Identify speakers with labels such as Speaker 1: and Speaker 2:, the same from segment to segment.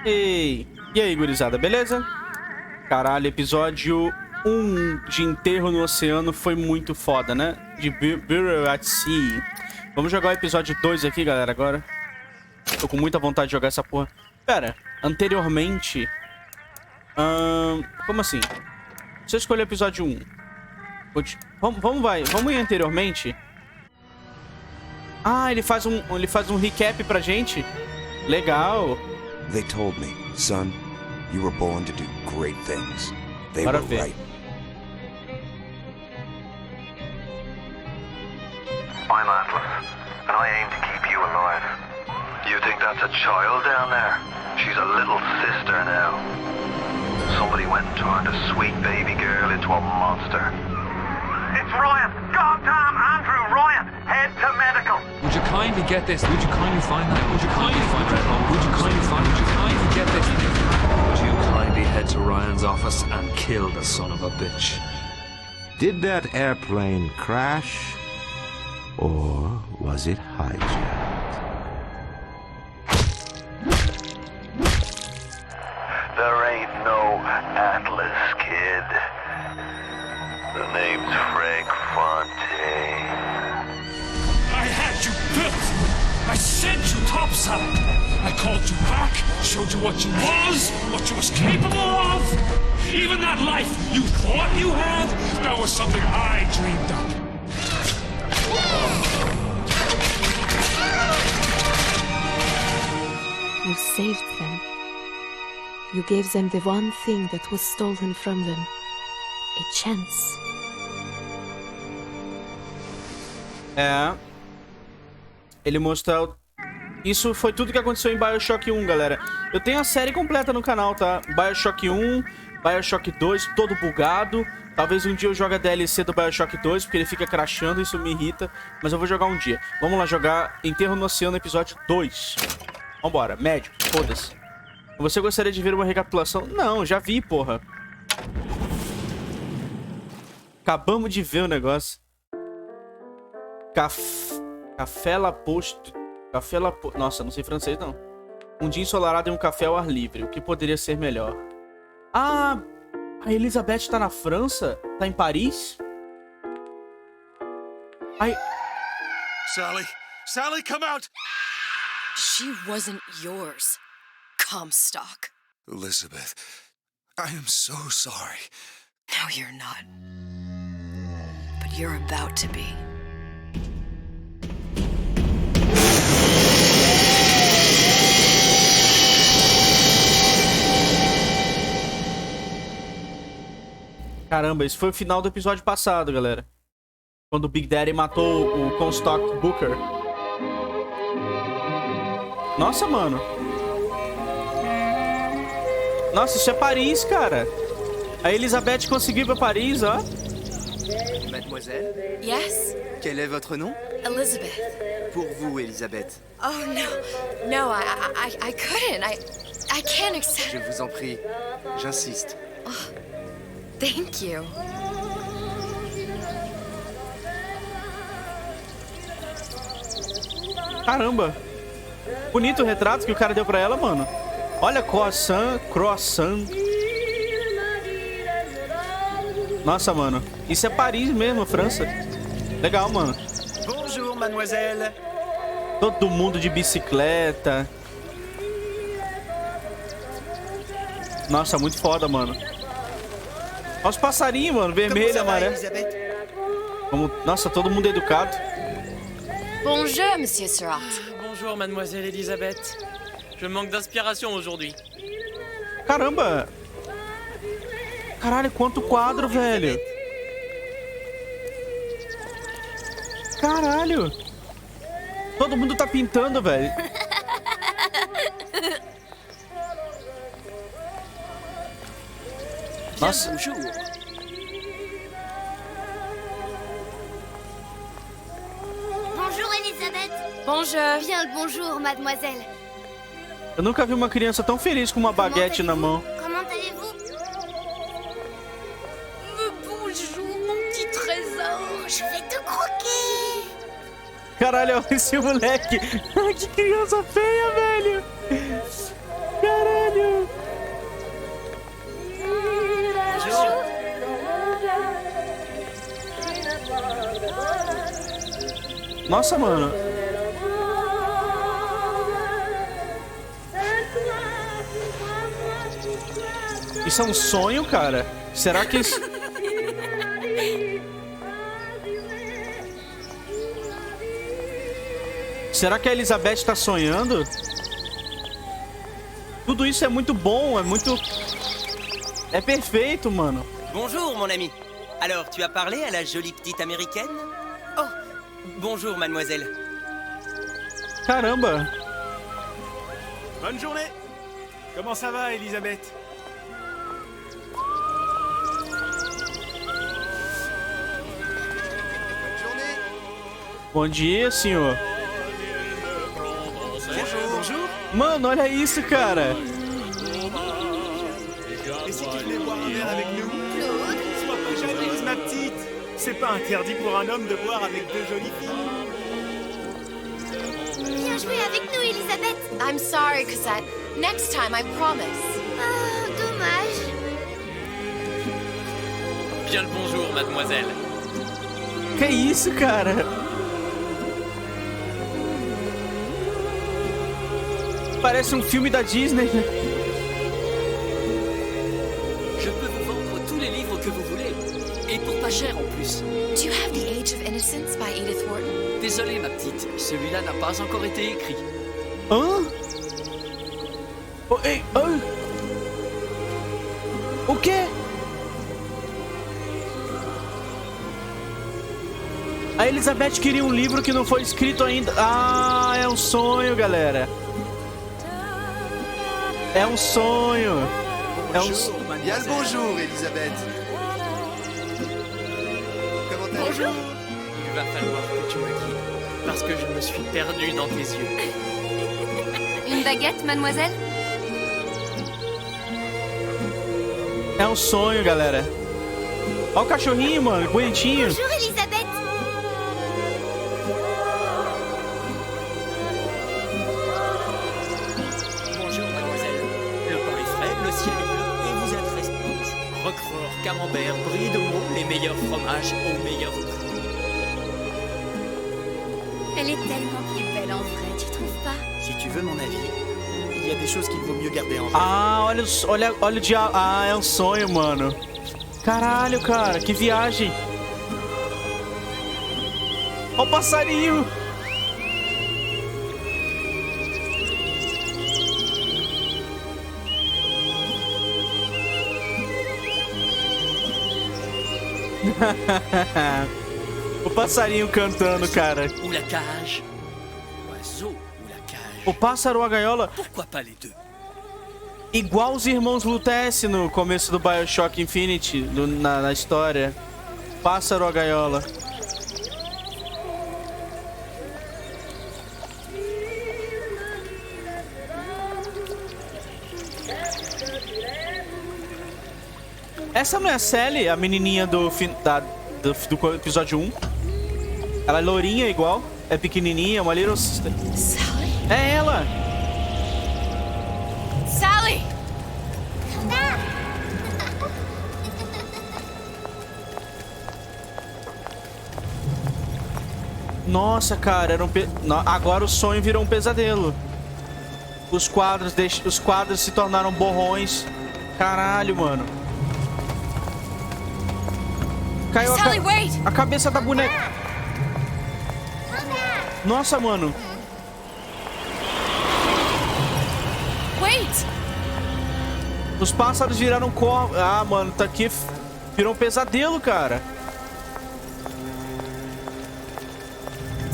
Speaker 1: Ei, e aí, gurizada, beleza? Caralho, episódio 1 de enterro no oceano foi muito foda, né? De Burial at Sea. Vamos jogar o episódio 2 aqui, galera, agora. Tô com muita vontade de jogar essa porra. Pera, anteriormente... como assim? Deixa eu escolher o episódio 1. Vamos ir anteriormente? Ah, ele faz um recap pra gente. Legal.
Speaker 2: They told me, son, you were born to do great things. They
Speaker 1: Bora
Speaker 2: were
Speaker 1: ver.
Speaker 2: right.
Speaker 3: I'm Atlas, and I aim to keep you alive. You think that's a child down there? She's a little sister now. Somebody went and turned a sweet baby girl into a monster. It's Ryan! Goddamn Andrew Ryan! Head to medical!
Speaker 4: Would you kindly get this? Would you kindly find that? Would you kindly find that? Would you kindly find? Would you kindly get this? Would you kindly head to Ryan's office and kill the son of a bitch?
Speaker 5: Did that airplane crash? Or was it hijacked?
Speaker 3: There ain't no Atlas, kid. The name's Frank Fontaine.
Speaker 6: I had you built. I sent you topside. I called you back, showed you what you was capable of. Even that life you thought you had, that was something I dreamed up.
Speaker 7: You saved them. You gave them the one thing that was stolen from them. A chance.
Speaker 1: É. Ele mostrou... Isso foi tudo que aconteceu em Bioshock 1, galera. Eu tenho a série completa no canal, tá? Bioshock 1, Bioshock 2, todo bugado. Talvez um dia eu jogue a DLC do Bioshock 2, porque ele fica crashando, isso me irrita. Mas eu vou jogar um dia. Vamos lá jogar Enterro no Oceano, episódio 2. Vambora, médio, foda-se. Você gostaria de ver uma recapitulação? Não, já vi, porra. Acabamos de ver o negócio. Café La Poste. Café La Poste. Nossa, não sei francês, não. Um dia ensolarado em um café ao ar livre. O que poderia ser melhor? Ah, a Elizabeth tá na França? Tá em Paris? Ai...
Speaker 6: Sally, come out!
Speaker 8: She wasn't yours, Comstock.
Speaker 2: Elizabeth, I am so sorry.
Speaker 8: No, you're not. But you're about to be.
Speaker 1: Caramba, esse foi o final do episódio passado, galera. Quando o Big Daddy matou o Comstock Booker. Nossa, mano. Nossa, isso é Paris, cara. A Elizabeth conseguiu ir pra Paris, ó.
Speaker 9: Mademoiselle,
Speaker 8: Yes,
Speaker 9: quel est votre nom?
Speaker 8: Elizabeth.
Speaker 9: Pour vous, Elisabeth.
Speaker 8: Oh no, I couldn't. I can't accept.
Speaker 9: Je vous en prie, j'insiste.
Speaker 8: Thank you.
Speaker 1: Caramba. Bonito o retrato que o cara deu pra ela, mano. Olha, croissant. Nossa, mano. Isso é Paris mesmo, França. Legal, mano.
Speaker 9: Bonjour, mademoiselle.
Speaker 1: Todo mundo de bicicleta. Nossa, muito foda, mano. Olha os passarinhos, mano. Vermelho, amarelo. Nossa, todo mundo educado.
Speaker 8: Bonjour, Monsieur Surratt.
Speaker 10: Bonjour, mademoiselle Elisabeth. Je manque d'inspiration aujourd'hui.
Speaker 1: Caramba. Caralho, quanto quadro, velho. Caralho. Todo mundo tá pintando, velho. Nossa.
Speaker 11: Bonjour Elisabeth.
Speaker 8: Bonjour.
Speaker 11: Bien le bonjour, mademoiselle.
Speaker 1: Eu nunca vi uma criança tão feliz com uma baguete na mão.
Speaker 11: Comment allez-vous?
Speaker 8: Bonjour, mon petit trésor.
Speaker 11: Je vais te croquer.
Speaker 1: Caralho, olha esse moleque. Que criança feia, velho. Caralho. Nossa, mano. Isso é um sonho, cara? Será que isso... Será que a Elizabeth tá sonhando? Tudo isso é muito bom, é muito... É perfeito, mano.
Speaker 12: Bonjour, mon ami. Alors, tu as parlé à la jolie petite américaine? Oh, bonjour, mademoiselle.
Speaker 1: Caramba.
Speaker 9: Bonne journée. Comment ça va, Elisabeth? Bonne journée.
Speaker 1: Bom dia, senhor.
Speaker 9: Bonjour. Bonjour.
Speaker 1: Mano, olha isso, cara.
Speaker 9: Et si tu venais boire un verre avec nous? Sois pas jalouse, ma petite. C'est pas interdit pour un homme de boire avec deux jolies filles.
Speaker 11: Viens jouer avec nous, Elisabeth.
Speaker 8: I'm sorry, Cosette. Next time, I promise.
Speaker 11: Ah, dommage.
Speaker 10: Bien le bonjour, mademoiselle.
Speaker 1: Que isso, cara? Parece um filme da Disney.
Speaker 13: Je peux vous vendre tous les livres que vous voulez. Et pour pas cher en plus.
Speaker 8: Do you have The Age of Innocence by Edith Wharton?
Speaker 13: Désolé, ma petite. Celui-là n'a pas encore été écrit.
Speaker 1: Hã? Oh, ei, oh. O quê? A Elizabeth queria um livro que não foi escrito ainda. Ah, é um sonho, galera. É um sonho. É um sonho.
Speaker 9: Bien le bonjour, Elisabeth. Comment allez-vous?
Speaker 10: Il va falloir que tu me guides, parce que je me suis perdu dans tes yeux.
Speaker 11: Une baguette, mademoiselle?
Speaker 1: É um sonho, galera. Olha o cachorrinho, mano, bonitinho.
Speaker 11: Bonjour, Elisabeth.
Speaker 13: Bonjour, mademoiselle. Le pain est frais, le ciel est bleu et vous êtes restante. Roquefort, camembert, brie de Meaux, les meilleurs fromages au meilleur prix.
Speaker 11: Elle est tellement plus belle en vrai, tu trouves pas?
Speaker 9: Si tu veux mon avis, il y a des choses qu'il vaut mieux garder en rêve.
Speaker 1: Ah, olha o diabo. Ah, é um sonho, mano. Caralho, cara, que viagem. Olha o passarinho. O passarinho cantando, cara.
Speaker 13: Ou la cage. L'oiseau ou la cage.
Speaker 1: O pássaro ou a gaiola.
Speaker 13: Pourquoi pas les deux?
Speaker 1: Igual os irmãos Lutece no começo do Bioshock Infinite, na história. Pássaro ou a gaiola. Essa não é a Sally, a menininha do episódio 1? Ela é lourinha igual, é pequenininha, uma little sister.
Speaker 8: Sally?
Speaker 1: É ela!
Speaker 8: Sally!
Speaker 1: Nossa, cara, era agora o sonho virou um pesadelo. Os quadros se tornaram borrões. Caralho, mano. Caiu
Speaker 8: Sally, wait!
Speaker 1: a cabeça da boneca. Nossa, mano.
Speaker 8: Wait!
Speaker 1: Os pássaros viraram corvos. Ah, mano, tá aqui. Virou um pesadelo, cara.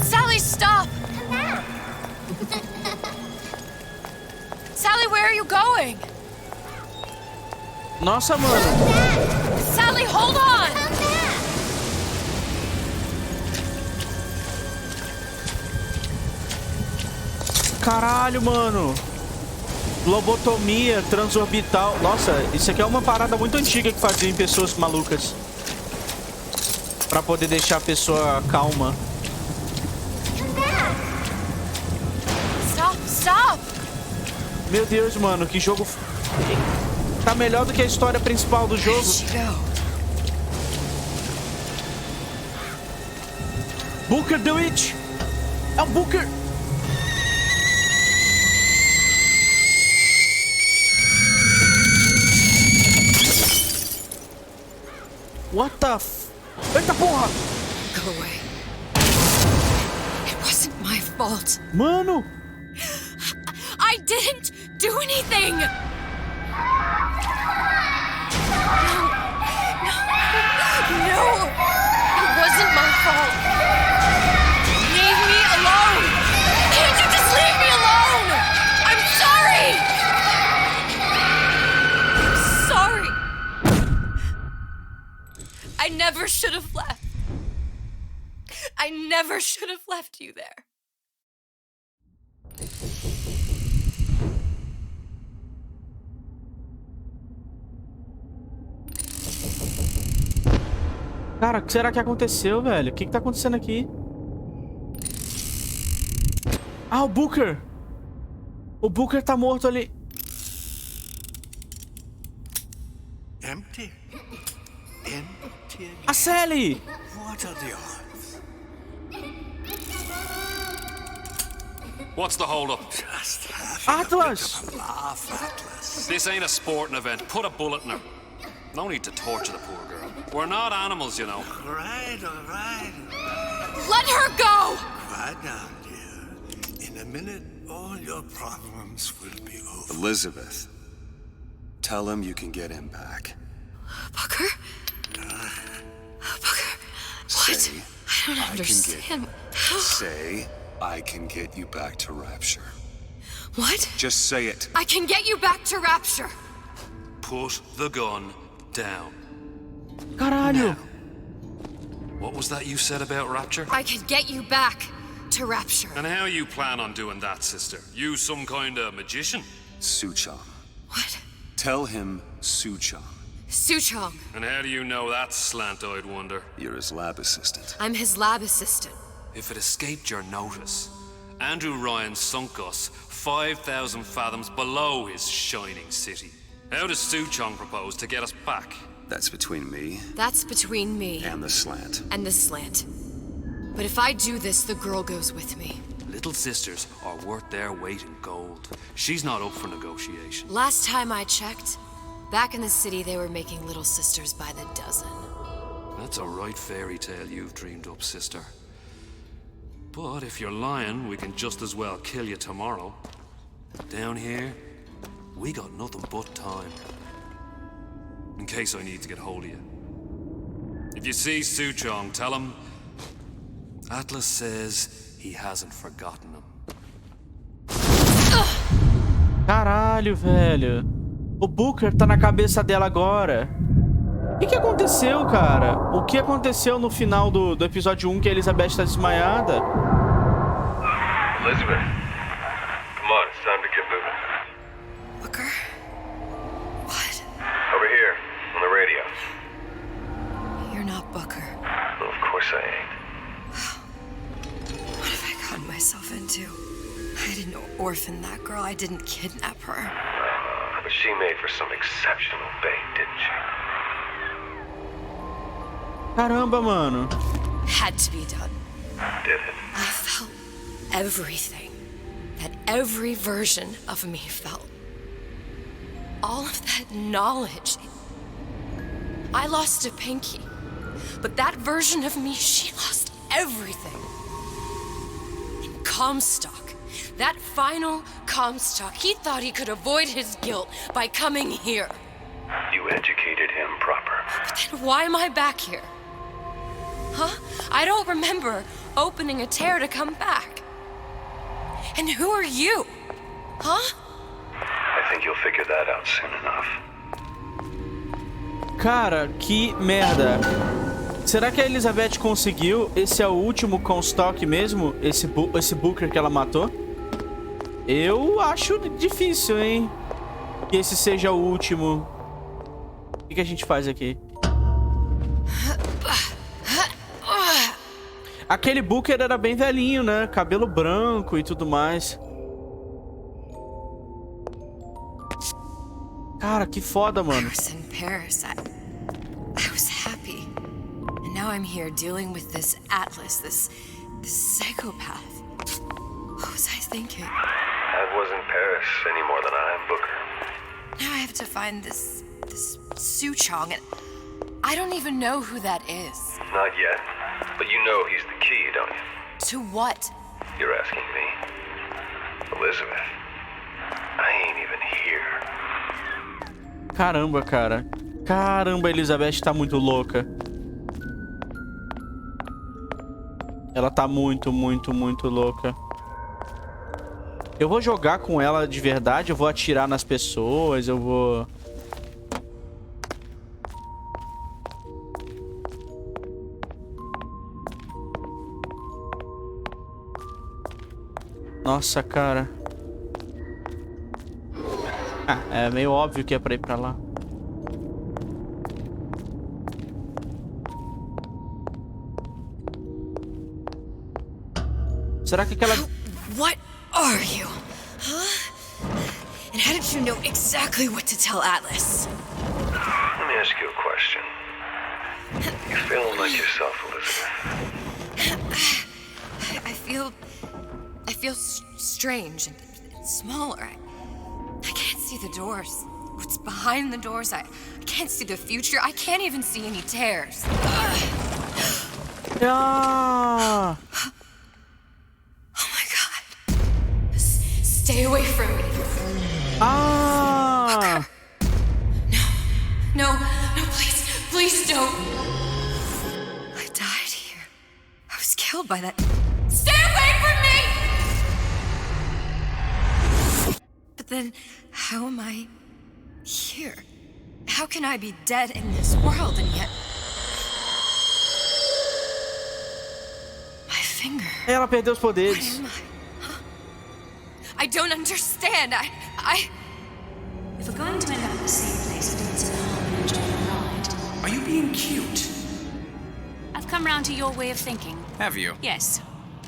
Speaker 8: Sally, stop! Sally, where are you going?
Speaker 1: Nossa, mano.
Speaker 8: Sally, hold on!
Speaker 1: Caralho, mano. Lobotomia transorbital. Nossa, isso aqui é uma parada muito antiga que fazia em pessoas malucas. Pra poder deixar a pessoa calma.
Speaker 8: Stop, stop!
Speaker 1: Meu Deus, mano, que jogo... Tá melhor do que a história principal do jogo. Booker Dewitt! É o Booker! What the f... Eita porra!
Speaker 8: Go away. It wasn't my fault.
Speaker 1: Mano!
Speaker 8: I didn't do anything! No! It wasn't my fault! Leave me alone! Can't you just leave me alone? I'm sorry! I'm sorry! I never should have left. I never should have left you there.
Speaker 1: Cara, o que será que aconteceu, velho? O que tá acontecendo aqui? Ah, o Booker! O Booker tá morto ali.
Speaker 14: Empty. Empty.
Speaker 1: A Sally!
Speaker 14: What are the odds?
Speaker 4: What's the holdup?
Speaker 14: Just
Speaker 1: Atlas!
Speaker 14: laugh, Atlas.
Speaker 4: This ain't a sporting event. Put a bullet in her. No need to torture the poor girl. We're not animals, you know.
Speaker 14: All right.
Speaker 8: Let her go!
Speaker 14: Quiet down, dear. In a minute, all your problems will be over.
Speaker 2: Elizabeth, tell him you can get him back.
Speaker 8: Booker? Booker? What?
Speaker 2: Say,
Speaker 8: I don't understand.
Speaker 2: Say, I can get you back to Rapture.
Speaker 8: What?
Speaker 2: Just say it.
Speaker 8: I can get you back to Rapture.
Speaker 4: Put the gun down.
Speaker 1: Caralho!
Speaker 4: What was that you said about Rapture?
Speaker 8: I can get you back to Rapture.
Speaker 4: And how you plan on doing that, sister? You some kind of magician?
Speaker 2: Suchong.
Speaker 8: What?
Speaker 2: Tell him Suchong.
Speaker 8: Suchong.
Speaker 4: And how do you know that, slant-eyed wonder?
Speaker 2: You're his lab assistant.
Speaker 8: I'm his lab assistant.
Speaker 4: If it escaped your notice, Andrew Ryan sunk us 5,000 fathoms below his shining city. How does Suchong propose to get us back?
Speaker 2: That's between me
Speaker 8: That's between me
Speaker 2: and the slant.
Speaker 8: and the slant. But if I do this, the girl goes with me.
Speaker 4: Little sisters are worth their weight in gold. She's not up for negotiation.
Speaker 8: Last time I checked, back in the city they were making little sisters by the dozen.
Speaker 4: That's a right fairy tale you've dreamed up, sister. But if you're lying, we can just as well kill you tomorrow. Down here, we got nothing but time. In case I need to get hold of you. If you see Suchong, tell him Atlas says he hasn't forgotten him.
Speaker 1: Caralho, velho. O Booker tá na cabeça dela agora. O que aconteceu, cara? O que aconteceu no final do episódio 1 que a Elizabeth tá desmaiada?
Speaker 3: Elizabeth, come on, it's time to get moving.
Speaker 8: Booker? What?
Speaker 3: Over here, on the radio.
Speaker 8: You're not Booker.
Speaker 3: Well, of course I ain't.
Speaker 8: What have I gotten myself into? I didn't orphan that girl. I didn't kidnap her.
Speaker 3: But she made for some exceptional bait, didn't she?
Speaker 1: Caramba, mano.
Speaker 8: Had to be done.
Speaker 3: Did it?
Speaker 8: I felt everything that every version of me felt. All of that knowledge. I lost a pinky, but that version of me, she lost everything. And Comstock, that final Comstock, he thought he could avoid his guilt by coming here.
Speaker 3: You educated him proper.
Speaker 8: But then why am I back here? Huh? I don't remember opening a tear to come back. And who are you? Huh?
Speaker 3: I think you'll figure that out soon enough.
Speaker 1: Cara, que merda. Será que a Elizabeth conseguiu? Esse é o último Comstock mesmo? Esse Booker que ela matou? Eu acho difícil, hein? Que esse seja o último. O que a gente faz aqui? Aquele Booker era bem velhinho, né? Cabelo branco e tudo mais. Cara, que foda, mano.
Speaker 8: I was in Paris. I was happy. And now I'm here dealing with this Atlas, this psychopath. What was I thinking?
Speaker 3: That wasn't Paris any more than I am Booker.
Speaker 8: Now I have to find this Suchong, and I don't even know who that is.
Speaker 3: Not yet, but you know he's the key, don't you?
Speaker 8: To what?
Speaker 3: You're asking me. Elizabeth, I ain't even here.
Speaker 1: Caramba, cara. Caramba, a Elizabeth tá muito louca. Ela tá muito louca. Eu vou jogar com ela de verdade, eu vou atirar nas pessoas, eu vou... Nossa, cara. Ah, é meio óbvio que é pra ir pra lá. Será que aquela...
Speaker 8: What are you? Huh? And how did you know exactly what to tell Atlas?
Speaker 3: Let me ask you a question. You feeling like yourself, Elizabeth?
Speaker 8: I feel strange and smaller. I can't see the doors. What's behind the doors? I can't see the future. I can't even see any tears.
Speaker 1: Ah!
Speaker 8: Oh my God. Stay away from me.
Speaker 1: Ah!
Speaker 8: No, please don't. I died here. I was killed by that. Stay away from me! But then, how am I here? How can I be dead in this world and yet... My finger.
Speaker 1: Ela perdeu os poderes.
Speaker 8: I don't understand. I...
Speaker 15: If we're going to end up at the same place and it's an harmony to ride, are you being cute? I've come round to your way of thinking.
Speaker 16: Have you?
Speaker 15: Yes.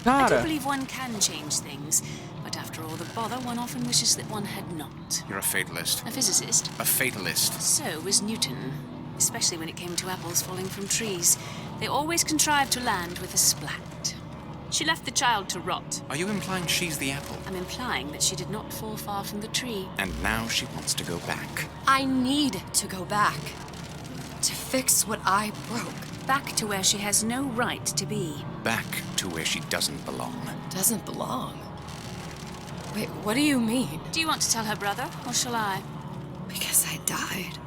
Speaker 1: Cara.
Speaker 15: I do believe one can change things, but after all the bother, one often wishes that one had not.
Speaker 16: You're a fatalist.
Speaker 15: A physicist?
Speaker 16: A fatalist.
Speaker 15: So was Newton, especially when it came to apples falling from trees. They always contrived to land with a splat. She left the child to rot.
Speaker 16: Are you implying she's the apple?
Speaker 15: I'm implying that she did not fall far from the tree.
Speaker 16: And now she wants to go back.
Speaker 8: I need to go back. To fix what I broke.
Speaker 15: Back to where she has no right to be.
Speaker 16: Back to where she doesn't belong.
Speaker 8: Doesn't belong? Wait, what do you mean?
Speaker 15: Do you want to tell her brother, or shall I?
Speaker 8: Because I died.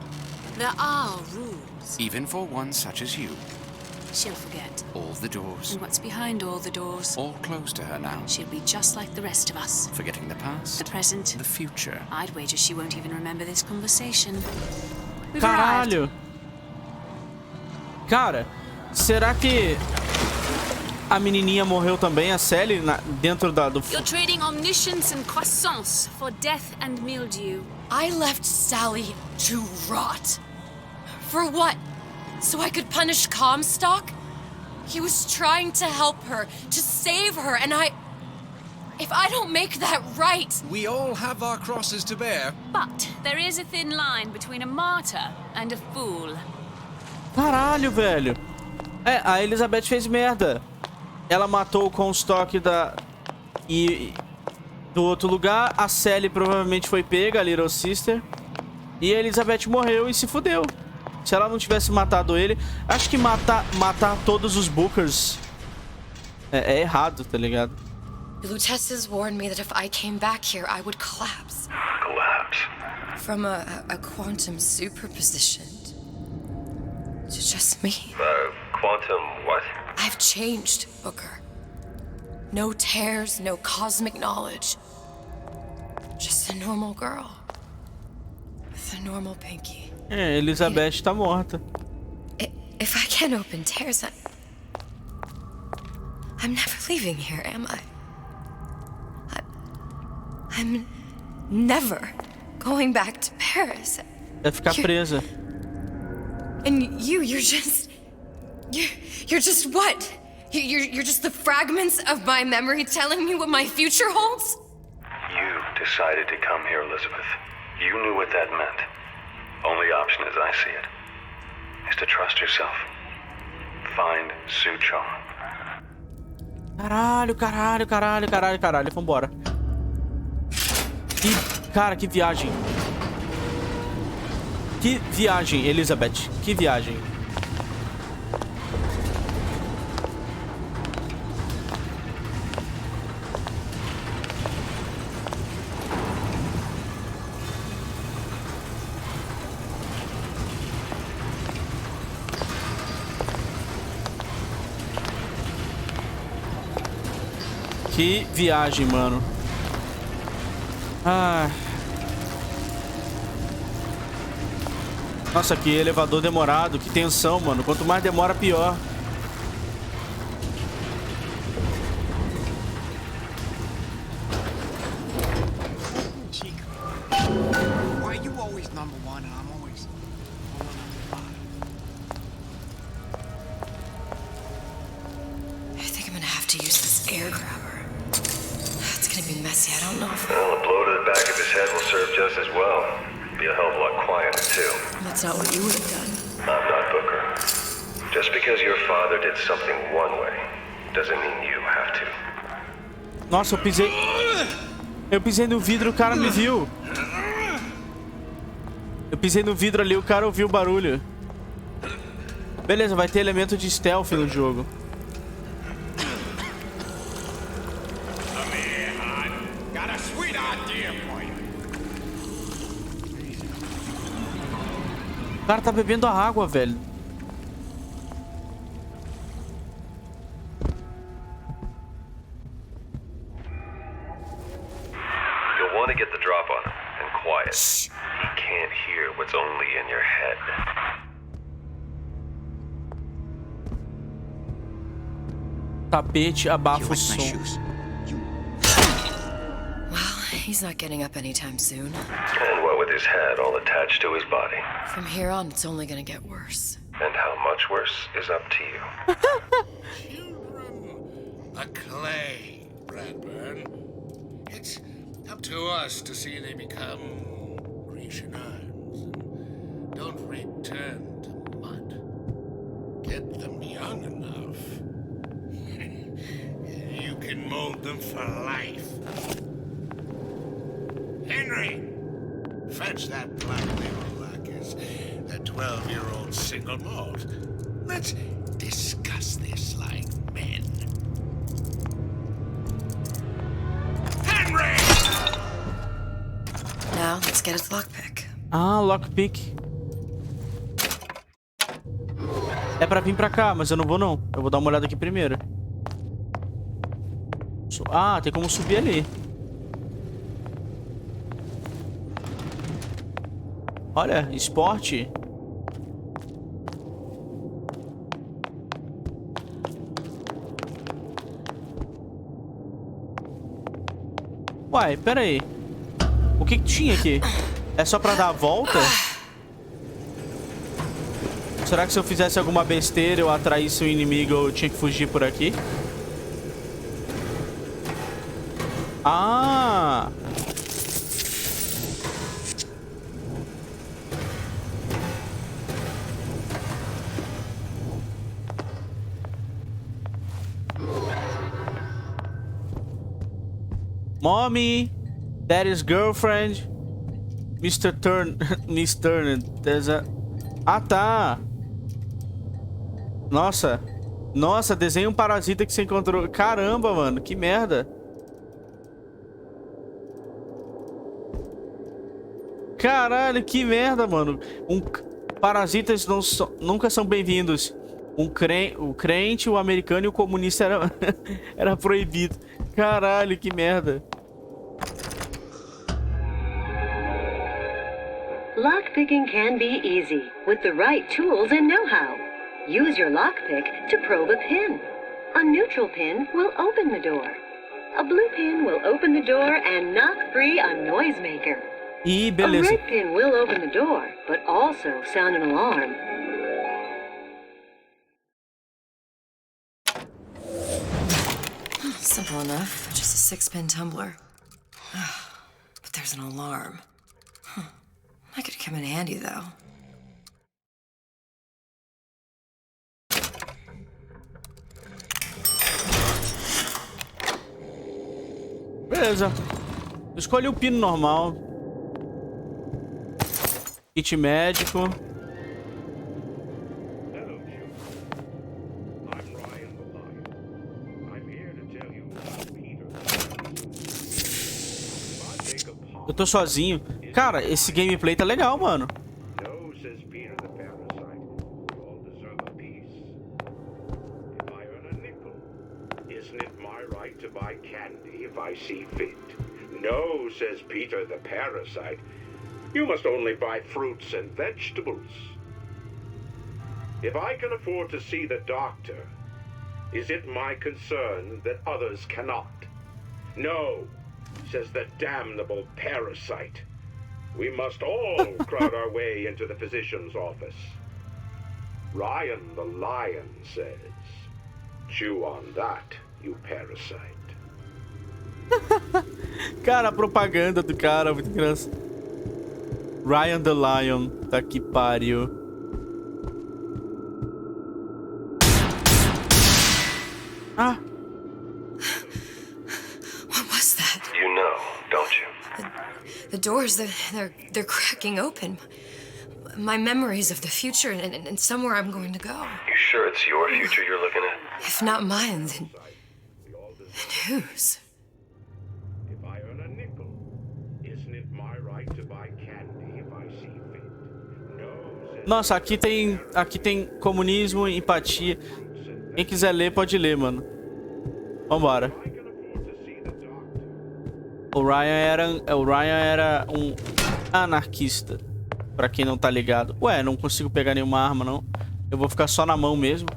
Speaker 15: There are rules.
Speaker 16: Even for one such as you.
Speaker 15: She'll forget.
Speaker 16: All the doors.
Speaker 15: And what's behind all the doors?
Speaker 16: All closed to her now.
Speaker 15: She'll be just like the rest of us.
Speaker 16: Forgetting the past.
Speaker 15: The present.
Speaker 16: The future.
Speaker 15: I'd wager she won't even remember this conversation. We've
Speaker 1: Caralho. Cara, será que a menininha morreu também, a Sally, dentro do...
Speaker 15: You're trading omniscience and croissance for death and mildew.
Speaker 8: I left Sally to rot. For what? So I could punish Comstock? He was trying to help her, to save her, and if I don't make that right...
Speaker 17: We all have our crosses to bear.
Speaker 15: But there is a thin line between a martyr and a fool.
Speaker 1: Caralho, velho. É, a Elizabeth fez merda. Ela matou o Comstock do outro lugar. A Sally provavelmente foi pega, a Little Sister. E a Elizabeth morreu e se fudeu. Se ela não tivesse matado ele... Acho que matar todos os Bookers é errado, tá ligado?
Speaker 8: Lutesses warned me that if I came back here, I would collapse.
Speaker 3: Collapse?
Speaker 8: From a quantum superposition to just me.
Speaker 3: Quantum what?
Speaker 8: I've changed, Booker. No tears, no cosmic knowledge. Just a normal girl. With a normal pinky.
Speaker 1: É, Elizabeth tá morta.
Speaker 8: If I can't open tears, I'm never leaving here, am I? I'm never going back to Paris.
Speaker 1: Vai ficar presa.
Speaker 8: And you're just what? You're just the fragments of my memory telling me what my future holds?
Speaker 3: You decided to come here, Elizabeth. You knew what that meant. Only option, as I see it, is to trust yourself. Find Suchong.
Speaker 1: Caralho, caralho, caralho, caralho, caralho. Vambora. Cara, que viagem. Que viagem, Elizabeth. Que viagem. Que viagem, mano. Ah. Nossa, que elevador demorado. Que tensão, mano. Quanto mais demora, pior.
Speaker 16: Why are you always number one and I'm always...
Speaker 8: I think I'm gonna have to use this air grabber. It's gonna be messy. I don't know if...
Speaker 3: Well, a blow to the back of his head will serve just as well. Be a hell of a lot quieter, too.
Speaker 8: That's not what you would have done.
Speaker 3: I'm not Booker. Just because your father did something one way, doesn't mean you have to.
Speaker 1: Nossa, eu pisei no vidro, o cara me viu. Eu pisei no vidro ali, o cara ouviu o barulho. Beleza, vai ter elemento de stealth no jogo. O cara tá bebendo a água, velho.
Speaker 3: You'll want to get the drop on him, and quiet. He can't hear what's only in your head.
Speaker 1: Tapete abafa o som.
Speaker 8: Well, he's not getting up anytime soon.
Speaker 3: And what with his head all attached to his body.
Speaker 8: From here on, it's only gonna get worse.
Speaker 3: And how much worse is up to you.
Speaker 14: Children, a clay, Bradburn. It's up to us to see they become Grecian urns and don't return to mud. Get them young enough. You can mold them for life. Henry, fetch that black label Larkers, that 12-year-old single malt. Let's discuss this like men. Henry!
Speaker 8: Now, let's get his lockpick.
Speaker 1: Ah, lockpick. É pra vir pra cá, mas eu não vou não. Eu vou dar uma olhada aqui primeiro. Ah, tem como subir ali. Olha, esporte. Uai, pera aí. O que tinha aqui? É só pra dar a volta? Será que se eu fizesse alguma besteira, eu atraísse o inimigo, eu tinha que fugir por aqui? Ah! Mommy, Daddy's girlfriend, Mr. Miss Turner. There's a... Ah, tá. Nossa. Nossa, desenha um parasita que você encontrou. Caramba, mano, que merda. Caralho, que merda, mano. Parasitas nunca são bem-vindos. O crente, o americano e o comunista era proibido. Caralho, que merda.
Speaker 18: Lockpicking can be easy with the right tools and know-how. Use your lockpick to probe a pin. A neutral pin will open the door. A blue pin will open the door and knock free a noisemaker.
Speaker 1: Ih, beleza.
Speaker 18: A red pin will open the door, but also sound an alarm.
Speaker 8: Simple enough. Just a 6-pin tumbler. But there's an alarm. That could come in handy, though.
Speaker 1: Beleza. Eu escolhi o pino normal. Kit médico. Eu tô sozinho. Cara, esse gameplay tá legal, mano.
Speaker 19: I see fit. No, says Peter the parasite. You must only buy fruits and vegetables. If I can afford to see the doctor, is it my concern that others cannot? No, says the damnable parasite. We must all crowd our way into the physician's office. Ryan the lion says, chew on that, you parasite.
Speaker 1: Cara, a propaganda do cara, muito engraçado. Ryan the Lion, tá que pariu. Ah.
Speaker 8: What was that?
Speaker 3: You know, don't you?
Speaker 8: The doors, they're cracking open. My memories of the future and somewhere I'm going to go.
Speaker 3: You sure it's your future you're looking at?
Speaker 8: If not mine, then whose?
Speaker 1: Nossa, aqui tem comunismo, empatia. Quem quiser ler, pode ler, mano. Vambora. O Ryan era um anarquista. Pra quem não tá ligado. Ué, não consigo pegar nenhuma arma, não. Eu vou ficar só na mão mesmo.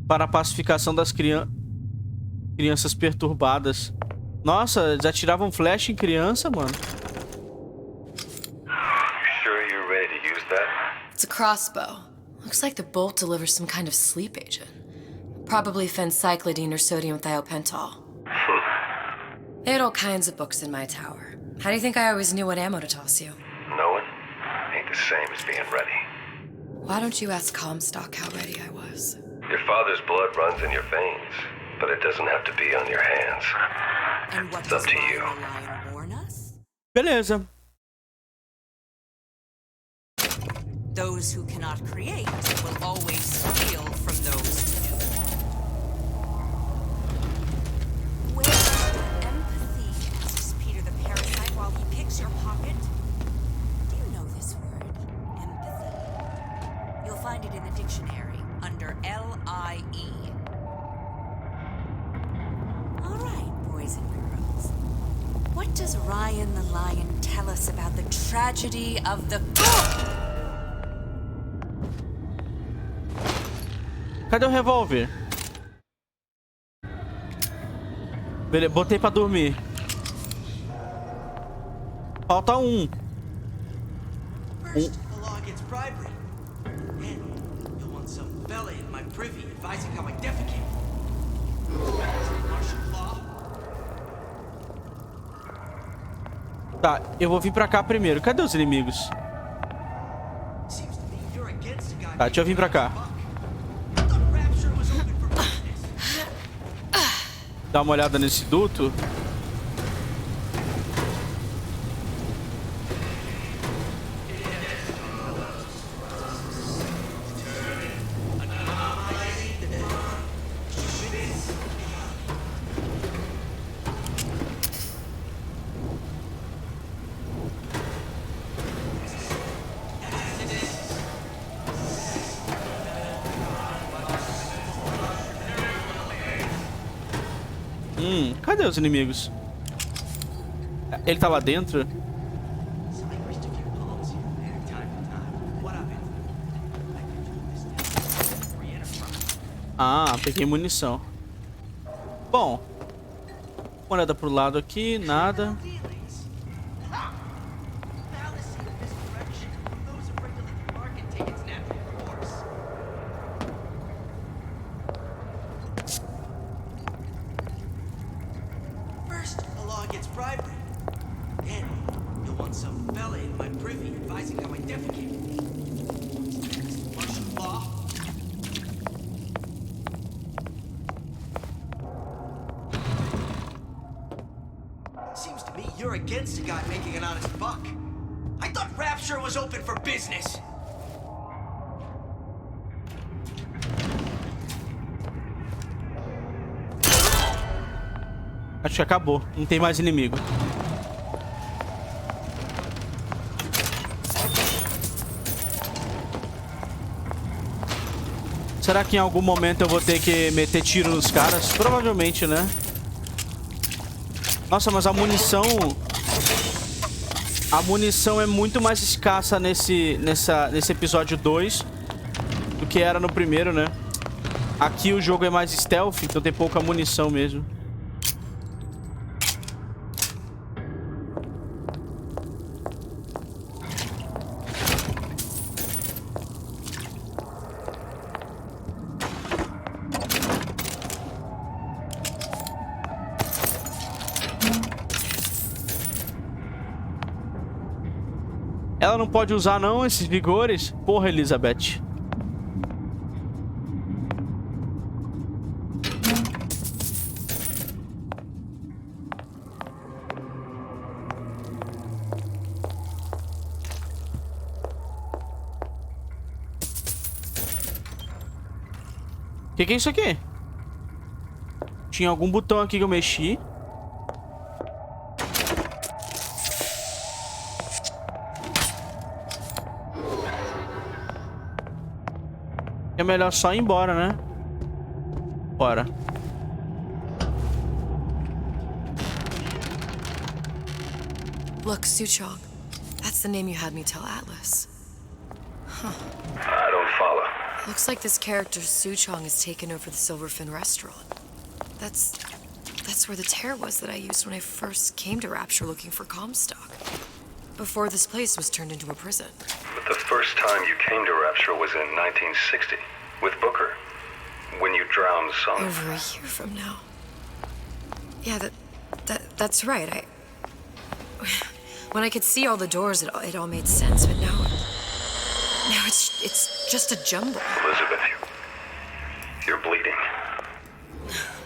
Speaker 1: Para a pacificação das crianças perturbadas. Nossa, eles atiravam flecha em criança, mano.
Speaker 3: Sure you're ready to use that?
Speaker 8: It's a crossbow. Looks like the bolt delivers some kind of sleep agent. Probably phencyclidine or sodium thiopental. They had all kinds of books in my tower. How do you think I always knew what ammo to toss you?
Speaker 3: Knowing ain't the same as being ready.
Speaker 8: Why don't you ask Comstock how ready I was?
Speaker 3: Your father's blood runs in your veins, but it doesn't have to be on your hands.
Speaker 20: And what
Speaker 3: It's up
Speaker 20: does
Speaker 3: to
Speaker 20: Ryan
Speaker 3: you.
Speaker 20: the Lion warn us?
Speaker 1: Beleza.
Speaker 20: Those who cannot create will always steal from those who do. Where is empathy? Asks Peter the parasite while he picks your pocket. Do you know this word? Empathy. You'll find it in the dictionary under L-I-E. All right, boys and girls. What does Ryan the Lion tell us about the tragedy of the...
Speaker 1: Cadê o revólver? Beleza, botei pra dormir. Falta um.
Speaker 21: First, the law gets bribery. Then, you'll want some fella in my privy advising how I defecate. Martial law.
Speaker 1: Tá, eu vou vir pra cá primeiro. Cadê os inimigos? Tá, deixa eu vir pra cá. Dá uma olhada nesse duto. Cadê os inimigos? Ele tá lá dentro? Ah, peguei munição. Bom, uma olhada pro lado aqui, nada.
Speaker 21: Some fella in my privy advising how I defecate. Martial law. you're against a guy making an honest buck. I thought Rapture was open for business.
Speaker 1: Acho que acabou. Não tem mais inimigo. Será que em algum momento eu vou ter que meter tiro nos caras? Provavelmente, né? Nossa, mas a munição... A munição é muito mais escassa nesse episódio 2 do que era no primeiro, né? Aqui o jogo é mais stealth, então tem pouca munição mesmo. Ela não pode usar não esses vigores? Porra, Elizabeth. Que é isso aqui? Tinha algum botão aqui que eu mexi. É melhor só ir embora, né? Bora.
Speaker 8: Look, Suchong. That's the name you had me tell Atlas. Huh.
Speaker 3: I don't follow.
Speaker 8: Looks like this character Suchong has taken over the Silverfin restaurant. That's where the tear was that I used when I first came to Rapture looking for Comstock. Before this place was turned into a prison.
Speaker 3: But the first time you came to Rapture was in 1960, with Booker, when you drowned Son.
Speaker 8: Over a year from now. Yeah, that's right. When I could see all the doors, it all made sense, but now it's just a jumble.
Speaker 3: Elizabeth, you're bleeding.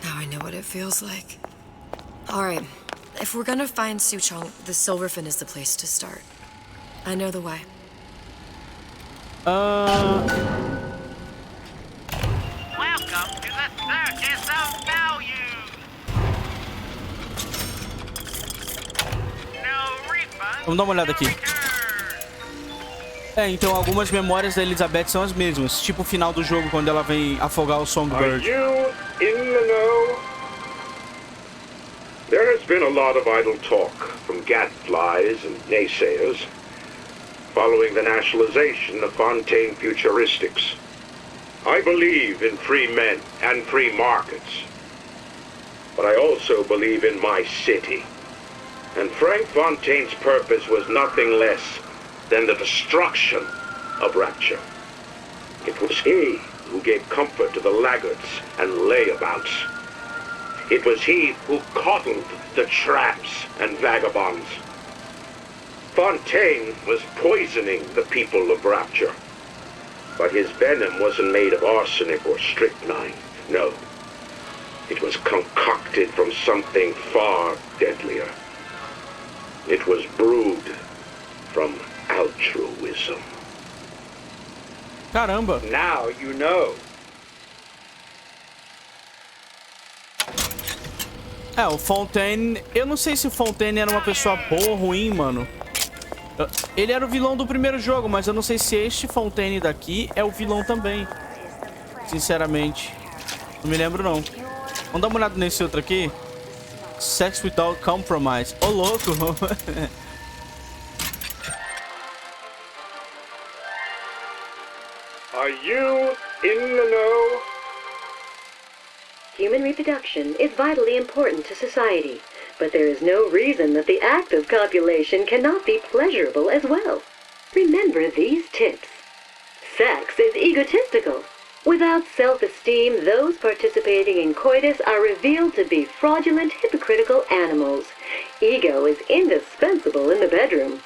Speaker 8: Now I know what it feels like. All right. If we're gonna find Suchong, the Silverfin is the place to start. I know the way.
Speaker 5: Welcome to the Circus of Value. No refund.
Speaker 1: Vamos dar uma olhada aqui. É, então algumas memórias da Elizabeth são as mesmas. Tipo o final do jogo, quando ela vem afogar o Songbird.
Speaker 19: Are you in the know? There has been a lot of idle talk from gadflies and naysayers following the nationalization of Fontaine Futuristics. I believe in free men and free markets, but I also believe in my city. And Frank Fontaine's purpose was nothing less than the destruction of Rapture. It was he who gave comfort to the laggards and layabouts. It was he who coddled the tramps and vagabonds. Fontaine was poisoning the people of Rapture. But his venom wasn't made of arsenic or strychnine. No. It was concocted from something far deadlier. It was brewed from altruism.
Speaker 1: Caramba.
Speaker 19: Now you know.
Speaker 1: É, o Fontaine... Eu não sei se o Fontaine era uma pessoa boa ou ruim, mano. Ele era o vilão do primeiro jogo, mas eu não sei se este Fontaine daqui é o vilão também. Sinceramente. Não me lembro, não. Vamos dar uma olhada nesse outro aqui. Sex Without Compromise. Ô, louco.
Speaker 19: Are you in the know?
Speaker 18: Human reproduction is vitally important to society, but there is no reason that the act of copulation cannot be pleasurable as well. Remember these tips. Sex is egotistical. Without self-esteem, those participating in coitus are revealed to be fraudulent, hypocritical animals. Ego is indispensable in the bedroom.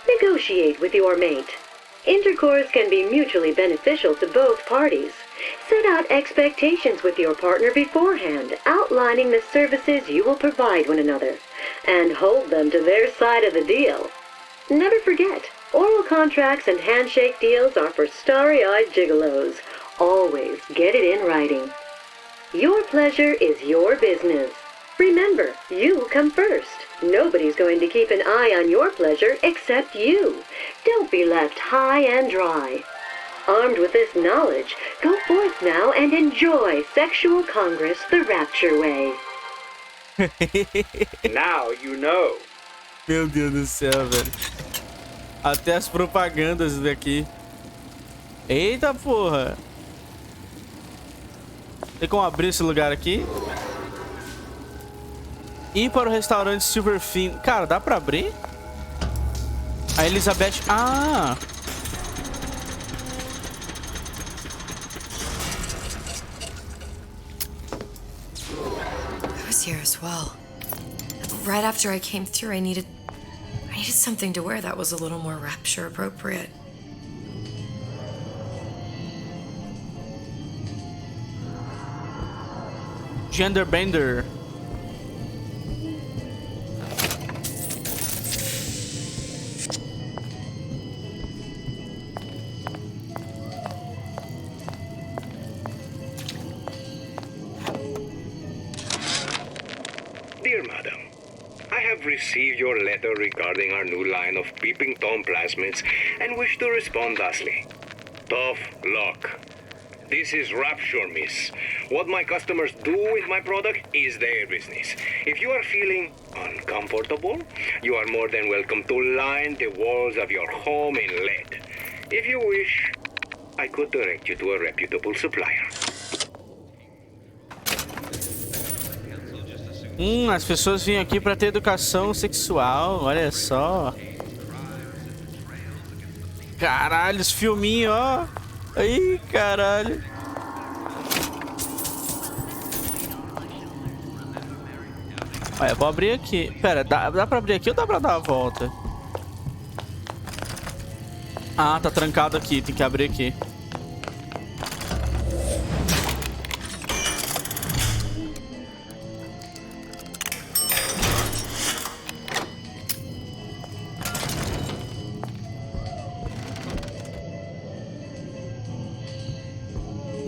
Speaker 18: Negotiate with your mate. Intercourse can be mutually beneficial to both parties, Set out expectations with your partner beforehand, outlining the services you will provide one another, and hold them to their side of the deal. Never forget, oral contracts and handshake deals are for starry-eyed gigolos. Always get it in writing. Your pleasure is your business. Remember, you come first. Nobody's going to keep an eye on your pleasure except you. Don't be left high and dry. Armed with this knowledge, go forth now and enjoy Sexual Congress the Rapture way.
Speaker 9: Now you know.
Speaker 1: Meu Deus do céu, velho. Até as propagandas daqui. Eita porra. Tem como abrir esse lugar aqui? Ir para o restaurante Silverfin. Cara, dá pra abrir? A Elizabeth... Ah!
Speaker 8: I was here as well. Right after I came through, I needed something to wear that was a little more rapture appropriate.
Speaker 1: Gender bender.
Speaker 7: Dear Madam, I have received your letter regarding our new line of peeping Tom plasmids and wish to respond thusly. Tough luck. This is Rapture, miss. What my customers do with my product is their business. If you are feeling uncomfortable, you are more than welcome to line the walls of your home in lead. If you wish, I could direct you to a reputable supplier.
Speaker 1: As pessoas vêm aqui pra ter educação sexual, olha só. Caralho, esse filminho, ó. Aí, caralho. Olha, vou abrir aqui. Pera, dá pra abrir aqui ou dá pra dar a volta? Ah, tá trancado aqui, tem que abrir aqui.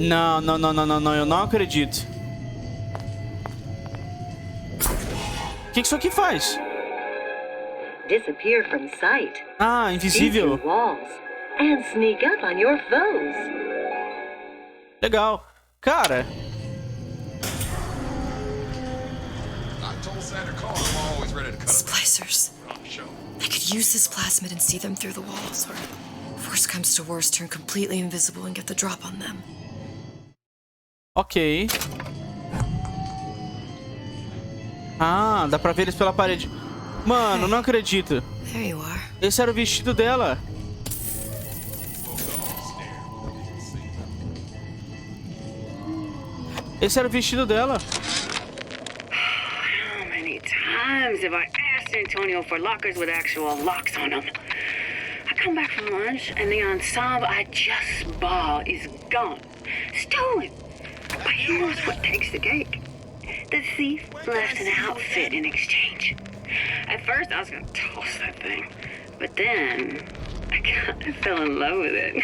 Speaker 1: Não, eu não acredito. O que isso aqui faz?
Speaker 18: Disappear from sight.
Speaker 1: Ah, invisível.
Speaker 18: See through walls, and sneak up on your foes.
Speaker 1: Legal. Cara.
Speaker 8: Splicers. I could use this plasmid and see them through the walls, or if worst comes to worst, turn completely invisible and get the drop on them.
Speaker 1: Ok. Ah, dá pra ver eles pela parede. Mano, não acredito.
Speaker 8: There you are.
Speaker 1: Esse era o vestido dela. Esse era o vestido dela.
Speaker 22: How many times have I asked Antonio for lockers with actual locks on them? I come back from lunch and the ensemble I just bought is gone. Stolen. But here's what takes the cake. The thief left an outfit in exchange. At first, I was going to toss that thing. But then, I kind of fell in love with it.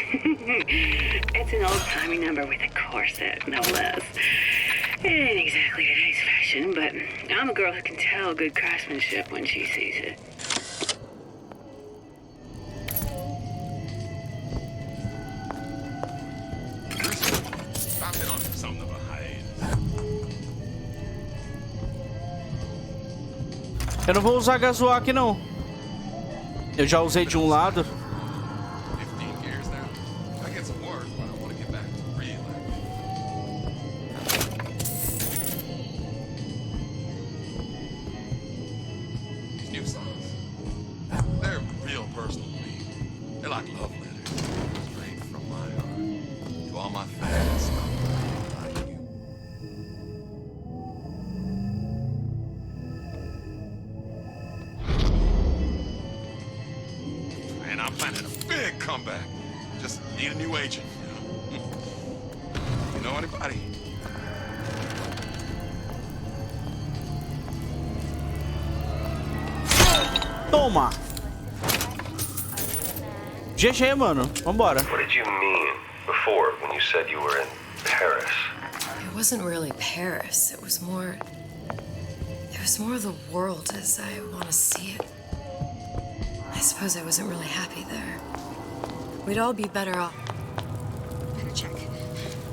Speaker 22: It's an old-timey number with a corset, no less. It ain't exactly today's fashion, but I'm a girl who can tell good craftsmanship when she sees it.
Speaker 1: Eu não vou usar gasoar aqui, não. Eu já usei de um lado.
Speaker 17: know anybody?
Speaker 1: Toma! GG, mano. Vambora.
Speaker 3: What did you mean before when you said you were in Paris?
Speaker 8: It wasn't really Paris. It was more of the world as I want to see it. I suppose I wasn't really happy there. We'd all be better off. Better check.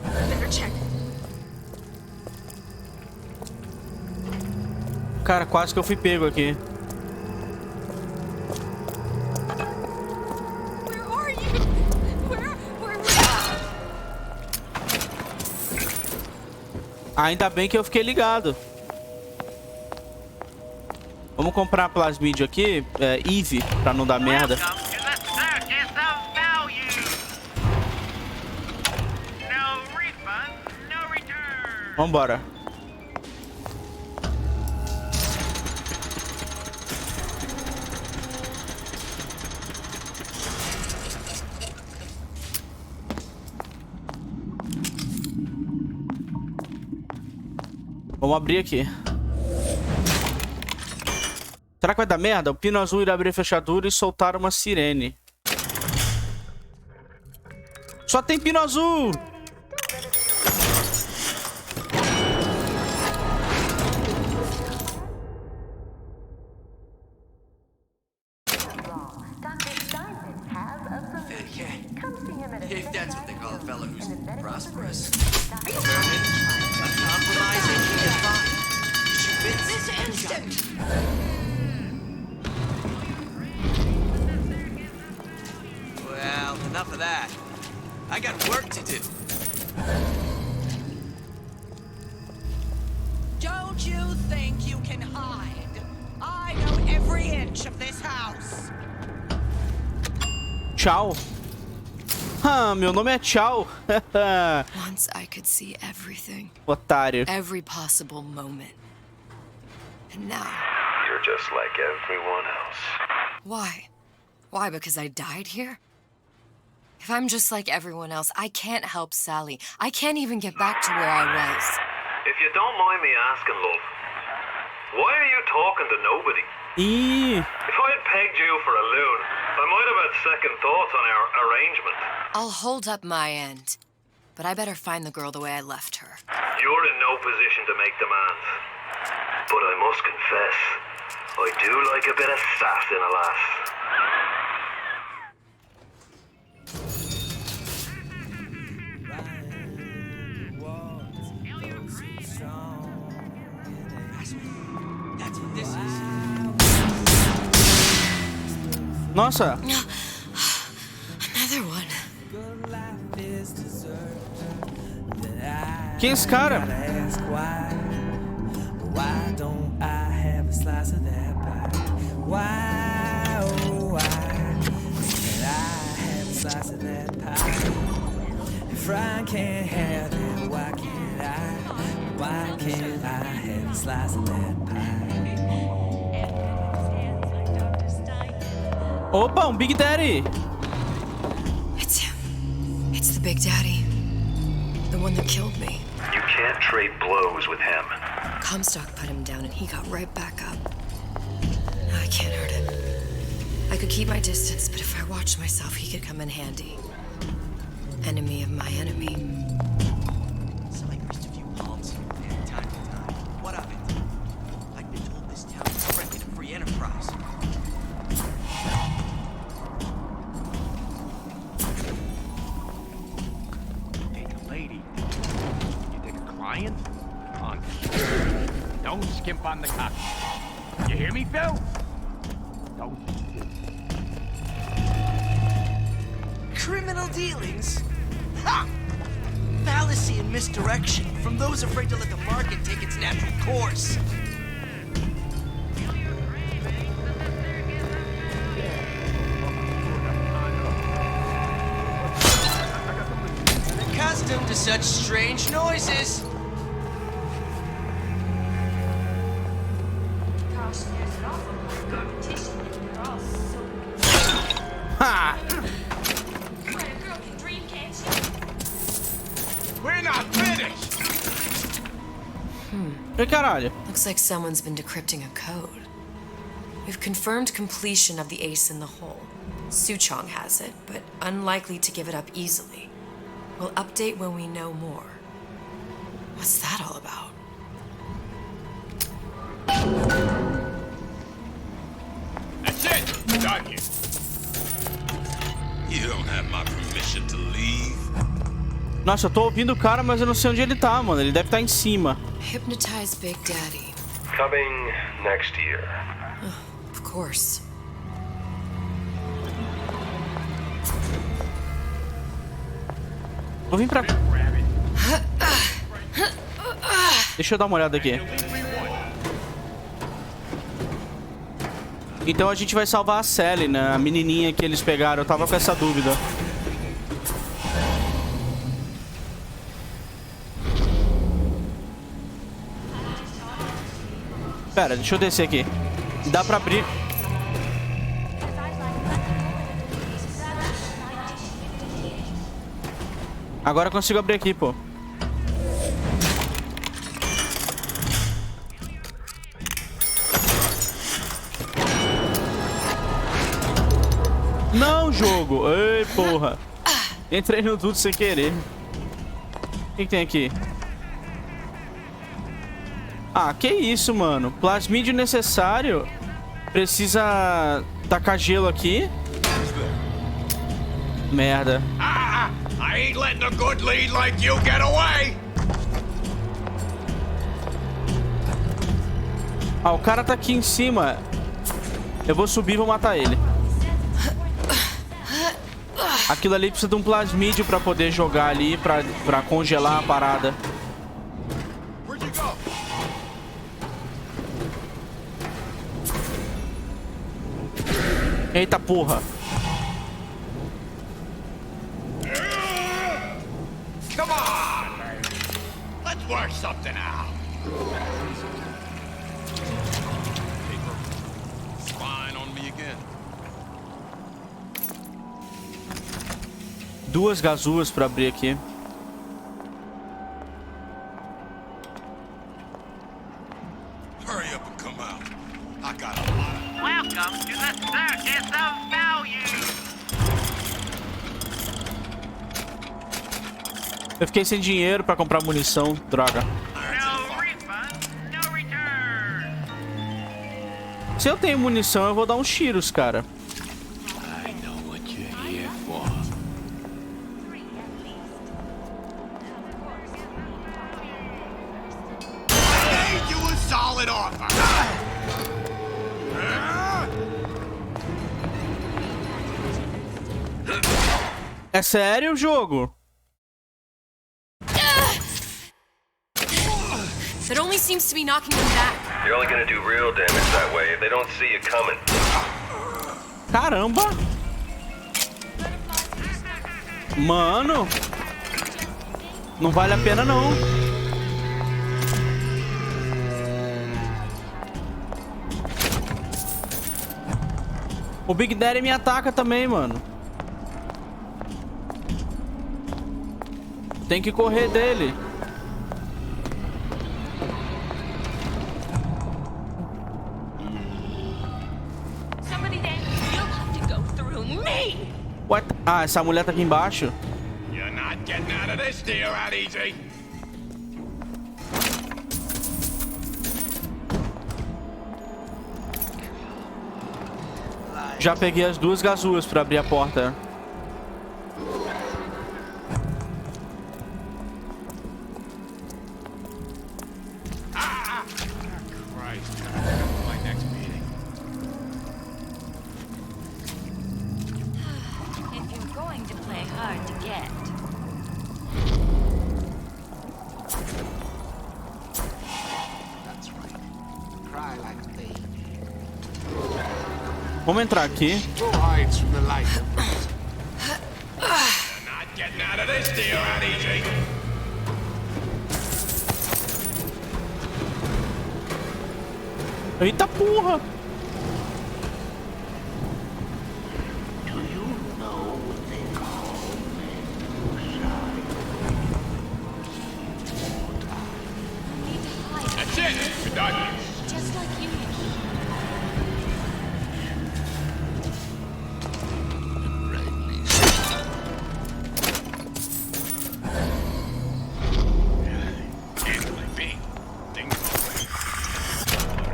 Speaker 8: Better check.
Speaker 1: Cara, quase que eu fui pego aqui. Ainda bem que eu fiquei ligado. Vamos comprar plasmídio aqui, Eve, pra não dar merda. Vambora. Vamos abrir aqui. Será que vai dar merda? O pino azul irá abrir a fechadura e soltar uma sirene. Só tem pino azul!
Speaker 21: If that's what they call a fellow who's prosperous. Uncompromising, fine. This instant! Well, enough of that. I got work to do.
Speaker 16: Don't you think you can hide? I know every inch of this house.
Speaker 1: Tchau. Ah, meu nome é Tchau.
Speaker 8: Once I could see everything.
Speaker 1: Otário.
Speaker 8: Every possible moment. And now...
Speaker 3: You're just like everyone else.
Speaker 8: Why? Why, because I died here? If I'm just like everyone else, I can't help Sally. I can't even get back to where I was.
Speaker 3: If you don't mind me asking, love, why are you talking to nobody?
Speaker 1: Eee.
Speaker 3: If I had pegged you for a loon, I might have had second thoughts on our arrangement.
Speaker 8: I'll hold up my end, but I better find the girl the way I left her.
Speaker 3: You're in no position to make demands. But I must confess, I do like a bit of sass in a lass.
Speaker 21: That's what this is.
Speaker 1: Nossa.
Speaker 8: Another one.
Speaker 1: Quem é esse cara?
Speaker 6: Why don't I have a slice of that pie? Why, oh why can't I have a slice of that pie? If I can't have it, why can't I? Why can't I have a slice of that pie?
Speaker 1: Opa, Big Daddy.
Speaker 8: It's him. It's the Big Daddy. The one that killed me.
Speaker 3: You can't trade blows with him.
Speaker 8: Comstock put him down and he got right back up. Now I can't hurt him. I could keep my distance, but if I watched myself, he could come in handy. Enemy of my enemy.
Speaker 21: So I used a few palms here from time to time. What of it? I've been told this town is friendly to free enterprise.
Speaker 12: Take a lady. You take a client? On. Don't skimp on the cock. You hear me, Phil? Don't.
Speaker 21: Criminal dealings? Ha! Fallacy and misdirection from those afraid to let the market take its natural course. Accustomed to such strange noises.
Speaker 1: Ha!
Speaker 12: We're not
Speaker 1: E caralho.
Speaker 8: Looks like someone's been decrypting a code. We've confirmed completion of the ace in the hole. Suchong has it, but unlikely to give it up easily. We'll update when we know more. What's that all about?
Speaker 10: That's it! Done here. You don't have my permission to leave.
Speaker 1: Nossa, eu tô ouvindo o cara, mas eu não sei onde ele tá, mano. Ele deve estar em cima.
Speaker 8: Hypnotize Big Daddy.
Speaker 3: Coming next year.
Speaker 8: Of course.
Speaker 1: Vou vir pra... Deixa eu dar uma olhada aqui. Então a gente vai salvar a Sally, né? A menininha que eles pegaram. Eu tava com essa dúvida. Pera, deixa eu descer aqui. Dá pra abrir. Agora eu consigo abrir aqui, pô. Não, jogo! Ei, porra! Entrei no tudo sem querer. O que tem aqui? Ah, que isso, mano? Plasmídio necessário. Precisa tacar gelo aqui. Merda.
Speaker 10: I ain't letting a good lead like you get away.
Speaker 1: Ah, o cara tá aqui em cima. Eu vou subir e vou matar ele. Aquilo ali precisa de um plasmídio pra poder jogar ali, pra congelar a parada. Eita porra.
Speaker 10: Come on. Let's work something out. Spying on me again.
Speaker 1: Duas gazuas pra abrir aqui.
Speaker 10: Hurry up and come out. I got a lot of...
Speaker 5: Welcome to the circus of value.
Speaker 1: Eu fiquei sem dinheiro pra comprar munição, droga.
Speaker 5: No refund, no return.
Speaker 1: Se eu tenho munição, eu vou dar uns tiros, cara.
Speaker 10: I know what you're here for. I gave you a solid offer.
Speaker 1: É sério o jogo?
Speaker 8: That only seems to be knocking them back.
Speaker 3: You're only gonna do real damage that way if they don't see you coming.
Speaker 1: Caramba! Mano! Não vale a pena, não. O Big Daddy me ataca também, mano. Tem que correr dele. What? Ah, essa mulher tá aqui embaixo.
Speaker 10: You're not getting out of this deal that easy.
Speaker 1: Já peguei as duas gazuas pra abrir a porta. Vamos entrar aqui. Eita porra!
Speaker 15: Just like you.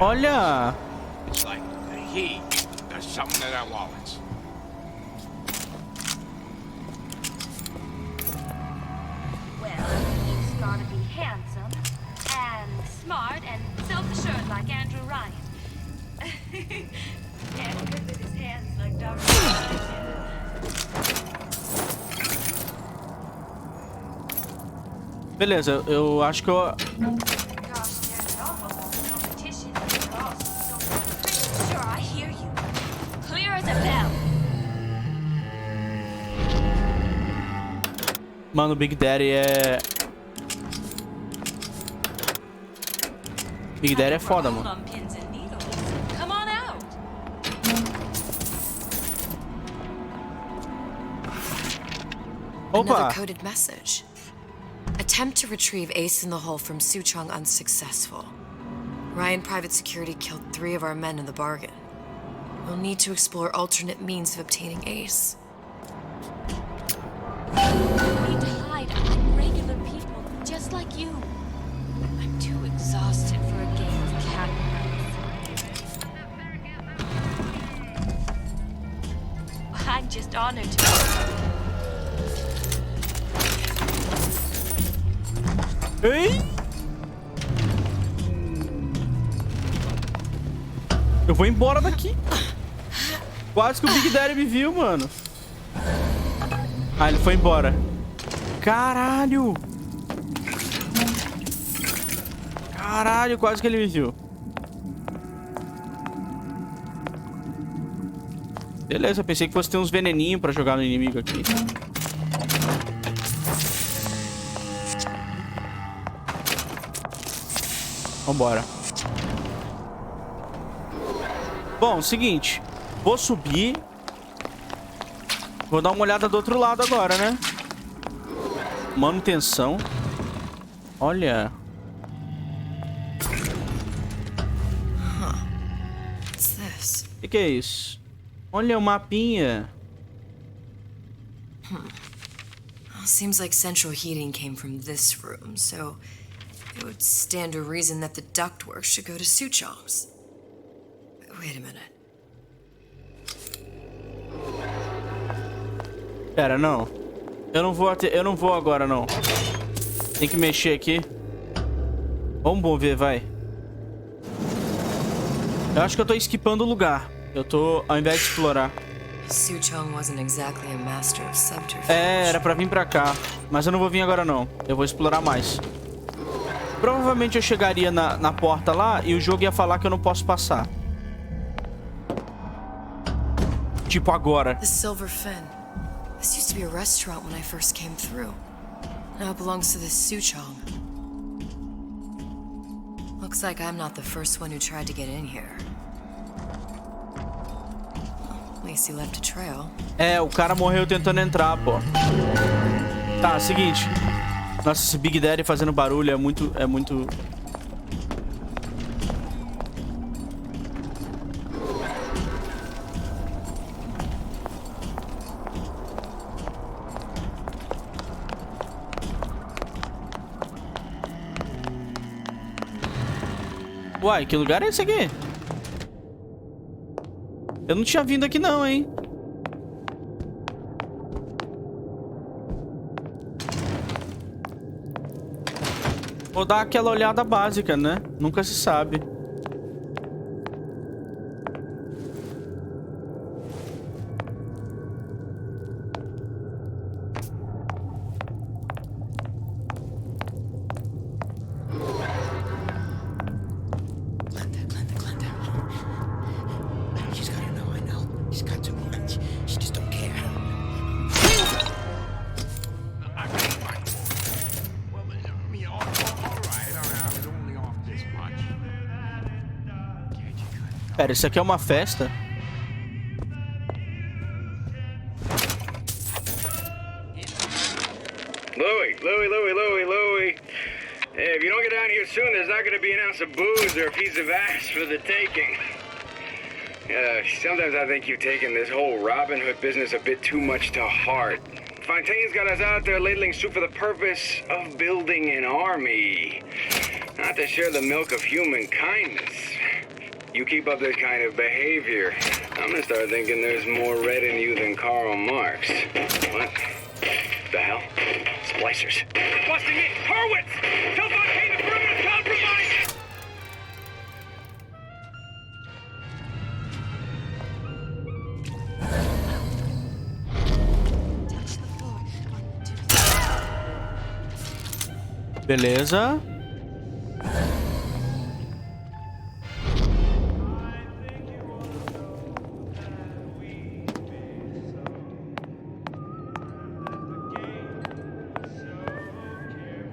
Speaker 1: Olha!
Speaker 12: It's like he does something to their wallets.
Speaker 15: Well, he's gotta be handsome and smart and self-assured like Andrew Ryan. And good with his hands like Dr.
Speaker 1: Beleza, eu acho que eu...
Speaker 15: Sure, I hear you. Clear as a bell.
Speaker 1: Mano, o Big Daddy é... Big Daddy é foda, mano.
Speaker 15: Come on out.
Speaker 1: Opa!
Speaker 8: Another coded message. Attempt to retrieve Ace in the hole from Suchong unsuccessful. Ryan Private Security killed 3 of our men in the bargain. We'll need to explore alternate means of obtaining Ace.
Speaker 15: We need to hide among regular people, just like you. I'm too exhausted for a game of cat and mouse. I'm just honored to...
Speaker 1: Ei! Eu vou embora daqui. Quase que o Big Daddy me viu, mano. Ah, ele foi embora. Caralho! Caralho, quase que ele me viu. Beleza, eu pensei que fosse ter uns veneninhos pra jogar no inimigo aqui. Vambora. Bom, seguinte. Vou subir. Vou dar uma olhada do outro lado agora, né? Manutenção. Olha.
Speaker 8: What's this?
Speaker 1: O que é isso? Olha o mapinha.
Speaker 8: Well, seems like central heating came from this room, so it would stand to reason that the ductwork should go to Suchong's. Wait a minute.
Speaker 1: Pera, não. Eu não vou agora, não. Tem que mexer aqui. Vamos ver, vai. Eu acho que eu tô esquipando o lugar. Eu tô, ao invés de explorar.
Speaker 8: Suchong wasn't exactly a master of subterfuge.
Speaker 1: É, era pra vir pra cá. Mas eu não vou vir agora, não. Eu vou explorar mais. Provavelmente eu chegaria na porta lá e o jogo ia falar que eu não posso passar. Tipo agora.
Speaker 8: The Silver Fin. This used to be a restaurant when I first came through. Now it belongs to this Suchong. Looks like I'm not the first one who tried to get in here. At least he left a trail.
Speaker 1: É, o cara morreu tentando entrar, pô. Tá, seguinte. Nossa, esse Big Daddy fazendo barulho é muito... Uai, que lugar é esse aqui? Eu não tinha vindo aqui não, hein? Vou dar aquela olhada básica, né? Nunca se sabe. Pera, isso aqui é uma festa?
Speaker 7: Louie.
Speaker 11: Hey, if you don't get down here soon, there's not gonna be an ounce of booze or a piece of ass for the taking. Sometimes I think you've taken this whole Robin Hood business a bit too much to heart. Fontaine's got us out there ladling soup for the purpose of building an army, not to share the milk of human kindness. You keep up this kind of behavior, I'm gonna start thinking there's more red in you than Karl Marx. What the hell? Splicers. Busting it! Hurwitz! Tell Fontaine the perimeter's compromised!
Speaker 1: Beleza.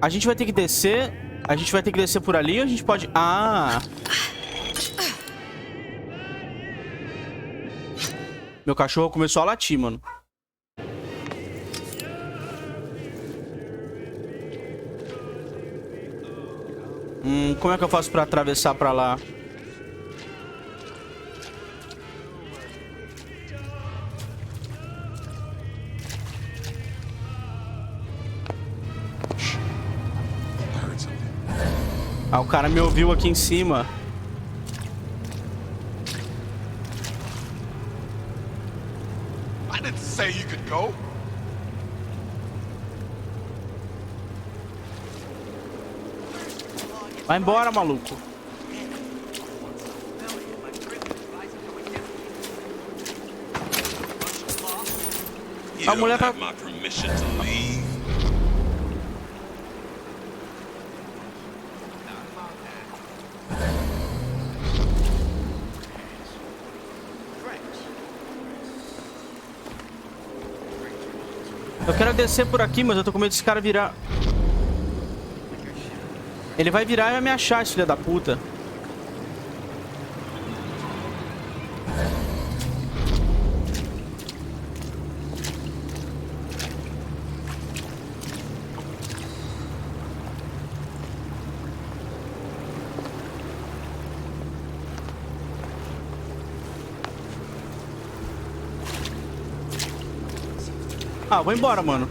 Speaker 1: A gente vai ter que descer. A gente vai ter que descer por ali ou a gente pode... Ah! Meu cachorro começou a latir, mano. Como é que eu faço pra atravessar pra lá? Ah, o cara me ouviu aqui em cima.
Speaker 10: I didn't say you could go.
Speaker 1: Vai embora, maluco. A mulher tá... Eu quero descer por aqui, mas eu tô com medo desse cara virar. Ele vai virar e vai me achar, esse filho da puta. Ah, vou embora, mano.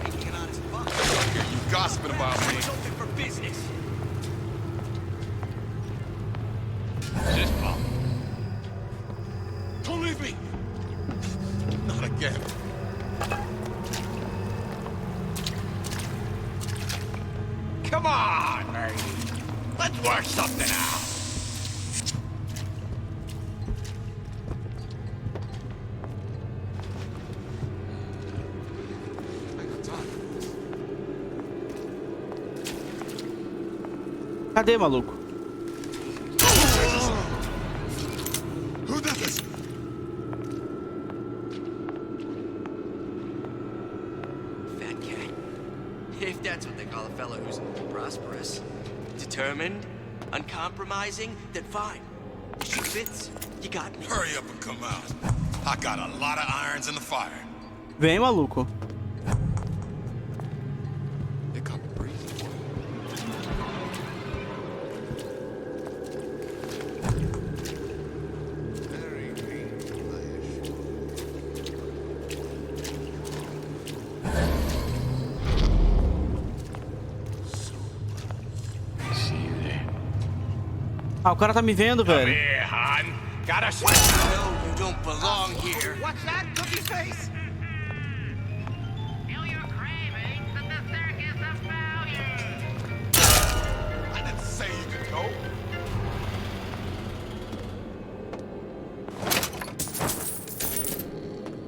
Speaker 10: Don't leave me. Not again. Come on, man. Let's work something out.
Speaker 1: Cadê, maluco?
Speaker 10: Who did this?
Speaker 21: Fat cat. If that's what they call a fellow who's prosperous, determined, uncompromising, then fine. The shoe fits. You got me.
Speaker 10: Hurry up and come out. I got a lot of irons in the fire.
Speaker 1: Vem, maluco. Ah, o cara tá me vendo, velho.
Speaker 21: Gotta no, you don't belong here.
Speaker 12: What's that, cookie face?
Speaker 5: Feel your cravings at the circus of value.
Speaker 10: I didn't say you could go.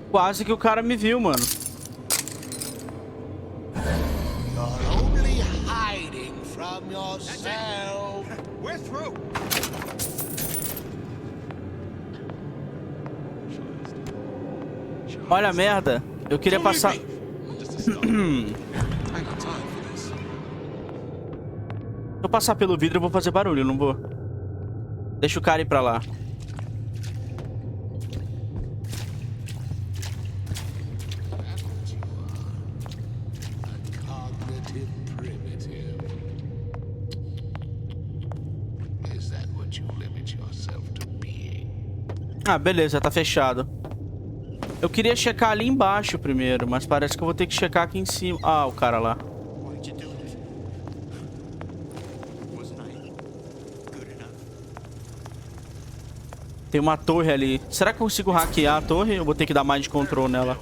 Speaker 1: Quase que o cara me viu, mano.
Speaker 14: You're only hiding from yourself.
Speaker 12: We're through.
Speaker 1: Olha a merda. Eu queria passar... Se eu passar pelo vidro, eu vou fazer barulho, não vou. Deixa o cara ir pra lá.
Speaker 14: what you limit yourself to being.
Speaker 1: Ah, beleza, tá fechado. Eu queria checar ali embaixo primeiro, mas parece que eu vou ter que checar aqui em cima. Ah, o cara lá. Tem uma torre ali. Será que eu consigo hackear a torre? Eu vou ter que dar mais de controle nela.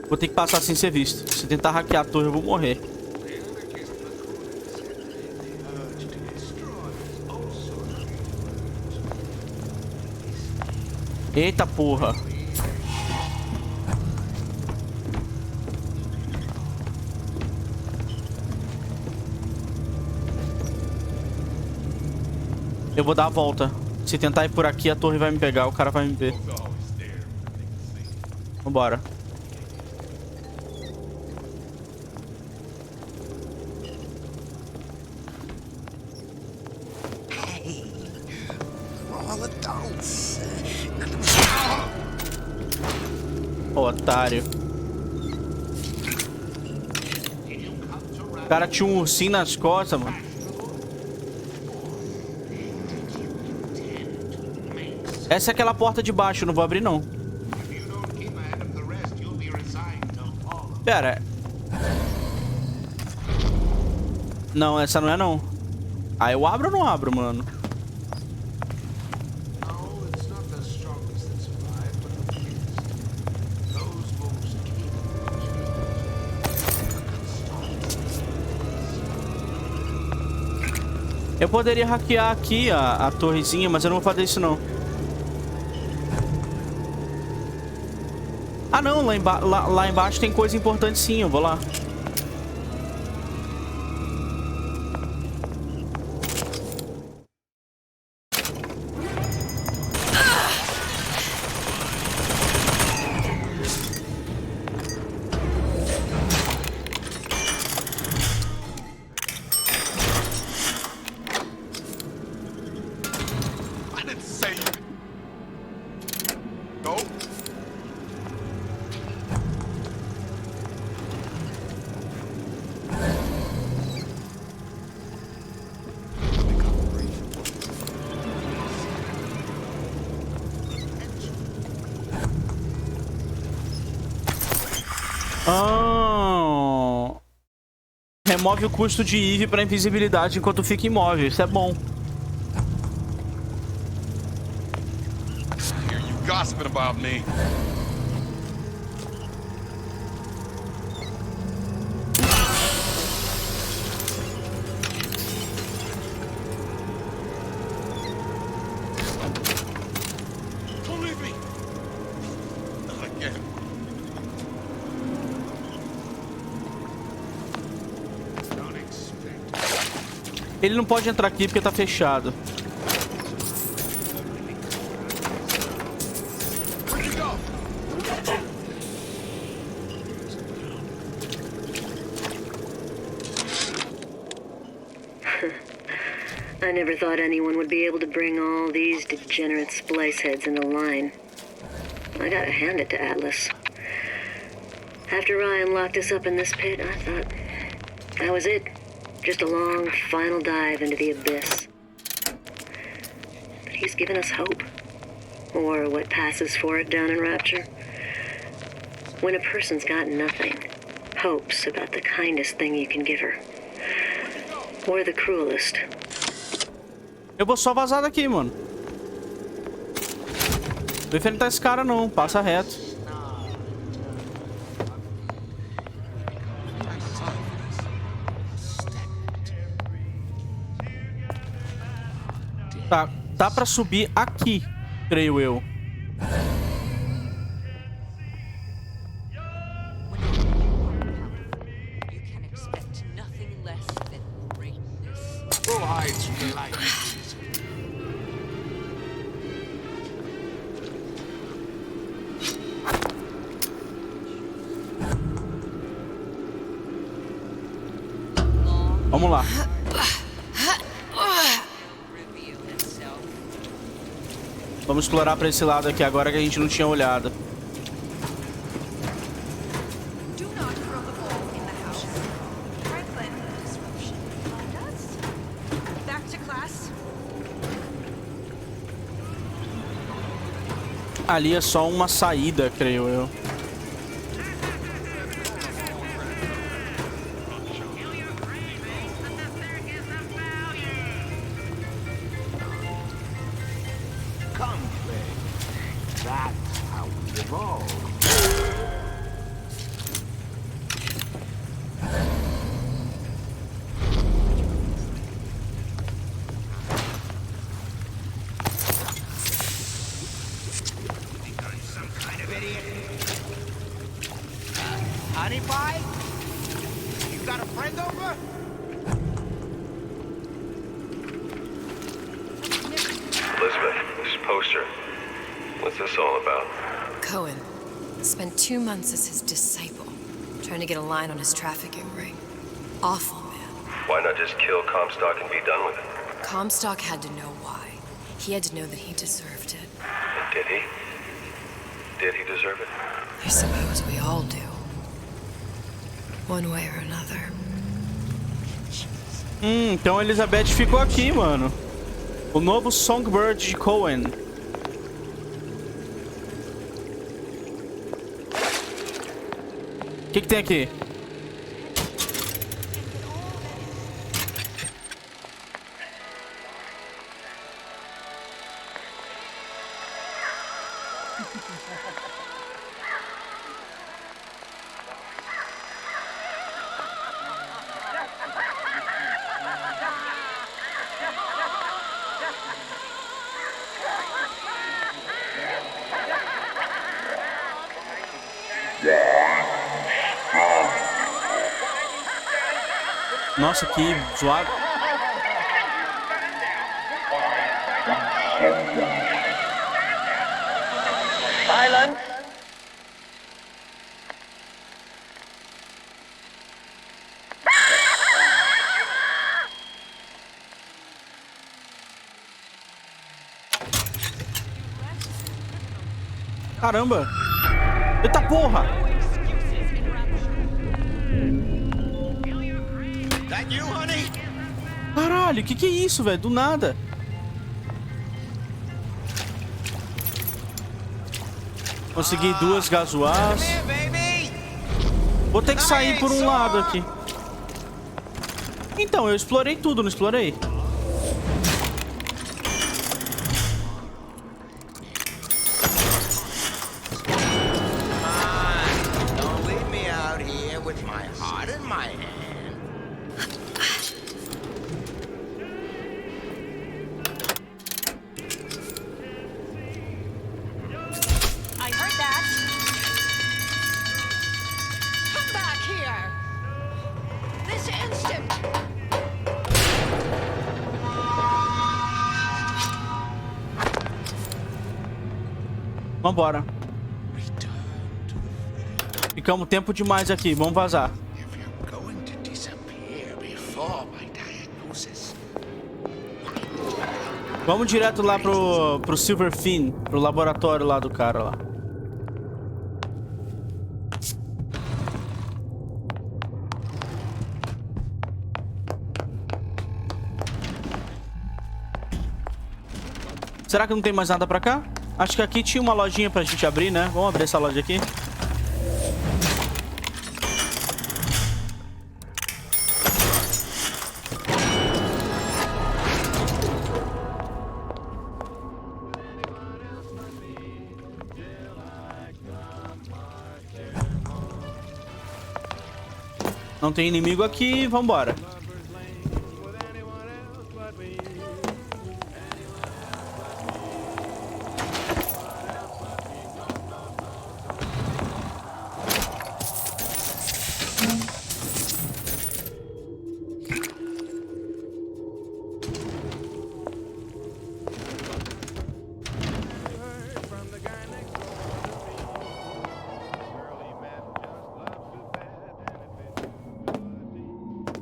Speaker 1: Vou ter que passar sem ser visto. Se tentar hackear a torre, eu vou morrer. Eita porra. Eu vou dar a volta. Se tentar ir por aqui, a torre vai me pegar. O cara vai me ver. Vambora. Otário. O cara tinha um ursinho nas costas, mano. Essa é aquela porta de baixo, não vou abrir não. Pera. Não, essa não é não. Ah, eu abro ou não abro, mano? Eu poderia hackear aqui a torrezinha, mas eu não vou fazer isso não. Ah não, lá embaixo tem coisa importante sim, eu vou lá. Remove o custo de IV para invisibilidade enquanto fica imóvel. Isso é bom.
Speaker 10: Hear you gossiping about me. Don't leave me. Not again.
Speaker 1: Ele não pode entrar aqui porque tá fechado.
Speaker 18: I never thought anyone would be able to bring all these degenerate splice heads into line. I gotta hand it to Atlas. After Ryan locked us up in this pit, I thought that was it. Just a long, final dive into the abyss. But he's given us hope. Or what passes for it down in Rapture. When a person's got nothing, hope's about the kindest thing you can give her. Or the cruelest.
Speaker 1: Eu vou só vazar daqui, mano. Não vou enfrentar esse cara não, passa reto. Tá, dá pra subir aqui, creio eu. Vamos lá. Vamos explorar pra esse lado aqui agora que a gente não tinha olhado. Ali é só uma saída, creio eu.
Speaker 12: Honey pie? You got a friend over?
Speaker 3: Elizabeth, this poster. What's this all about?
Speaker 8: Cohen spent 2 months as his disciple, trying to get a line on his trafficking ring. Awful man.
Speaker 3: Why not just kill Comstock and be done with it?
Speaker 8: Comstock had to know why. He had to know that he deserved it.
Speaker 3: And did he? Did he deserve it?
Speaker 8: I suppose we all do. One way or another.
Speaker 1: Então a Elizabeth ficou aqui, mano. O novo Songbird de Cohen. O que tem aqui? Nossa, que zoado.
Speaker 5: Silence.
Speaker 1: Caramba! Eita porra! Caralho, que é isso, velho? Do nada. Consegui 2 gasoás. Vou ter que sair por um lado aqui. Então, eu explorei tudo, não explorei?
Speaker 12: Don't leave me out here with my heart in my hand.
Speaker 16: I heard that. Come back here. This instant.
Speaker 1: Vambora. Ficamos tempo demais aqui, vamos vazar. Vamos direto lá pro Silverfin, pro laboratório lá do cara lá. Será que não tem mais nada pra cá? Acho que aqui tinha uma lojinha pra gente abrir, né? Vamos abrir essa loja aqui. Não tem inimigo aqui, vambora.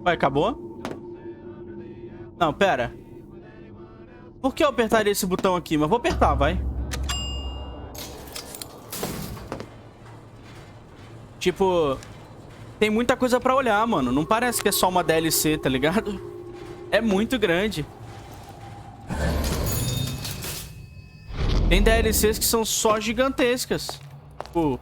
Speaker 1: Vai, acabou? Não, pera. Por que eu apertaria esse botão aqui? Mas vou apertar, vai. Tipo, tem muita coisa pra olhar, mano. Não parece que é só uma DLC, tá ligado? É muito grande. Tem DLCs que são só gigantescas. Tipo...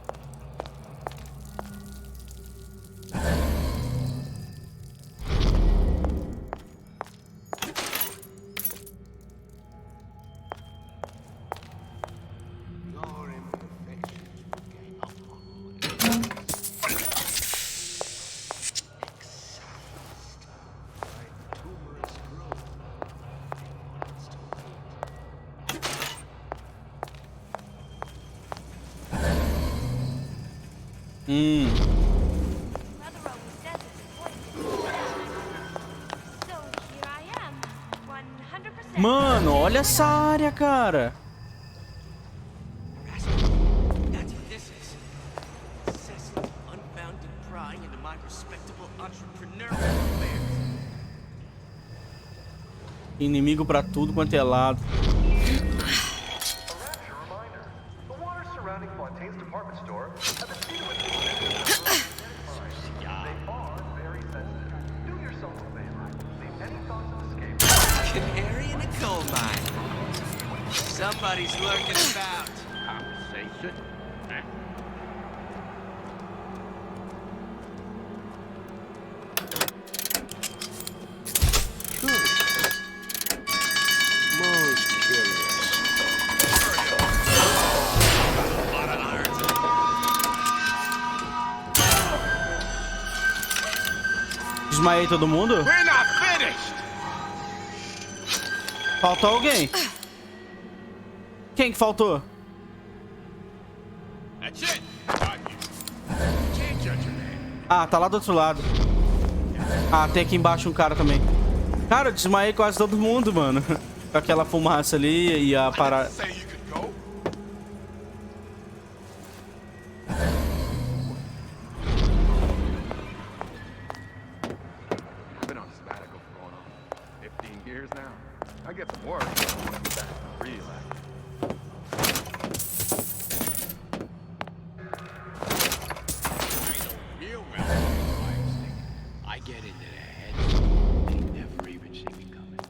Speaker 1: Mano, olha essa área, cara. Inimigo pra tudo quanto é lado.
Speaker 21: Canary in a coal mine. Somebody's lurking about.
Speaker 12: Conversation?
Speaker 14: Most curious.
Speaker 21: A lot of irons.
Speaker 1: Desmaiei todo mundo?
Speaker 12: We're not finished.
Speaker 1: Faltou alguém. Quem que faltou?
Speaker 12: That's it. Can't judge a man.
Speaker 1: Ah, tá lá do outro lado. Ah, tem aqui embaixo um cara também. Cara, eu desmaiei quase todo mundo, mano. Com aquela fumaça ali e a parada.
Speaker 2: Been on sabbatical for going on 15 years now. I get some work, but I want to get back and relax.
Speaker 12: Real well. I get into their heads. They never even see me coming.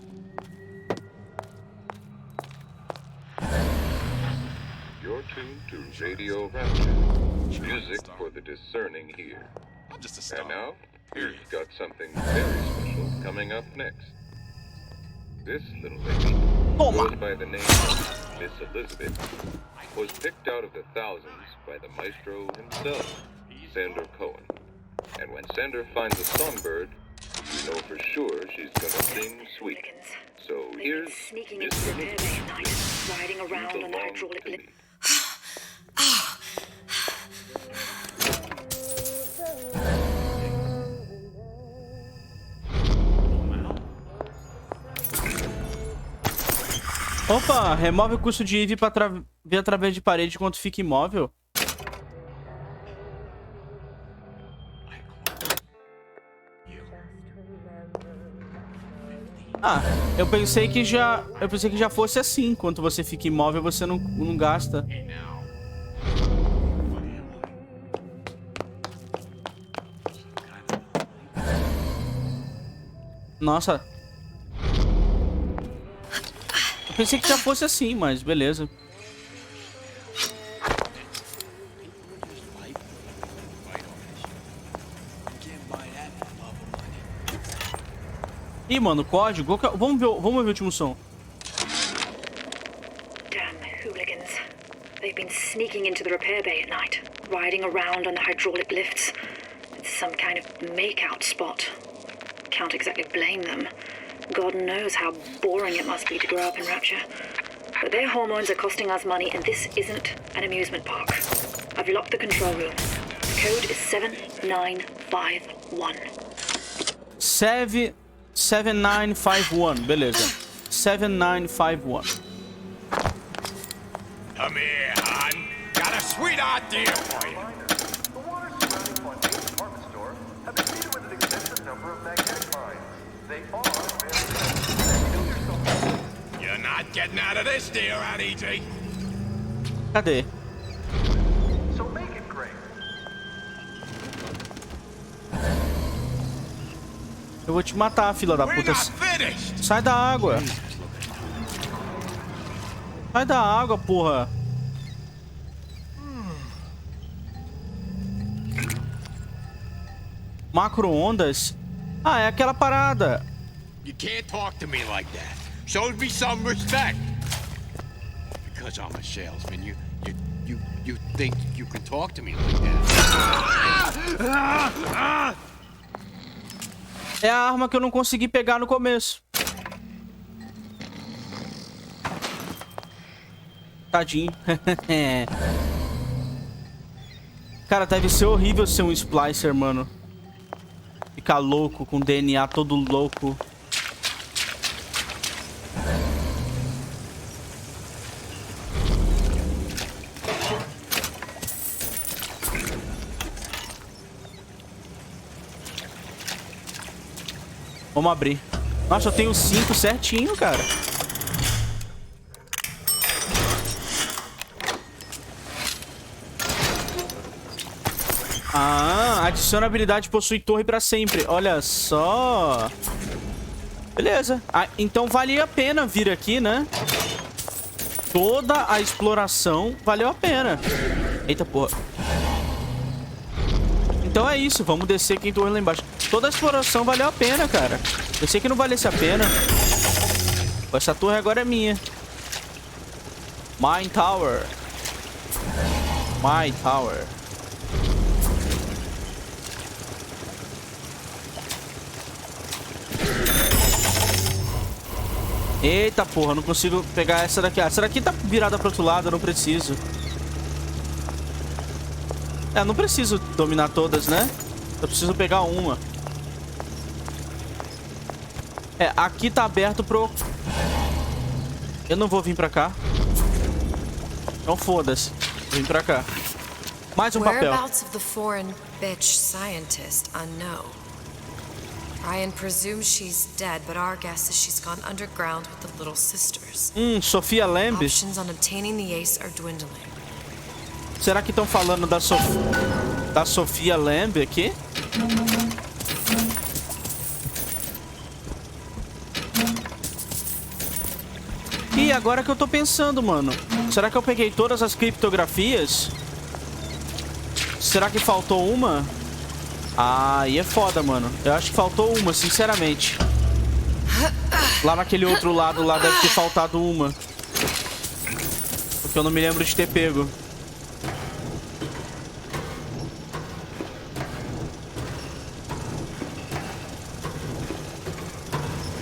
Speaker 13: You're tuned to Radio Rapture. Music for the discerning ear. And now, we've got something very special coming up next. This little lady, goes by the name of Miss Elizabeth, was picked out of the thousands by the maestro himself, Sander Cohen. And when Sander finds a songbird, you know for sure she's gonna sing sweet. So here's
Speaker 22: Sneaking
Speaker 13: Miss
Speaker 22: into the repair bay at night, riding around on the hydraulic lift.
Speaker 1: Opa, remove o custo de IV pra ver através de parede enquanto fica imóvel. Ah, eu pensei que já fosse assim. Enquanto você fica imóvel, você não gasta. Nossa. Eu pensei que já fosse assim, mas beleza. Ih, mano, código. Vamos ver o último som.
Speaker 22: Damn hooligans. They've been sneaking into the repair bay at night, riding around on the hydraulic lifts. It's some kind of make-out spot. Can't exactly blame them. God knows how boring it must be to grow up in Rapture. But their hormones are costing us money, and this isn't an amusement park. I've locked the control room. The code is 7951.
Speaker 1: 7951, beleza. 7951.
Speaker 12: Come here, hon. Got a sweet idea for you. You're not getting out of this deal, right, E.T.?
Speaker 1: Cadê? Eu vou te matar, filha da puta. Sai da água. Sai da água, porra. Macro-ondas? Ah, é aquela parada.
Speaker 12: You can't talk to me like that. Show me some respect. Because I'm a salesman, you think you can talk to me like that.
Speaker 1: É a arma que eu não consegui pegar no começo. Tadinho. Cara, deve ser horrível ser um splicer, mano. Ficar louco, com DNA todo louco. Vamos abrir. Nossa, eu tenho 5 certinho, cara. Ah, adiciona habilidade possui torre pra sempre. Olha só. Beleza. Ah, então valia a pena vir aqui, né? Toda a exploração valeu a pena. Eita porra. Então é isso. Vamos descer aqui em torre lá embaixo. Toda a exploração valeu a pena, cara. Eu sei que não valesse a pena. Essa torre agora é minha. My Tower. My Tower. Eita porra, não consigo pegar essa daqui. Ah, essa daqui tá virada pro outro lado, eu não preciso. É, não preciso dominar todas, né? Eu preciso pegar uma. É, aqui tá aberto pro... Eu não vou vir pra cá. Então foda-se. Vim pra cá. Mais um papel.
Speaker 8: Whereabouts of the foreign bitch scientist unknown. Ryan presumes she's dead, but our guess is she's gone underground with the Little Sisters.
Speaker 1: Sofia Lamb?
Speaker 8: Options on obtaining the ace are dwindling.
Speaker 1: Será que estão falando da Sofia Lamb aqui? E agora que eu tô pensando, mano. Será que eu peguei todas as criptografias? Será que faltou uma? Ah, aí é foda, mano. Eu acho que faltou uma, sinceramente. Lá naquele outro lado, lá deve ter faltado uma. Porque eu não me lembro de ter pego.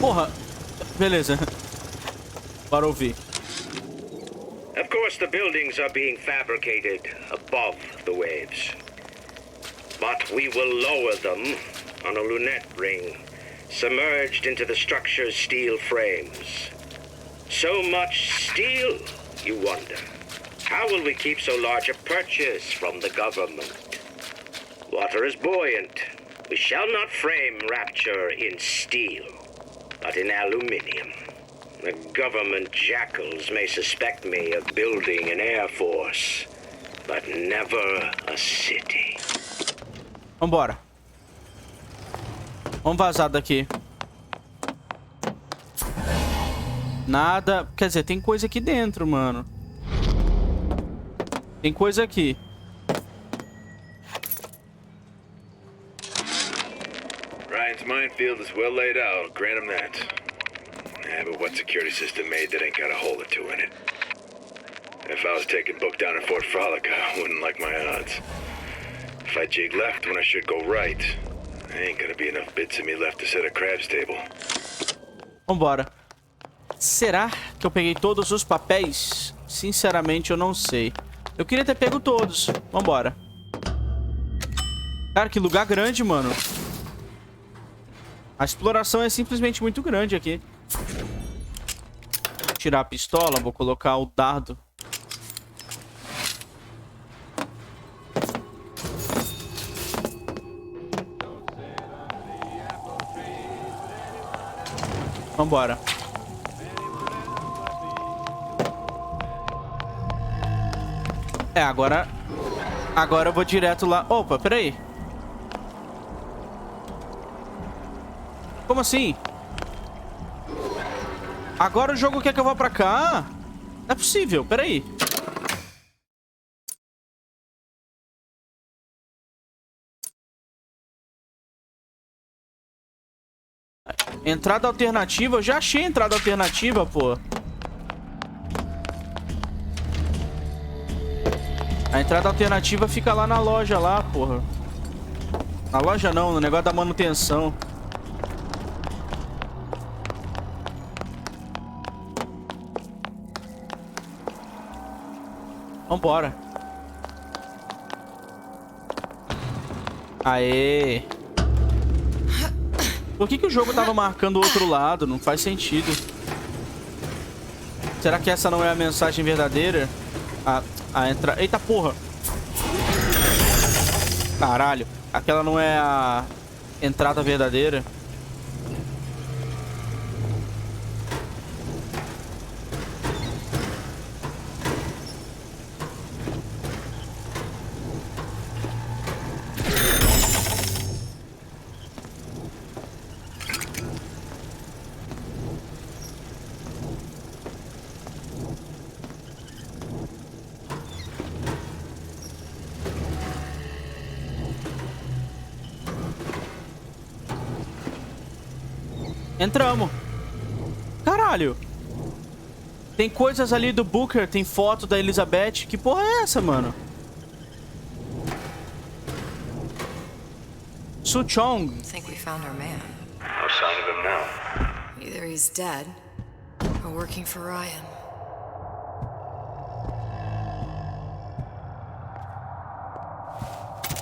Speaker 1: Porra. Beleza. Bora ouvir.
Speaker 7: Of course, the buildings are being fabricated above the waves. But we will lower them on a lunette ring, submerged into the structure's steel frames. So much steel, you wonder. How will we keep so large a purchase from the government? Water is buoyant. We shall not frame rapture in steel, but in aluminium. The government jackals may suspect me of building an air force, but never a city.
Speaker 1: Vambora. Vamos vazar daqui. Nada. Quer dizer, tem coisa aqui dentro, mano. Tem coisa aqui.
Speaker 4: Ryan's minefield is well laid out, grant him that. Yeah, but what security system made that ain't got a hole or two in it? If I was taking book down in Fort Frolic, I wouldn't like my odds. If I jig left when I should go right, there ain't gonna be enough bits of me left to set a crab's table.
Speaker 1: Vambora. Será que eu peguei todos os papéis? Sinceramente, eu não sei. Eu queria ter pego todos. Vambora. Cara, que lugar grande, mano. A exploração é simplesmente muito grande aqui. Vou tirar a pistola, vou colocar o dardo. Vambora. É, agora eu vou direto lá. Opa, peraí. Como assim? Agora o jogo quer que eu vá pra cá? Não é possível, peraí. Entrada alternativa? Eu já achei entrada alternativa, pô. A entrada alternativa fica lá na loja, lá, porra. Na loja não, no negócio da manutenção. Vambora. Aê. Por que o jogo tava marcando o outro lado? Não faz sentido. Será que essa não é a mensagem verdadeira? Eita porra. Caralho. Aquela não é a entrada verdadeira. Entramos. Caralho. Tem coisas ali do Booker, tem foto da Elizabeth. Que porra é essa, mano? Suchong.
Speaker 8: Think we found our man.
Speaker 3: No sign of him now.
Speaker 8: Either he's dead or working for Ryan.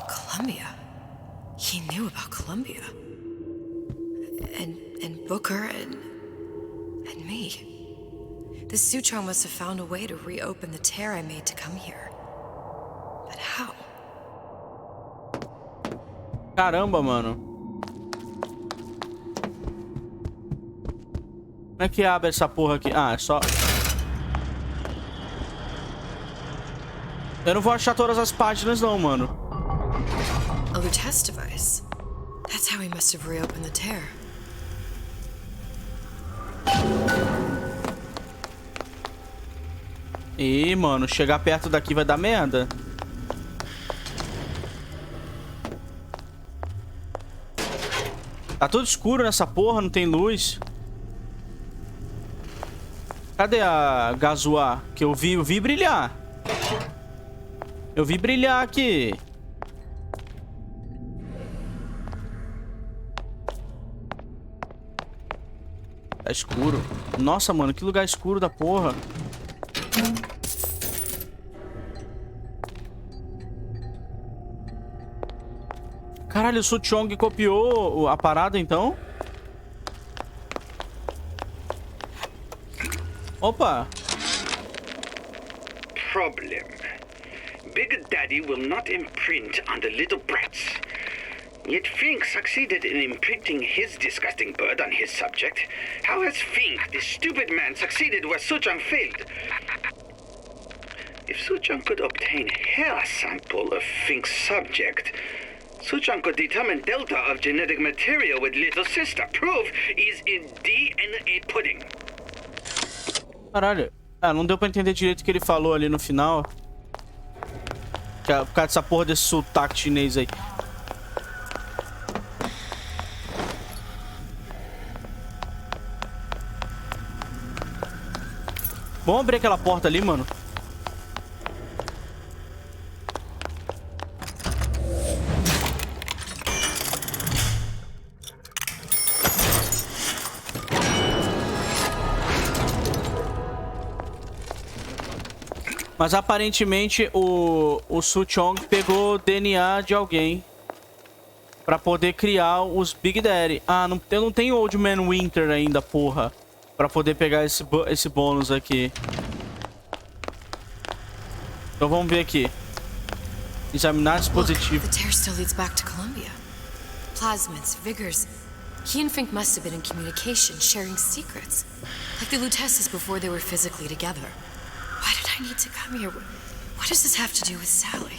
Speaker 8: Columbia. He knew about Columbia. And Booker and me. This Sutro must have found a way to reopen the tear I made to come here. But how?
Speaker 1: Caramba, mano. Como é que abre essa porra aqui? Ah, é só... Eu não vou achar todas as páginas não, mano.
Speaker 8: A Lutece device. That's how he must have reopened the tear.
Speaker 1: Ih, mano, chegar perto daqui vai dar merda. Tá tudo escuro nessa porra, não tem luz. Cadê a Gazuá? Que eu vi brilhar. Eu vi brilhar aqui. Tá escuro. Nossa, mano, que lugar escuro da porra. Caralho, o Suchong copiou a parada, então? Opa!
Speaker 7: Problem. Big Daddy will not imprint on the little brats. Yet Fink succeeded in imprinting his disgusting bird on his subject. How has Fink, this stupid man, succeeded where Suchong failed? If Suchong could obtain hair sample of Fink's subject, Suchong could determine delta of genetic material with little sister. Proof is in DNA pudding.
Speaker 1: Caralho. Ah, não deu pra entender direito o que ele falou ali no final. Por causa dessa porra desse sotaque chinês aí. Vamos abrir aquela porta ali, mano. Mas aparentemente o Suchong pegou DNA de alguém pra poder criar os Big Daddy. Ah, não, eu não tenho Old Man Winter ainda, porra. Pra poder pegar esse bônus aqui. Então vamos ver aqui. Examinar dispositivo.
Speaker 8: The tear still leads back to Columbia. Plasmids, vigors. He and Fink must have been in communication, sharing secrets. Like the Lutesses before they were physically together. Why did I need to come here? What does this have to do with Sally?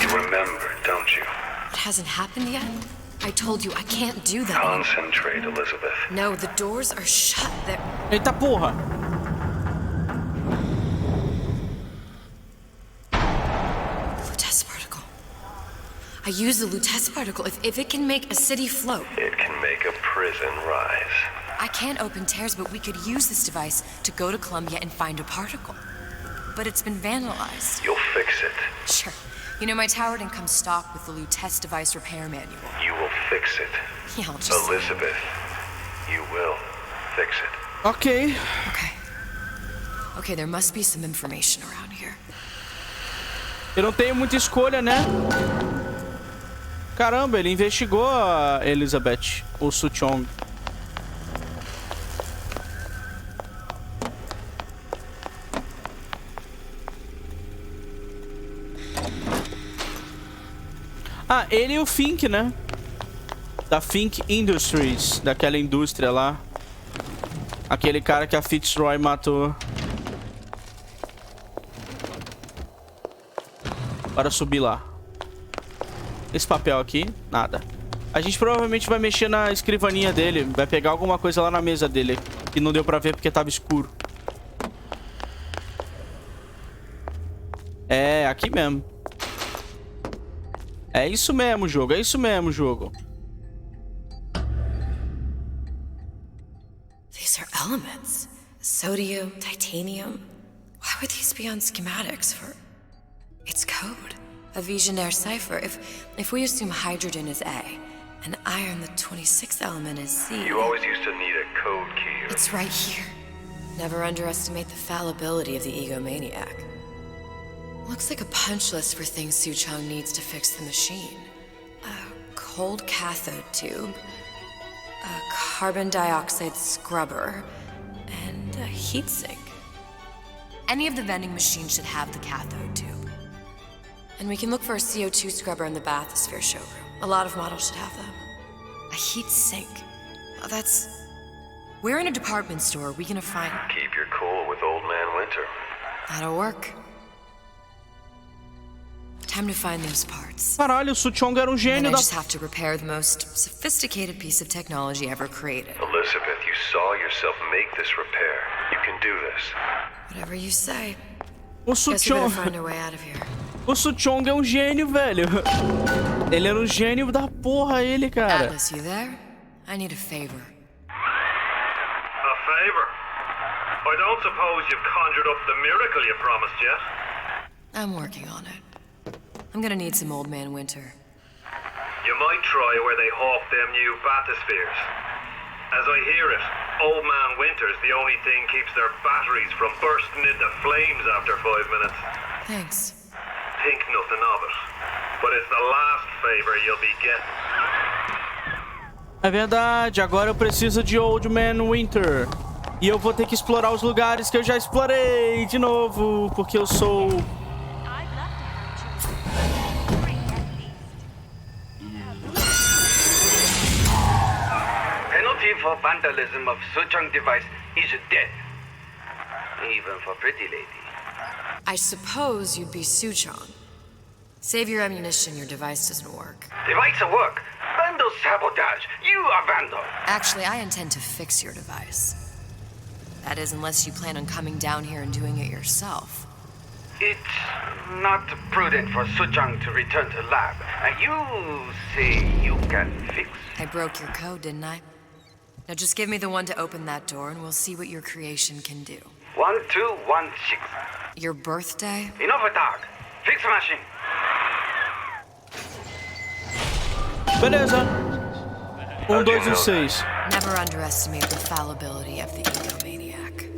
Speaker 3: You remember, don't you?
Speaker 8: It hasn't happened yet? I told you I can't do that.
Speaker 3: Concentrate, Elizabeth.
Speaker 8: No, the doors are shut. They're...
Speaker 1: Eita porra!
Speaker 8: Lutece particle. I use the Lutece particle. If it can make a city float.
Speaker 3: It can make a prison rise.
Speaker 8: I can't open tears, but we could use this device to go to Columbia and find a particle. But it's been vandalized.
Speaker 3: You'll fix it.
Speaker 8: Sure. You know, my tower didn't come stocked with the Lutece device repair manual.
Speaker 3: You will fix it.
Speaker 8: Yeah, I'll just...
Speaker 3: Elizabeth, you will fix it.
Speaker 1: Ok.
Speaker 8: Okay, there must be some information around here.
Speaker 1: Eu não tenho muita escolha, né? Caramba, ele investigou a Elizabeth, o Suchong. Ah, ele e o Fink, né? Da Fink Industries, daquela indústria lá. Aquele cara que a Fitzroy matou. Bora subir lá. Esse papel aqui, nada. A gente provavelmente vai mexer na escrivaninha dele. Vai pegar alguma coisa lá na mesa dele, que não deu pra ver porque tava escuro. É, aqui mesmo. É isso mesmo, jogo. É isso mesmo, jogo.
Speaker 8: These are elements. Sodium, titanium. Why would these be on schematics for... It's code. A Visionaire cipher. If we assume hydrogen is A, and iron, the 26th element, is C...
Speaker 3: You always used to need a code key.
Speaker 8: It's right here. Never underestimate the fallibility of the egomaniac. Looks like a punch list for things Suchong needs to fix the machine. A cold cathode tube, a carbon dioxide scrubber, and a heatsink. Any of the vending machines should have the cathode tube. And we can look for a CO2 scrubber in the bathysphere showroom. A lot of models should have them. A heatsink. Oh, that's... We're in a department store. We gonna find...
Speaker 3: Keep your cool with Old Man Winter.
Speaker 8: That'll work. Time to find those parts.
Speaker 1: Caralho, o Suchong era gênio
Speaker 8: I
Speaker 1: da...
Speaker 8: just have to repair the most sophisticated piece of technology ever created.
Speaker 3: Elizabeth, you saw yourself make this repair. You can do this.
Speaker 8: Whatever you say.
Speaker 1: O
Speaker 8: Guess we
Speaker 1: Suchong...
Speaker 8: better find our way out of here.
Speaker 1: O Suchong é gênio, velho. Ele era gênio da porra, ele, cara.
Speaker 8: Atlas, you there? I need a favor.
Speaker 3: A favor? I don't suppose you've conjured up the miracle you promised yet?
Speaker 8: I'm working on it. I'm gonna need some Old Man Winter.
Speaker 3: You might try where they hawk them new bathyspheres. As I hear it, Old Man Winter's the only thing keeps their batteries from bursting into flames after 5 minutes.
Speaker 8: Thanks.
Speaker 3: Think nothing of it. But it's the last favor you'll be getting.
Speaker 1: É verdade, agora eu preciso de Old Man Winter. E eu vou ter que explorar os lugares que eu já explorei de novo, porque eu sou...
Speaker 19: Penalty for vandalism of Suchong device is death. Even for pretty lady.
Speaker 8: I suppose you'd be Suchong. Save your ammunition, your device doesn't work.
Speaker 19: Device work. Vandal sabotage. You are vandal.
Speaker 8: Actually, I intend to fix your device. That is, unless you plan on coming down here and doing it yourself.
Speaker 19: It's not prudent for Suchong to return to lab. You say you can fix.
Speaker 8: I broke your code, didn't I? Now just give me the one to open that door and we'll see what your creation can do.
Speaker 19: 1216.
Speaker 8: Your birthday?
Speaker 19: Enough talk. Fix machine.
Speaker 1: Beleza. 1, 2 e 6.
Speaker 8: Never underestimate the fallibility of the egomaniac.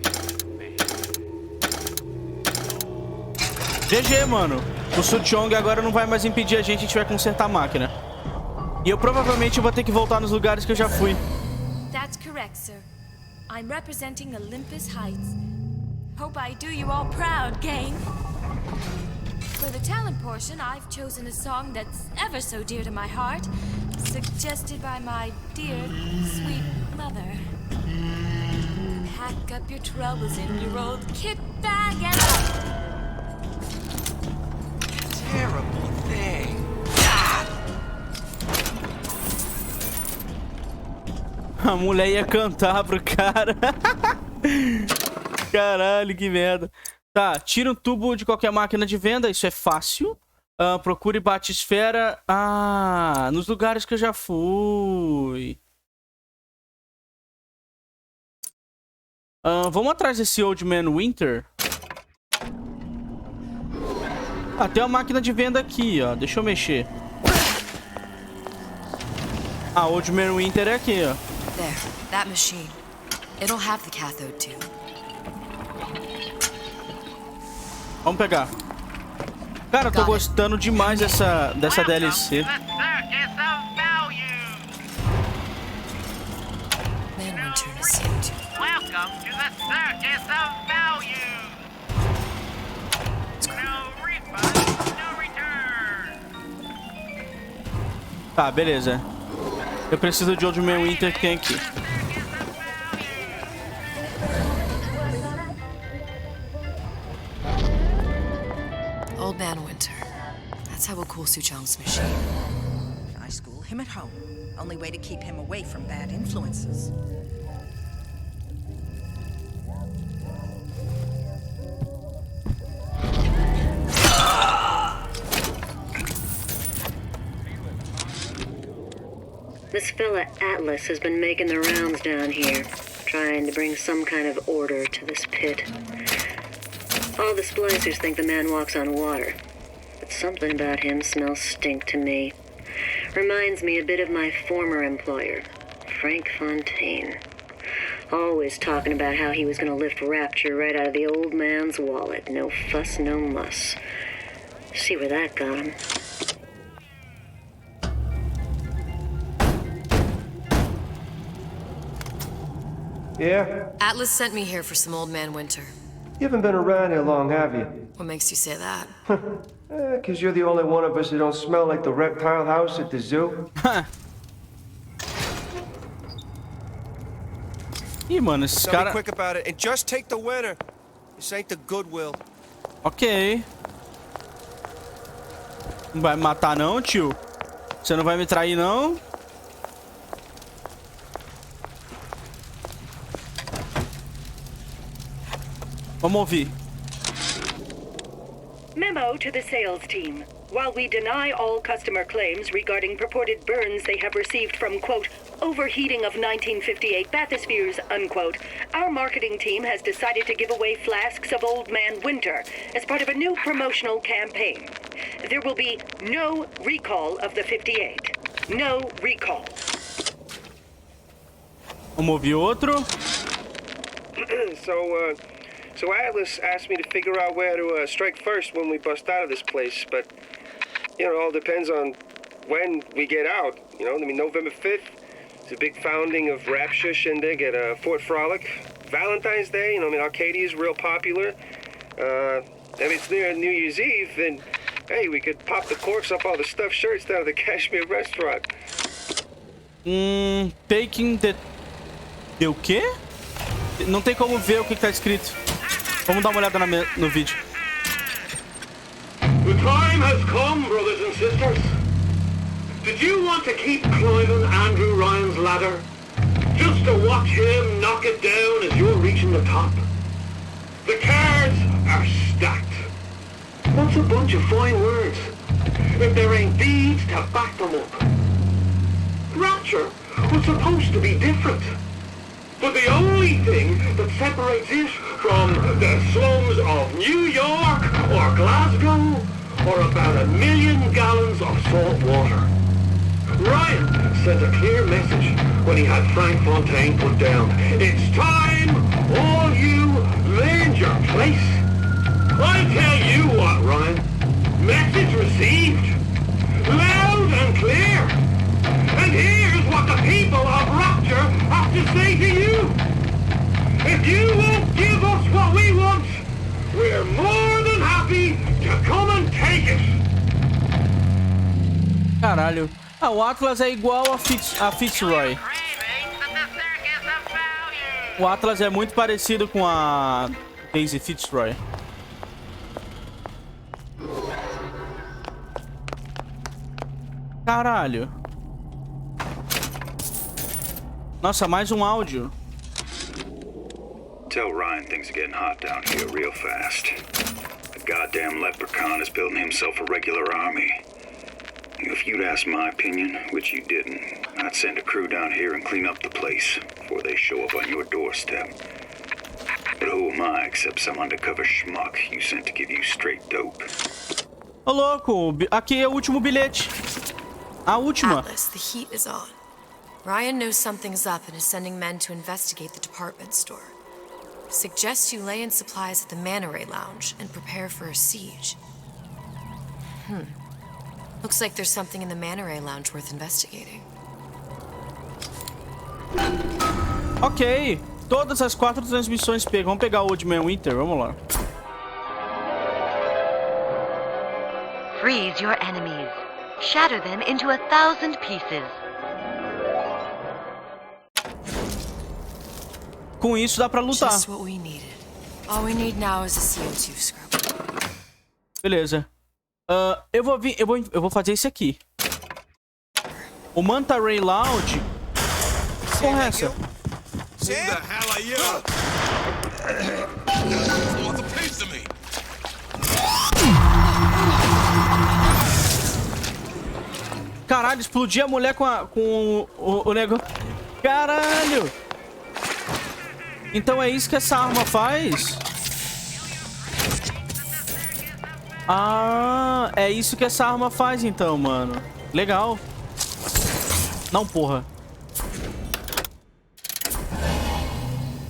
Speaker 1: GG, mano. O Suchong agora não vai mais impedir a gente vai consertar a máquina. E eu provavelmente vou ter que voltar nos lugares que eu já fui.
Speaker 15: That's correct, sir. I'm representing Olympus Heights. Hope I do you all proud, gang. For the talent portion, I've chosen a song that's ever so dear to my heart, suggested by my dear, sweet mother. Pack up your troubles in your old kit bag and...
Speaker 19: Terrible thing.
Speaker 1: A mulher ia cantar pro cara. Caralho, que merda. Tá, tira um tubo de qualquer máquina de venda. Isso é fácil. Procure bate-esfera. Nos lugares que eu já fui. Vamos atrás desse Old Man Winter. Tem uma máquina de venda aqui, ó. Deixa eu mexer. Old Man Winter é aqui, ó.
Speaker 8: There, that machine. It'll have the cathode too.
Speaker 1: Vamos pegar. Cara, eu tô gostando demais dessa DLC.
Speaker 5: Welcome to the circus of value. No refund, no return.
Speaker 1: Tá, beleza. Eu preciso de Old Man Winter que tem aqui.
Speaker 8: Old Man Winter. That's how we'll cool Suchong's machine.
Speaker 9: I school him at home. Only way to keep him away from bad influences.
Speaker 18: This fella Atlas has been making the rounds down here, trying to bring some kind of order to this pit. All the splicers think the man walks on water, but something about him smells stink to me. Reminds me a bit of my former employer, Frank Fontaine. Always talking about how he was going to lift Rapture right out of the old man's wallet. No fuss, no muss. See where that got him.
Speaker 20: Yeah?
Speaker 8: Atlas sent me here for some Old Man Winter.
Speaker 20: You haven't been around here long, have you?
Speaker 8: What makes you say that?
Speaker 20: 'Cause you're the only one of us who don't smell like the reptile house at the zoo.
Speaker 1: Ih, mano, esses
Speaker 20: So
Speaker 1: caras...
Speaker 20: be quick about it and just take the winner. This ain't the Goodwill.
Speaker 1: Ok. Não vai me matar não, tio? Você não vai me trair não? Vamos ouvir.
Speaker 23: Memo to the sales team. While we deny all customer claims regarding purported burns they have received from, quote, overheating of 1958 bathyspheres, unquote, our marketing team has decided to give away flasks of Old Man Winter as part of a new promotional campaign. There will be no recall of the 58. No recall.
Speaker 1: Vamos ouvir outro.
Speaker 20: So Atlas asked me to figure out where to strike first when we bust out of this place, but, you know, it all depends on when we get out, you know? I mean, November 5th is a big founding of Rapture shindig at Fort Frolic. Valentine's Day, you know, I mean, Arcadia is real popular. If it's near New Year's Eve, then, hey, we could pop the corks off all the stuffed shirts down at the Kashmir restaurant.
Speaker 1: Taking the... O quê? Não tem como ver o que tá escrito. Vamos dar uma olhada no vídeo.
Speaker 24: The time has come, brothers and sisters. Did you want to keep climbing Andrew Ryan's ladder? Just to watch him knock it down as you're reaching the top? The cards are stacked. What's a bunch of fine words if there ain't deeds to back them up? Rapture was supposed to be different. But the only thing that separates it from the slums of New York or Glasgow or about 1 million gallons of salt water. Ryan sent a clear message when he had Frank Fontaine put down. It's time all you learned your place. I tell you what, Ryan. Message received. Loud and clear. And here's what the people of Rapture have to say to you. If you won't give us what we want, we're more than happy to come and take it.
Speaker 1: Caralho. O Atlas é igual a Fitzroy. O Atlas é muito parecido com a Daisy Fitzroy. Caralho. Nossa, mais um áudio.
Speaker 6: Tell Ryan things are getting hot down here real fast. The goddamn leprechaun is building himself a regular army. If you'd asked my opinion, which you didn't, I'd send a crew down here and clean up the place before they show up on your doorstep. But who am I except some undercover schmuck you sent to give you straight dope?
Speaker 1: Ô, louco, aqui é o último bilhete. A última.
Speaker 8: Atlas, the heat is on. Ryan knows something's up and is sending men to investigate the department store. Suggests you lay in supplies at the Manta Ray Lounge and prepare for a siege. Looks like there's something in the Manta Ray Lounge worth investigating.
Speaker 1: Ok. Todas as 4 transmissões pegam. Vamos pegar o Old Man Winter, vamos lá.
Speaker 10: Freeze your enemies. Shatter them into 1,000 pieces.
Speaker 1: Com isso dá pra lutar.
Speaker 8: Just what we needed. All we need now is a CO2 scrubber.
Speaker 1: Beleza. Eu vou fazer esse aqui. O Manta Ray Lounge. Porra, é essa?
Speaker 11: Who the hell are you? Want a piece of me?
Speaker 1: Caralho, explodi a mulher com o negócio. Caralho! Então é isso que essa arma faz? Ah, é isso que essa arma faz então, mano. Legal. Não, porra.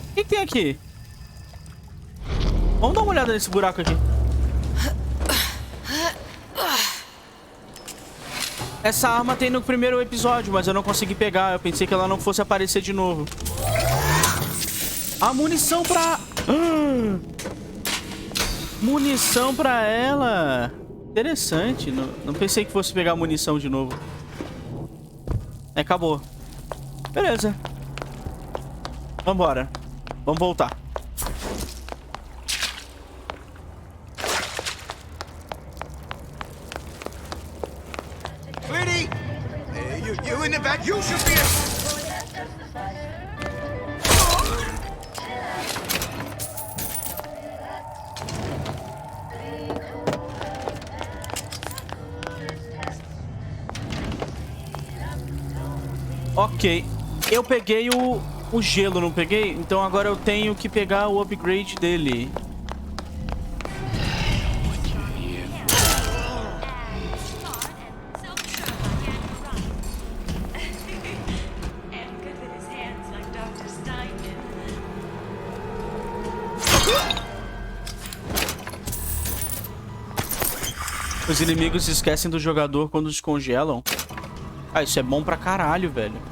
Speaker 1: O que tem aqui? Vamos dar uma olhada nesse buraco aqui. Essa arma tem no primeiro episódio, mas eu não consegui pegar. Eu pensei que ela não fosse aparecer de novo. A munição pra... Munição pra ela. Interessante. Não pensei que fosse pegar munição de novo. Acabou. Beleza. Vambora. Vamos voltar.
Speaker 11: Sweetie! You in the back? You should be...
Speaker 1: Ok. Eu peguei o gelo, não peguei? Então agora eu tenho que pegar o upgrade dele. Os inimigos esquecem do jogador quando descongelam. Ah, isso é bom pra caralho, velho.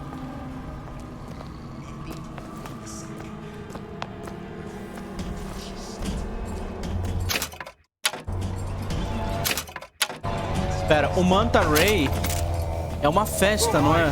Speaker 1: Espera, o Manta Ray é uma festa, não é?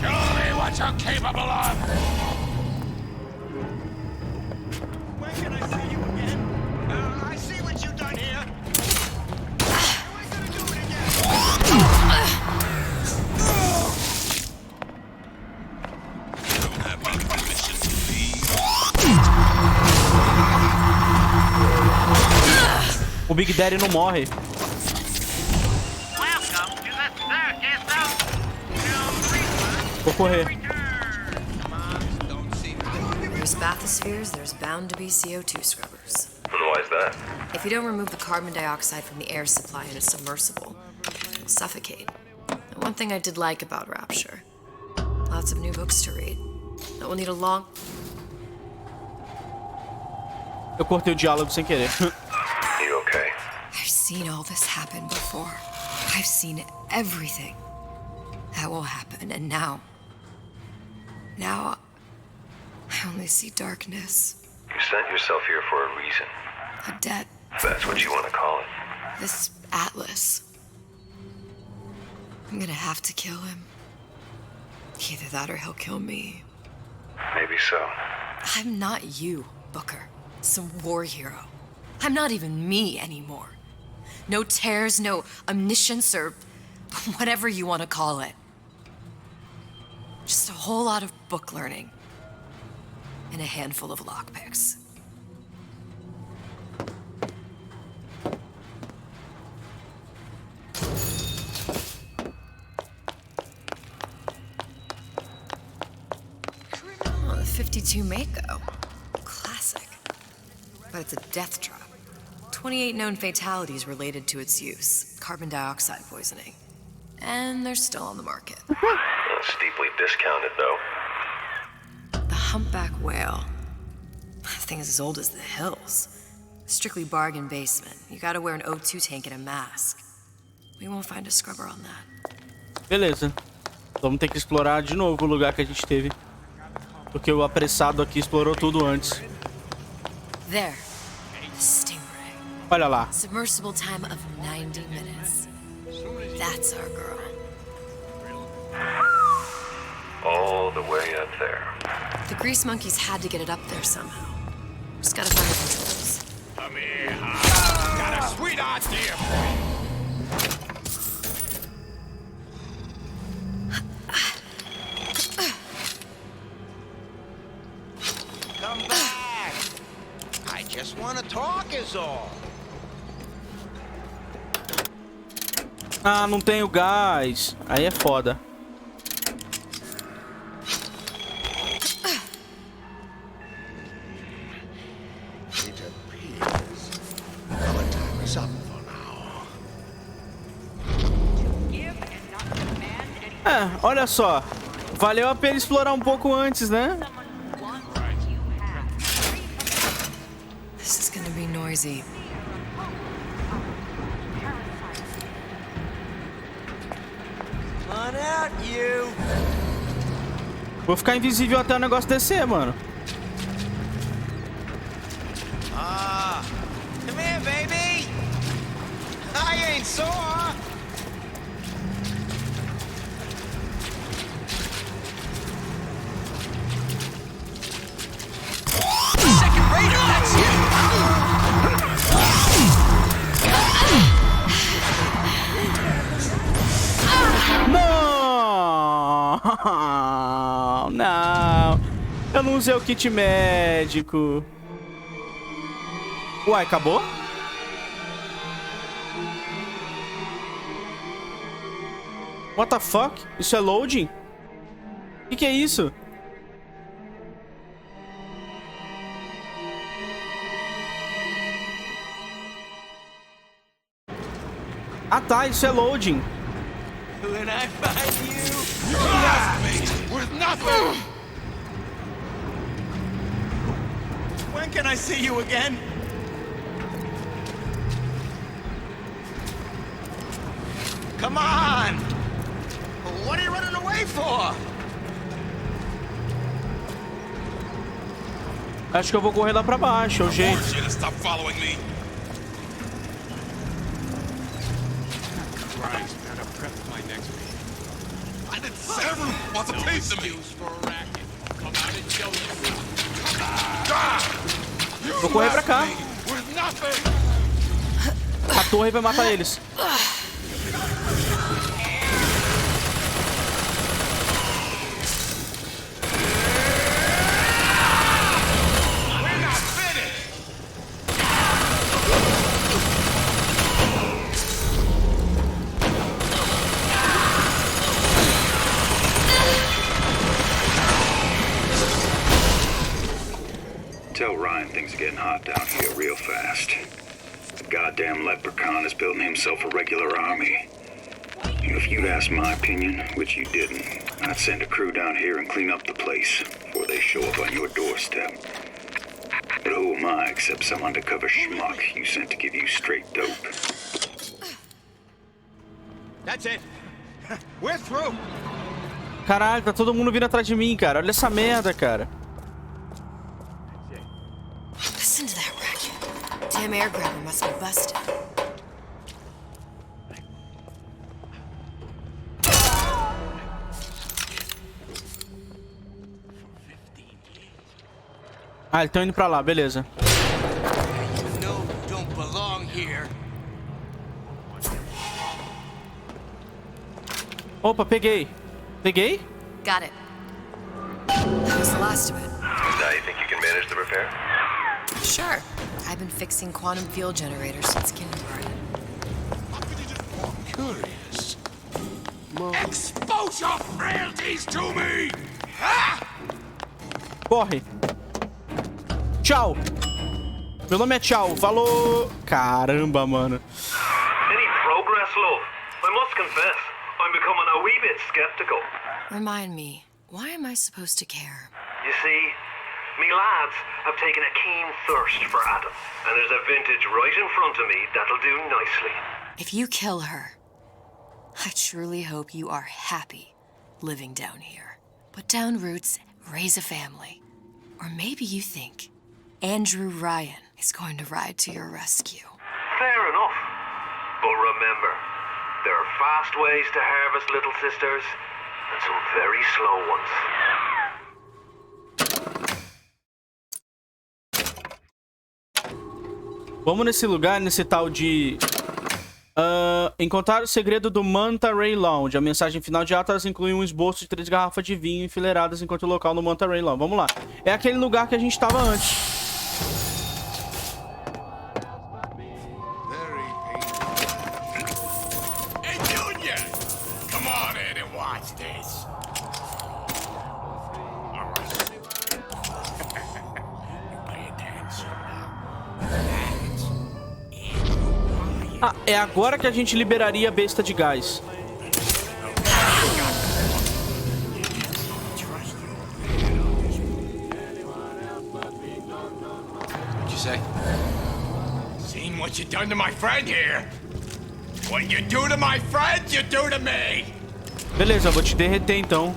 Speaker 1: O Big Daddy não morre. Vou correr.
Speaker 8: There's bathyspheres, there's bound to be CO2 scrubbers.
Speaker 3: Why is that?
Speaker 8: If you don't remove the carbon dioxide from the air supply in a submersible, you'll suffocate. And one thing I did like about Rapture, lots of new books to read. That will need a long...
Speaker 1: Eu cortei o diálogo sem querer.
Speaker 3: You okay?
Speaker 8: I've seen all this happen before. I've seen everything that will happen, and now I only see darkness.
Speaker 3: You sent yourself here for a reason.
Speaker 8: A debt.
Speaker 3: If that's what you want to call it.
Speaker 8: This Atlas. I'm gonna have to kill him. Either that or he'll kill me.
Speaker 3: Maybe so.
Speaker 8: I'm not you, Booker. Some war hero. I'm not even me anymore. No tears, no omniscience, or whatever you want to call it. Just a whole lot of book learning. and a handful of lockpicks. Oh, the 52 Mako. Classic. But it's a death trap. 28 known fatalities related to its use. Carbon dioxide poisoning. And they're still on the market.
Speaker 3: Steeply discounted, though.
Speaker 8: The humpback whale. That thing is as old as the hills. Strictly bargain basement. You gotta wear an O2 tank and a mask. We won't find a scrubber on that.
Speaker 1: Beleza. Vamos ter que explorar de novo o lugar que a gente teve. Porque o apressado aqui explorou tudo antes.
Speaker 8: There. The stingray.
Speaker 1: Olha lá.
Speaker 8: Submersible time of 90 minutes. That's our girl.
Speaker 3: All the way up there.
Speaker 8: The grease monkeys had to get it up there somehow. Just gotta find the controls.
Speaker 11: Come here, got a sweet idea for you.
Speaker 14: Come back. I just want to talk is all.
Speaker 1: Ah, não tenho gás. Aí é foda. É, olha só. Valeu a pena explorar um pouco antes, né?
Speaker 8: This is gonna be noisy.
Speaker 14: On out, you.
Speaker 1: Vou ficar invisível até o negócio descer, mano.
Speaker 14: Ah, come here, baby. I ain't sore. Second rater, that's it.
Speaker 1: Não, não. Eu não usei o kit médico. Uai, acabou? What the fuck? Isso é loading? O que é isso? Ah tá, isso é loading.
Speaker 14: When I find you,
Speaker 11: You left me with nothing.
Speaker 14: when can I see you again? Come on! What are you running away for?
Speaker 1: Acho que eu vou correr lá pra baixo, é o jeito.
Speaker 11: You to stop following me.
Speaker 12: Christ, gotta prep my next meeting.
Speaker 11: I didn't say everyone wants a piece of me.
Speaker 12: For a racket. Come out and show you.
Speaker 1: Vou correr pra cá.
Speaker 11: With nothing.
Speaker 1: A torre vai matar eles.
Speaker 6: Tell Ryan things are getting hot down here real fast. The goddamn leprechaun is building himself a regular army. If you'd asked my opinion, which you didn't, I'd send a crew down here and clean up the place before they show up on your doorstep. But who am I except some undercover schmuck you sent to give you straight dope?
Speaker 14: That's it. We're through.
Speaker 1: Caralho, tá todo mundo vindo atrás de mim, cara. Olha essa merda, cara.
Speaker 8: Listen to that racket. Damn air grabber must be busted.
Speaker 1: Ah, eles estão indo pra lá, beleza.
Speaker 14: No, don't belong here.
Speaker 1: Opa, peguei. Peguei?
Speaker 8: Got it. That was the last of it.
Speaker 3: Is Now you think you can manage the repair?
Speaker 8: Sure. I've been fixing quantum field generators since kindergarten.
Speaker 11: Curious. Expose your frailties to me! Ha!
Speaker 1: Corre. Tchau. Meu nome é Tchau. Falou. Caramba, mano.
Speaker 3: Any progress, love? I must confess, I'm becoming a wee bit skeptical.
Speaker 8: Remind me, why am I supposed to care?
Speaker 3: You see, me lads have taken a keen thirst for Adam, and there's a vintage right in front of me that'll do nicely.
Speaker 8: If you kill her, I truly hope you are happy living down here. Put down roots, raise a family. Or maybe you think Andrew Ryan is going to ride to your rescue.
Speaker 3: Fair enough. But remember, there are fast ways to harvest little sisters, and some very slow ones.
Speaker 1: Vamos nesse lugar, nesse tal de... encontrar o segredo do Manta Ray Lounge. A mensagem final de Atlas inclui um esboço de 3 garrafas de vinho enfileiradas enquanto o local no Manta Ray Lounge. Vamos lá. É aquele lugar que a gente estava antes.
Speaker 11: Hey, Junior! Come on in and watch this. All right. You pay attention now.
Speaker 1: Ah, é agora que a gente liberaria a besta de gás.
Speaker 11: What'd you say? Seen what you done to my friend here? What you do to my friend, you do to me.
Speaker 1: Beleza, eu vou te derreter então.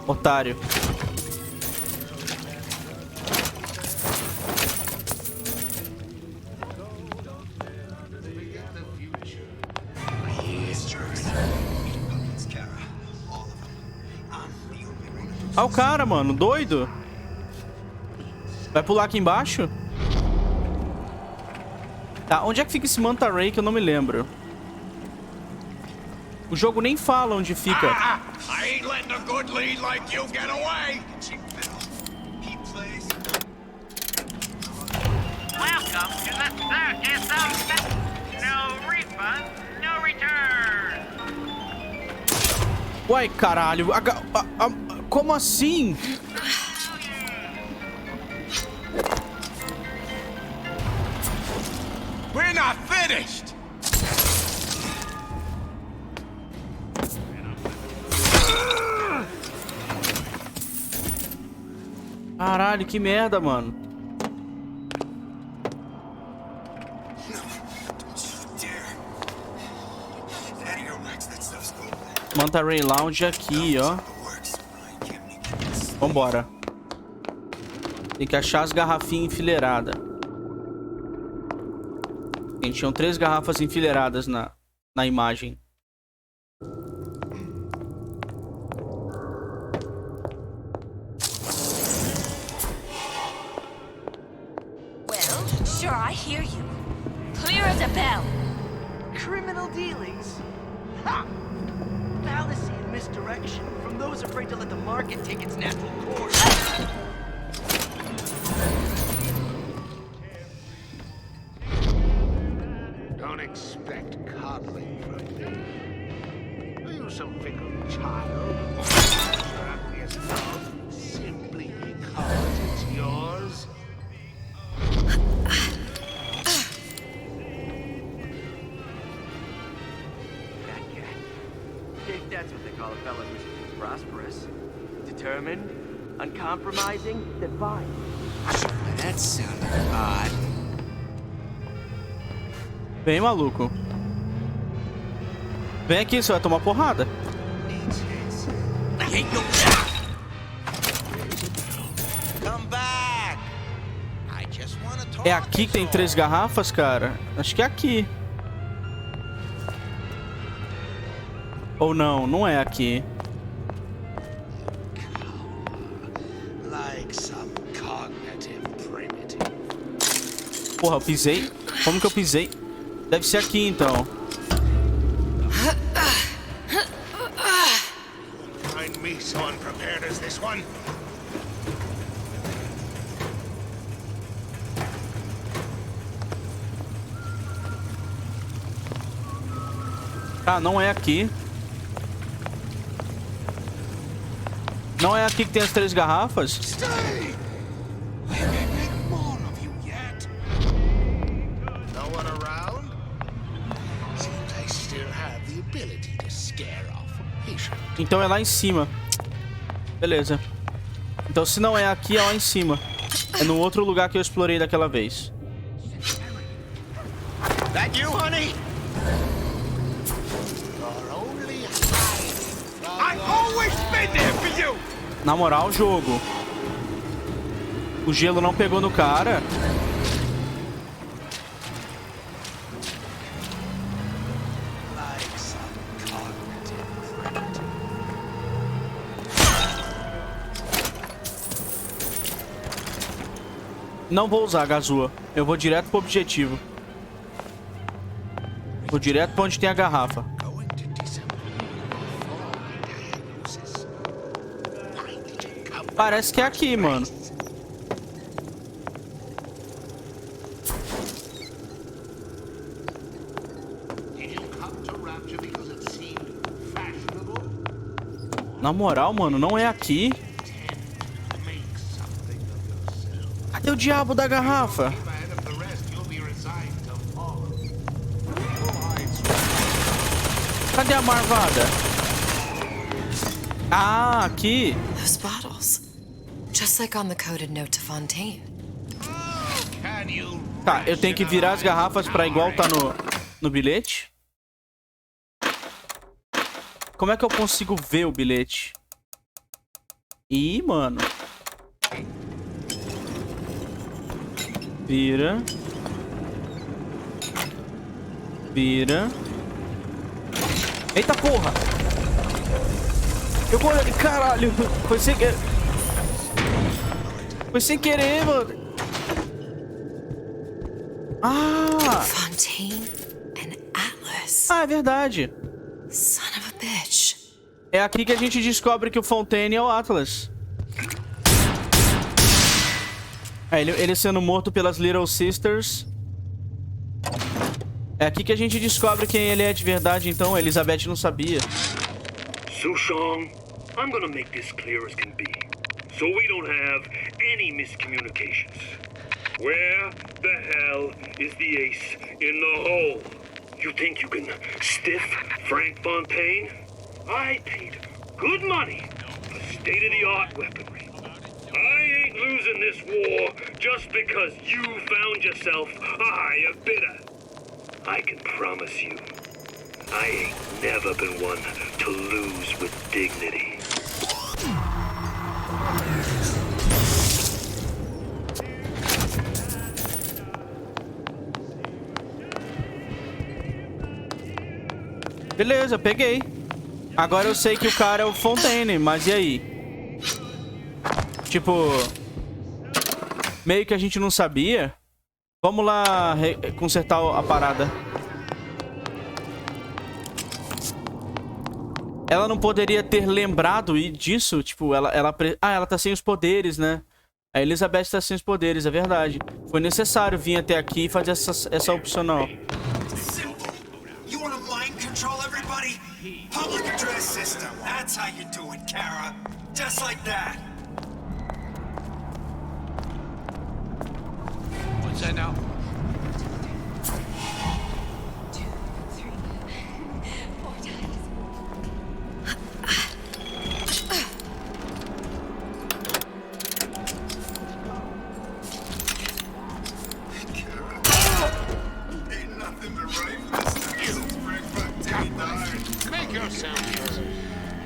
Speaker 1: Otário. Ah, o cara, mano, doido. Vai pular aqui embaixo? Tá, onde é que fica esse Manta Ray que eu não me lembro? O jogo nem fala onde fica.
Speaker 11: I ain't letting a good lead like you get away.
Speaker 5: Welcome to the circus of no refund, no return.
Speaker 1: Uai, caralho. Como assim?
Speaker 11: We're not finished.
Speaker 1: Caralho, que merda, mano. Manta Ray Lounge aqui, ó. Vambora. Tem que achar as garrafinhas enfileiradas. Tinham 3 garrafas enfileiradas na imagem.
Speaker 15: Well, sure, I hear you. Clear as a bell.
Speaker 2: Criminal dealings? Ha! Fallacy and misdirection from those afraid to let the market take its natural course.
Speaker 11: Don't expect coddling from me. Are you some fickle child? Your ugliest love simply because it's yours?
Speaker 2: If that's what they call a fellow who's prosperous, determined, uncompromising, then fine.
Speaker 14: That sounded odd.
Speaker 1: Vem, maluco. Vem aqui, você vai tomar porrada. É aqui que tem 3 garrafas, cara? Acho que é aqui. Ou não, não é aqui. Porra, eu pisei? Como que eu pisei? Deve ser aqui, então.
Speaker 11: I so unprepared as this one.
Speaker 1: Tá, não é aqui. Não é aqui que tem as 3 garrafas?
Speaker 11: Stay! More of you yet. No one around? Seems I still have the ability to scare off a patient.
Speaker 1: Então é lá em cima. Beleza. Então se não é aqui, é lá em cima. É no outro lugar que eu explorei daquela vez.
Speaker 14: That you, honey?
Speaker 11: I've always been there for you.
Speaker 1: Na moral, jogo. O gelo não pegou no cara. Não vou usar a gazua. Eu vou direto pro objetivo. Vou direto pra onde tem a garrafa. Parece que é aqui, mano. Na moral, mano, não é aqui. Cadê o diabo da garrafa? Cadê a marvada? Ah, aqui.
Speaker 8: Those bottles. Just like on the coded note to Fontaine.
Speaker 1: Tá, eu tenho que virar as garrafas pra igual tá no bilhete. Como é que eu consigo ver o bilhete? Ih, mano. Vira. Vira. Eita porra! Eu vou... Caralho! Foi sem querer. Foi sem querer, mano. Ah!
Speaker 8: Fontaine and Atlas.
Speaker 1: Ah, é verdade.
Speaker 8: Son of a bitch.
Speaker 1: É aqui que a gente descobre que o Fontaine é o Atlas. É, ele sendo morto pelas Little Sisters. É aqui que a gente descobre quem ele é de verdade, então. A Elizabeth não sabia.
Speaker 6: Sushong, I'm gonna make this clear as can be, so we don't have any miscommunications. Where the hell is the ace in the hole? You think you can stiff Frank Fontaine? I paid good money for state-of-the-art weaponry. I ain't losing this war just because you found yourself a higher bidder. I can promise you, I ain't never been one to lose with dignity.
Speaker 1: Beleza, peguei. Agora eu sei que o cara é o Fontaine, mas e aí? Tipo... Meio que a gente não sabia. Vamos lá consertar a parada. Ela não poderia ter lembrado disso? Tipo, ela tá sem os poderes, né? A Elizabeth tá sem os poderes, é verdade. Foi necessário vir até aqui e fazer essa opcional.
Speaker 14: You want to mind control everybody? Public address system. That's how you do it, Kara. Just like that.
Speaker 12: What's that now?
Speaker 11: Make yourself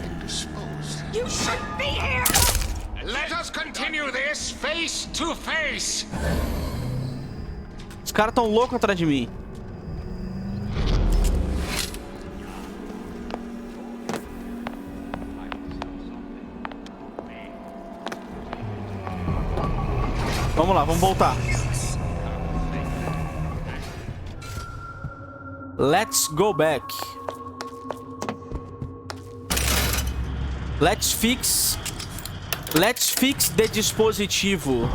Speaker 11: indisposed.
Speaker 14: You shouldn't be here!
Speaker 11: Let us continue this face to face.
Speaker 1: Os caras tão loucos atrás de mim. Vamos lá, vamos voltar. Let's go back. Let's fix the dispositivo.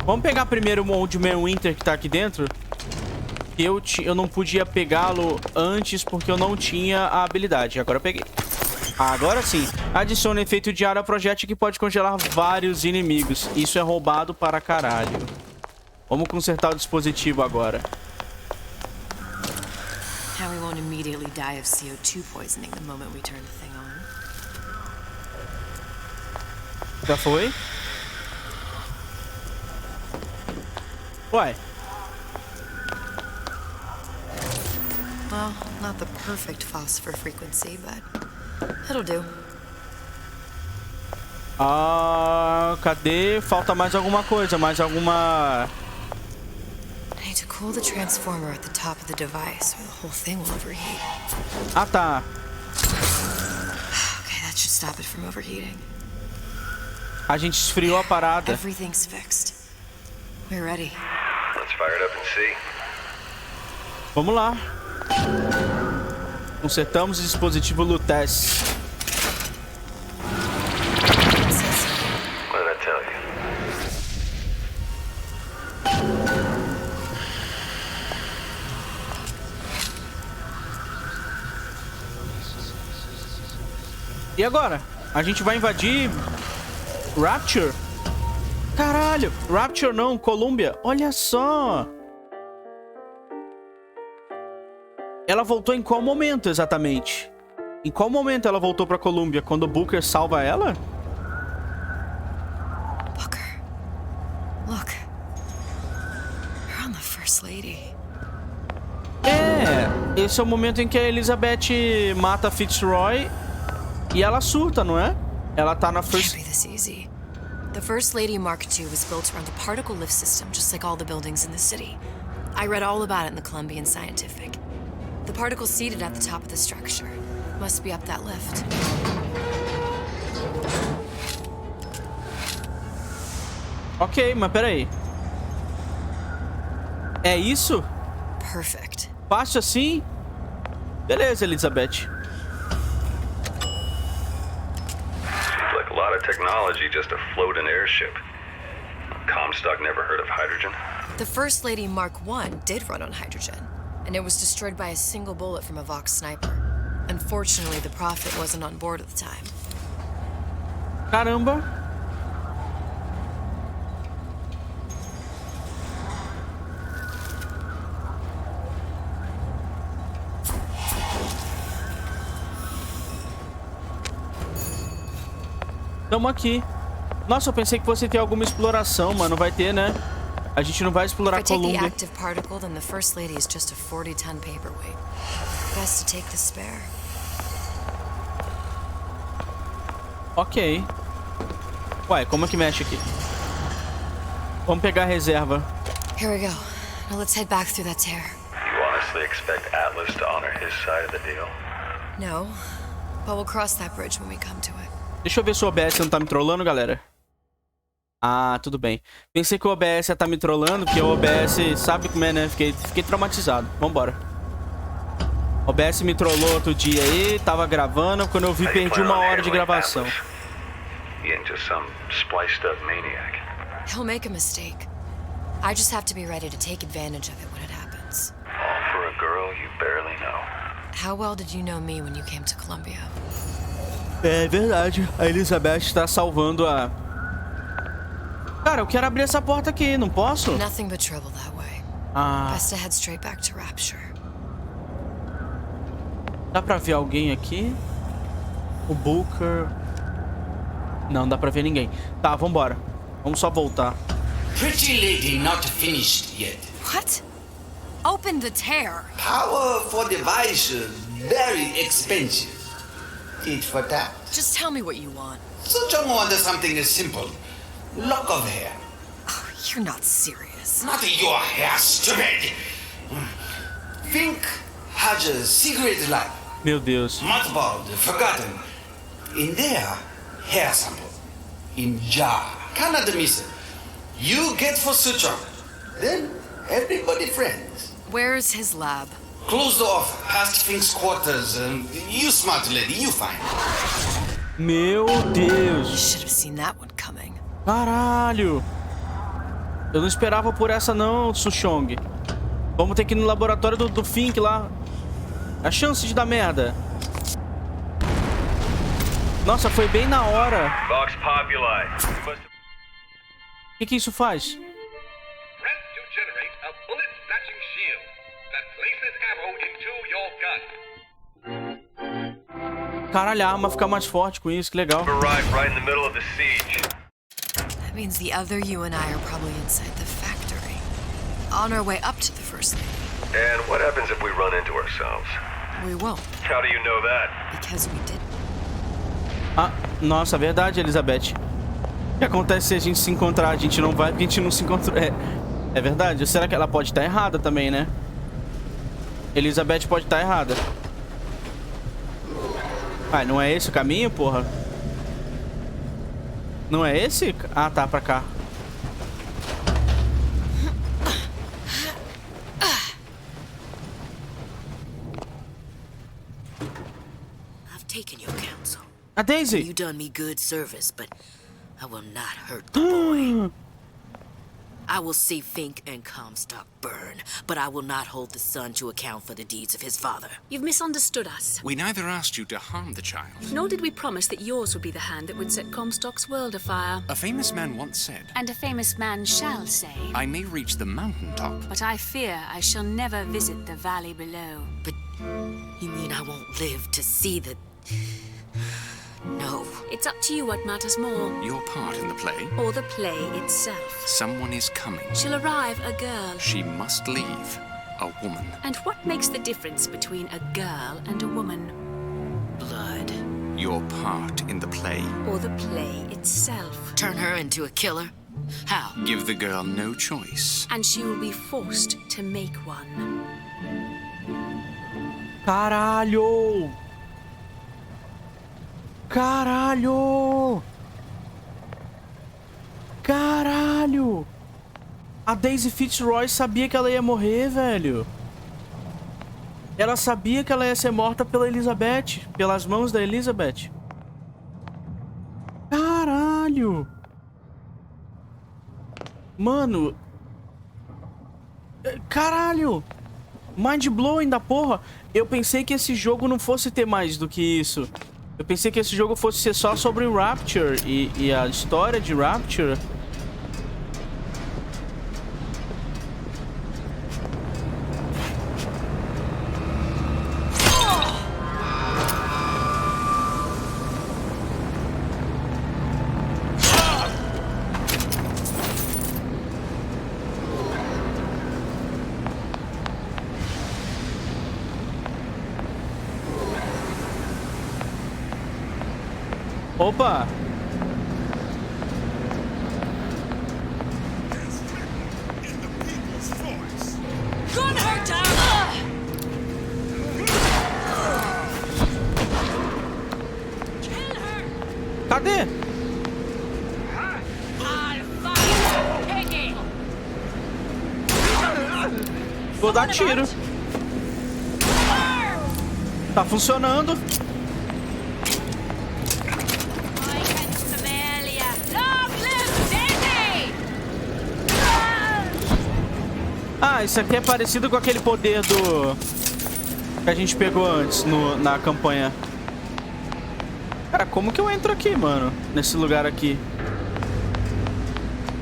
Speaker 1: Vamos pegar primeiro o Old Man Winter que tá aqui dentro. Eu não podia pegá-lo antes porque eu não tinha a habilidade. Agora eu peguei. Agora sim. Adicione efeito diário ao projétil que pode congelar vários inimigos. Isso é roubado para caralho. Vamos consertar o dispositivo agora.
Speaker 8: Now we won't immediately die of CO2 poisoning the moment we turn the thing on.
Speaker 1: Já foi? Ué.
Speaker 8: Well, not the perfect phosphor frequency, but it'll do.
Speaker 1: Cadê? Falta mais alguma coisa, mais alguma...
Speaker 8: I need to cool the transformer at the top of the device, or the whole thing will overheat.
Speaker 1: Ah, tá.
Speaker 8: Okay, that should stop it from overheating.
Speaker 1: A gente esfriou a parada.
Speaker 8: Everything's fixed. We're ready.
Speaker 3: Let's fire it up and see.
Speaker 1: Vamos lá. Consertamos o dispositivo Lutece.
Speaker 3: What did I tell you?
Speaker 1: E agora? A gente vai invadir Rapture? Caralho! Rapture não, Columbia. Olha só! Ela voltou em qual momento exatamente? Em qual momento ela voltou pra Columbia? Quando o Booker salva ela?
Speaker 8: Booker. Look. You're on the First Lady.
Speaker 1: Esse é o momento em que a Elizabeth mata a Fitzroy e ela surta, não é? Ela tá na First...
Speaker 8: Can't be this easy. The First Lady Mark II was built around a particle lift system, just like all the buildings in the city. I read all about it in the Columbian Scientific. The particle seated at the top of the structure. Must be up that lift.
Speaker 1: Ok, mas peraí. É isso?
Speaker 8: Perfect.
Speaker 1: Fácil assim? Beleza, Elizabeth.
Speaker 3: Like a lot of technology just to float an airship. Comstock never heard of hydrogen?
Speaker 8: The First Lady Mark I did run on hydrogen, and it was destroyed by a single bullet from a Vox sniper. Unfortunately, the Prophet wasn't on board at the time.
Speaker 1: Caramba. Tamo aqui. Nossa, eu pensei que fosse ter alguma exploração, mas não vai ter, né? A gente não vai explorar Columbia.
Speaker 8: If I take the active particle, then the First Lady is just a 40-ton paperweight. Best to take the spare.
Speaker 1: Ok. Ué, como é que mexe aqui? Vamos pegar a reserva.
Speaker 8: Here we go. Now let's head back through that tear.
Speaker 3: You honestly expect Atlas to honor his side of the deal?
Speaker 8: No, but we'll cross that bridge when we come to it.
Speaker 1: Deixa eu ver se o OBS não tá me trollando, galera. Ah, tudo bem. Pensei que o OBS ia tá me trollando, porque o OBS sabe como é, né? Fiquei traumatizado. Vambora. O OBS me trollou outro dia aí, tava gravando, quando eu vi perdi 1 hora de gravação.
Speaker 8: He'll make a mistake. I just have to be ready to take advantage of it when it happens.
Speaker 3: All for a girl you barely know.
Speaker 8: How well did you know me when you came to Columbia?
Speaker 1: É verdade. A Elizabeth tá salvando a... Cara, eu quero abrir essa porta aqui, não posso?
Speaker 8: Nothing but trouble that way.
Speaker 1: Ah.
Speaker 8: Best to head straight back to Rapture.
Speaker 1: Dá pra ver alguém aqui? O Booker... Não, dá pra ver ninguém. Tá, vambora. Vamos só voltar.
Speaker 13: Pretty lady not finished yet.
Speaker 8: What? Open the tear.
Speaker 13: Power for device very expensive. Tit for tat.
Speaker 8: Just tell me what you want.
Speaker 13: Sujong wants something simple. Lock of hair.
Speaker 8: Oh, you're not serious.
Speaker 13: Not your hair, stupid. Think has a secret life.
Speaker 1: Meu Deus.
Speaker 13: Mothballed, forgotten. In there, hair sample. In jar. Cannot miss it. You get for Sujong. Then everybody friends.
Speaker 8: Where's his lab?
Speaker 13: Closed off past Fink's quarters. You smart lady, you find.
Speaker 1: Meu Deus.
Speaker 8: Should have seen that one coming.
Speaker 1: Caralho. Eu não esperava por essa não, Sushong. Vamos ter que ir no laboratório do Fink lá. A chance de dar merda. Nossa, foi bem na hora.
Speaker 4: Vox Populi.
Speaker 1: O que isso faz?
Speaker 4: Press to generate a bullet snatching shield that places ammo into your gun.
Speaker 1: Caralho, a arma fica mais forte com isso, que legal.
Speaker 4: Arrived right in the middle of the siege.
Speaker 8: That means the other you and I are probably inside the factory. On our way up to the First Lady.
Speaker 4: And what happens if we run into ourselves?
Speaker 8: We won't.
Speaker 4: How do you know that?
Speaker 8: Because we didn't.
Speaker 1: Ah, nossa, verdade, Elizabeth. O que acontece se a gente se encontrar? A gente não vai porque a gente não se encontrou. É verdade? Será que ela pode estar errada também, né? Elizabeth pode estar errada. Ah, não é esse o caminho, porra? Não é esse? Ah, tá, pra cá.
Speaker 16: I've taken your counsel.
Speaker 1: A Daisy.
Speaker 16: You done me good service, but I will not hurt the boy. I will see Fink and Comstock burn, but I will not hold the son to account for the deeds of his father.
Speaker 17: You've misunderstood us.
Speaker 21: We neither asked you to harm the child.
Speaker 17: Nor did we promise that yours would be the hand that would set Comstock's world afire.
Speaker 21: A famous man once said,
Speaker 17: And a famous man shall say,
Speaker 21: I may reach the mountaintop,
Speaker 17: but I fear I shall never visit the valley below.
Speaker 16: But you mean I won't live to see the... No.
Speaker 17: It's up to you what matters more.
Speaker 21: Your part in the play?
Speaker 17: Or the play itself.
Speaker 21: Someone is coming.
Speaker 17: She'll arrive, a girl.
Speaker 21: She must leave. A woman.
Speaker 17: And what makes the difference between a girl and a woman?
Speaker 16: Blood.
Speaker 21: Your part in the play?
Speaker 17: Or the play itself.
Speaker 16: Turn her into a killer? How?
Speaker 21: Give the girl no choice.
Speaker 17: And she will be forced to make one.
Speaker 1: Caralho! Caralho! Caralho! A Daisy Fitzroy sabia que ela ia morrer, velho. Ela sabia que ela ia ser morta pela Elizabeth. Pelas mãos da Elizabeth. Caralho! Mano! Caralho! Mind-blowing da porra! Eu pensei que esse jogo não fosse ter mais do que isso. Eu pensei que esse jogo fosse ser só sobre o Rapture e a história de Rapture. Opa! Cadê? Vou dar tiro. Tá funcionando. Ah, isso aqui é parecido com aquele poder do... que a gente pegou antes na campanha. Cara, como que eu entro aqui, mano? Nesse lugar aqui.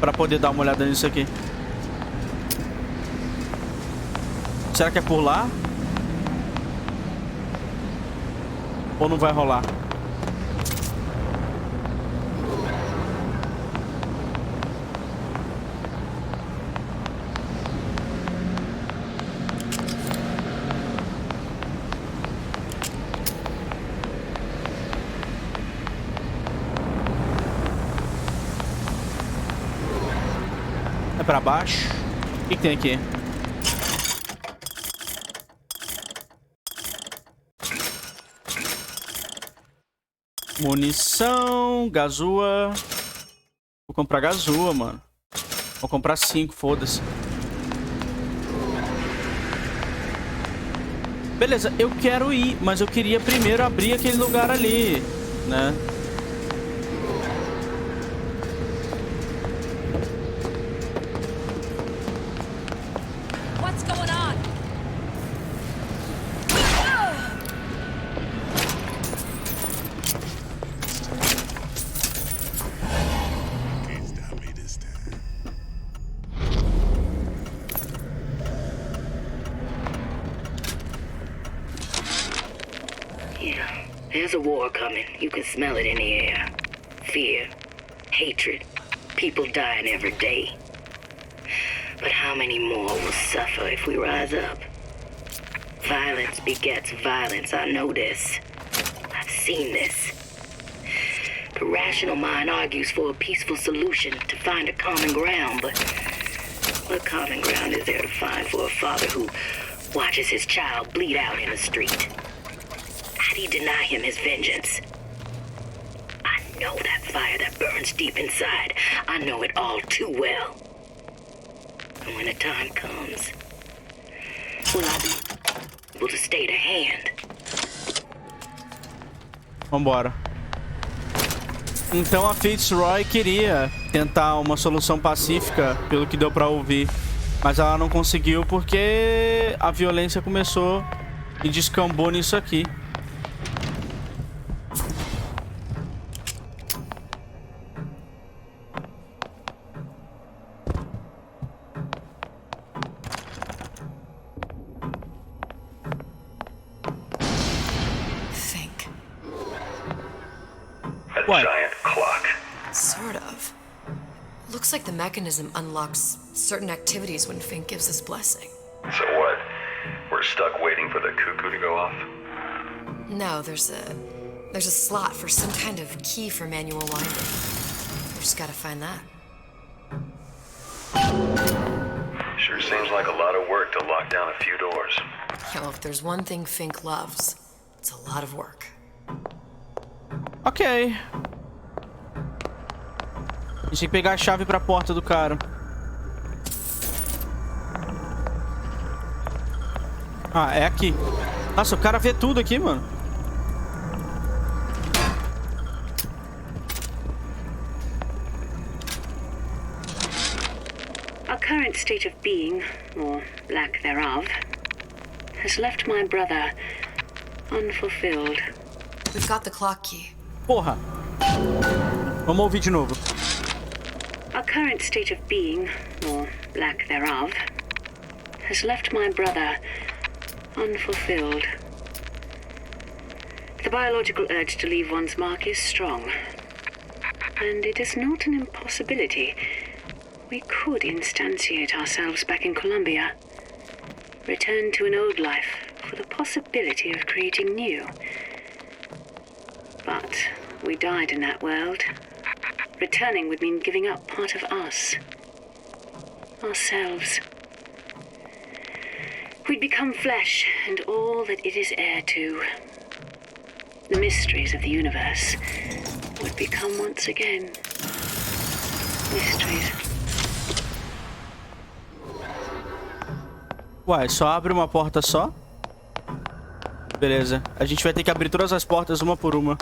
Speaker 1: Pra poder dar uma olhada nisso aqui. Será que é por lá? Ou não vai rolar? É pra baixo? O que tem aqui? Munição, gazua. Vou comprar gazua, mano. Vou comprar 5, foda-se. Beleza, eu quero ir, mas eu queria primeiro abrir aquele lugar ali, né?
Speaker 15: What's going on?
Speaker 16: Yeah, there's a war coming. You can smell it in the air. Fear, hatred, people dying every day. But how many more will suffer if we rise up? Violence begets violence, I know this. I've seen this. The rational mind argues for a peaceful solution to find a common ground, but what common ground is there to find for a father who watches his child bleed out in the street? How do you deny him his vengeance? I know that fire that burns deep inside. I know it all too well. And when the time comes, will I be able to stay to hand?
Speaker 1: Vambora. Então a Fitzroy queria tentar uma solução pacífica, pelo que deu pra ouvir. Mas ela não conseguiu porque a violência começou e descambou nisso aqui.
Speaker 3: A giant clock.
Speaker 8: Sort of. Looks like the mechanism unlocks certain activities when Fink gives his blessing.
Speaker 3: So what? We're stuck waiting for the cuckoo to go off?
Speaker 8: No, there's a slot for some kind of key for manual winding. We just gotta find that.
Speaker 3: Sure seems like a lot of work to lock down a few doors.
Speaker 8: Yeah, well, if there's one thing Fink loves, it's a lot of work.
Speaker 1: Ok. A gente tem que pegar a chave pra porta do cara. Ah, é aqui. Nossa, o cara vê tudo aqui, mano.
Speaker 23: Our current state of being, or lack thereof, has left my brother unfulfilled.
Speaker 8: We've got the clock key.
Speaker 1: Porra. Vamos ouvir de novo.
Speaker 23: Our current state of being, or lack thereof, has left my brother unfulfilled. The biological urge to leave one's mark is strong. And it is not an impossibility. We could instantiate ourselves back in Colombia. Return to an old life for the possibility of creating new. But we died in that world. Returning would mean giving up part of us. Ourselves. We'd become flesh and all that it is heir to. The mysteries of the universe would become once again mysteries.
Speaker 1: Uai, só abre uma porta só? Beleza. A gente vai ter que abrir todas as portas uma por uma.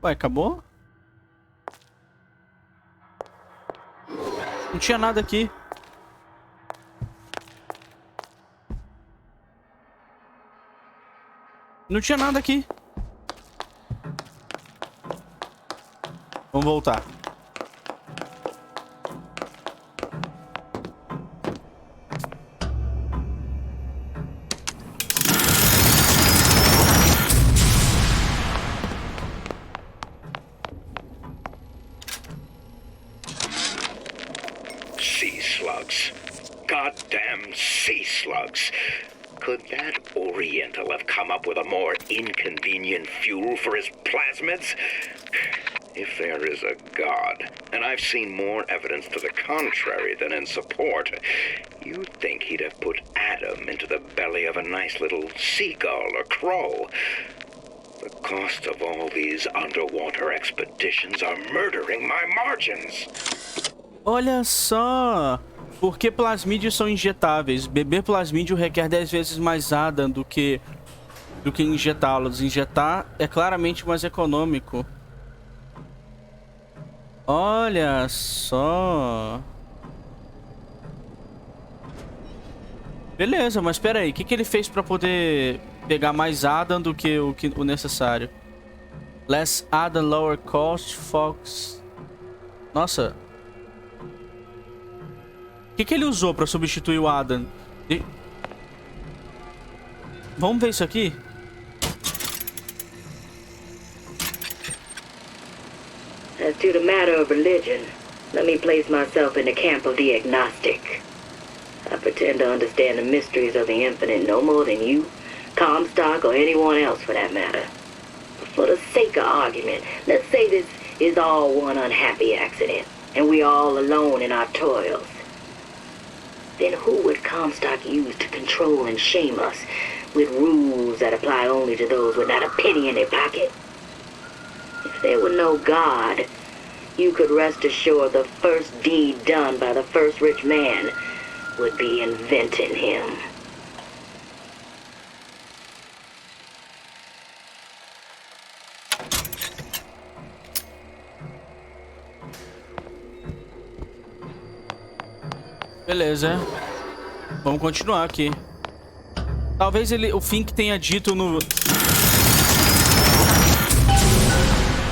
Speaker 1: Ué, acabou? Não tinha nada aqui. Não tinha nada aqui. Vamos voltar.
Speaker 6: Sea slugs. Goddamn sea slugs. Could that
Speaker 4: Oriental have come up with a more inconvenient fuel for his plasmids? If there is a God, and I've seen more evidence to the contrary than in support, you'd think he'd have put Adam into the belly of a nice little seagull or crow. The cost of all these underwater expeditions are murdering my margins.
Speaker 1: Olha só! Porque plasmídeos são injetáveis. Beber plasmídio requer 10 vezes mais ADA do que injetá-los. Injetar é claramente mais econômico. Olha só. Beleza, mas espera aí. O que ele fez para poder pegar mais ADA do que o necessário? Less ADA, lower cost, Fox. Nossa. O que ele usou para substituir o ADA? Vamos ver isso aqui?
Speaker 16: As to the matter of religion, let me place myself in the camp of the agnostic. I pretend to understand the mysteries of the infinite no more than you, Comstock, or anyone else for that matter. But for the sake of argument, let's say this is all one unhappy accident, and we're all alone in our toils. Then who would Comstock use to control and shame us with rules that apply only to those with not a penny in their pocket? If there were no God, you could rest assured the first deed done by the first rich man would be inventing him.
Speaker 1: Beleza. Vamos continuar aqui. Talvez o Fink tenha dito no...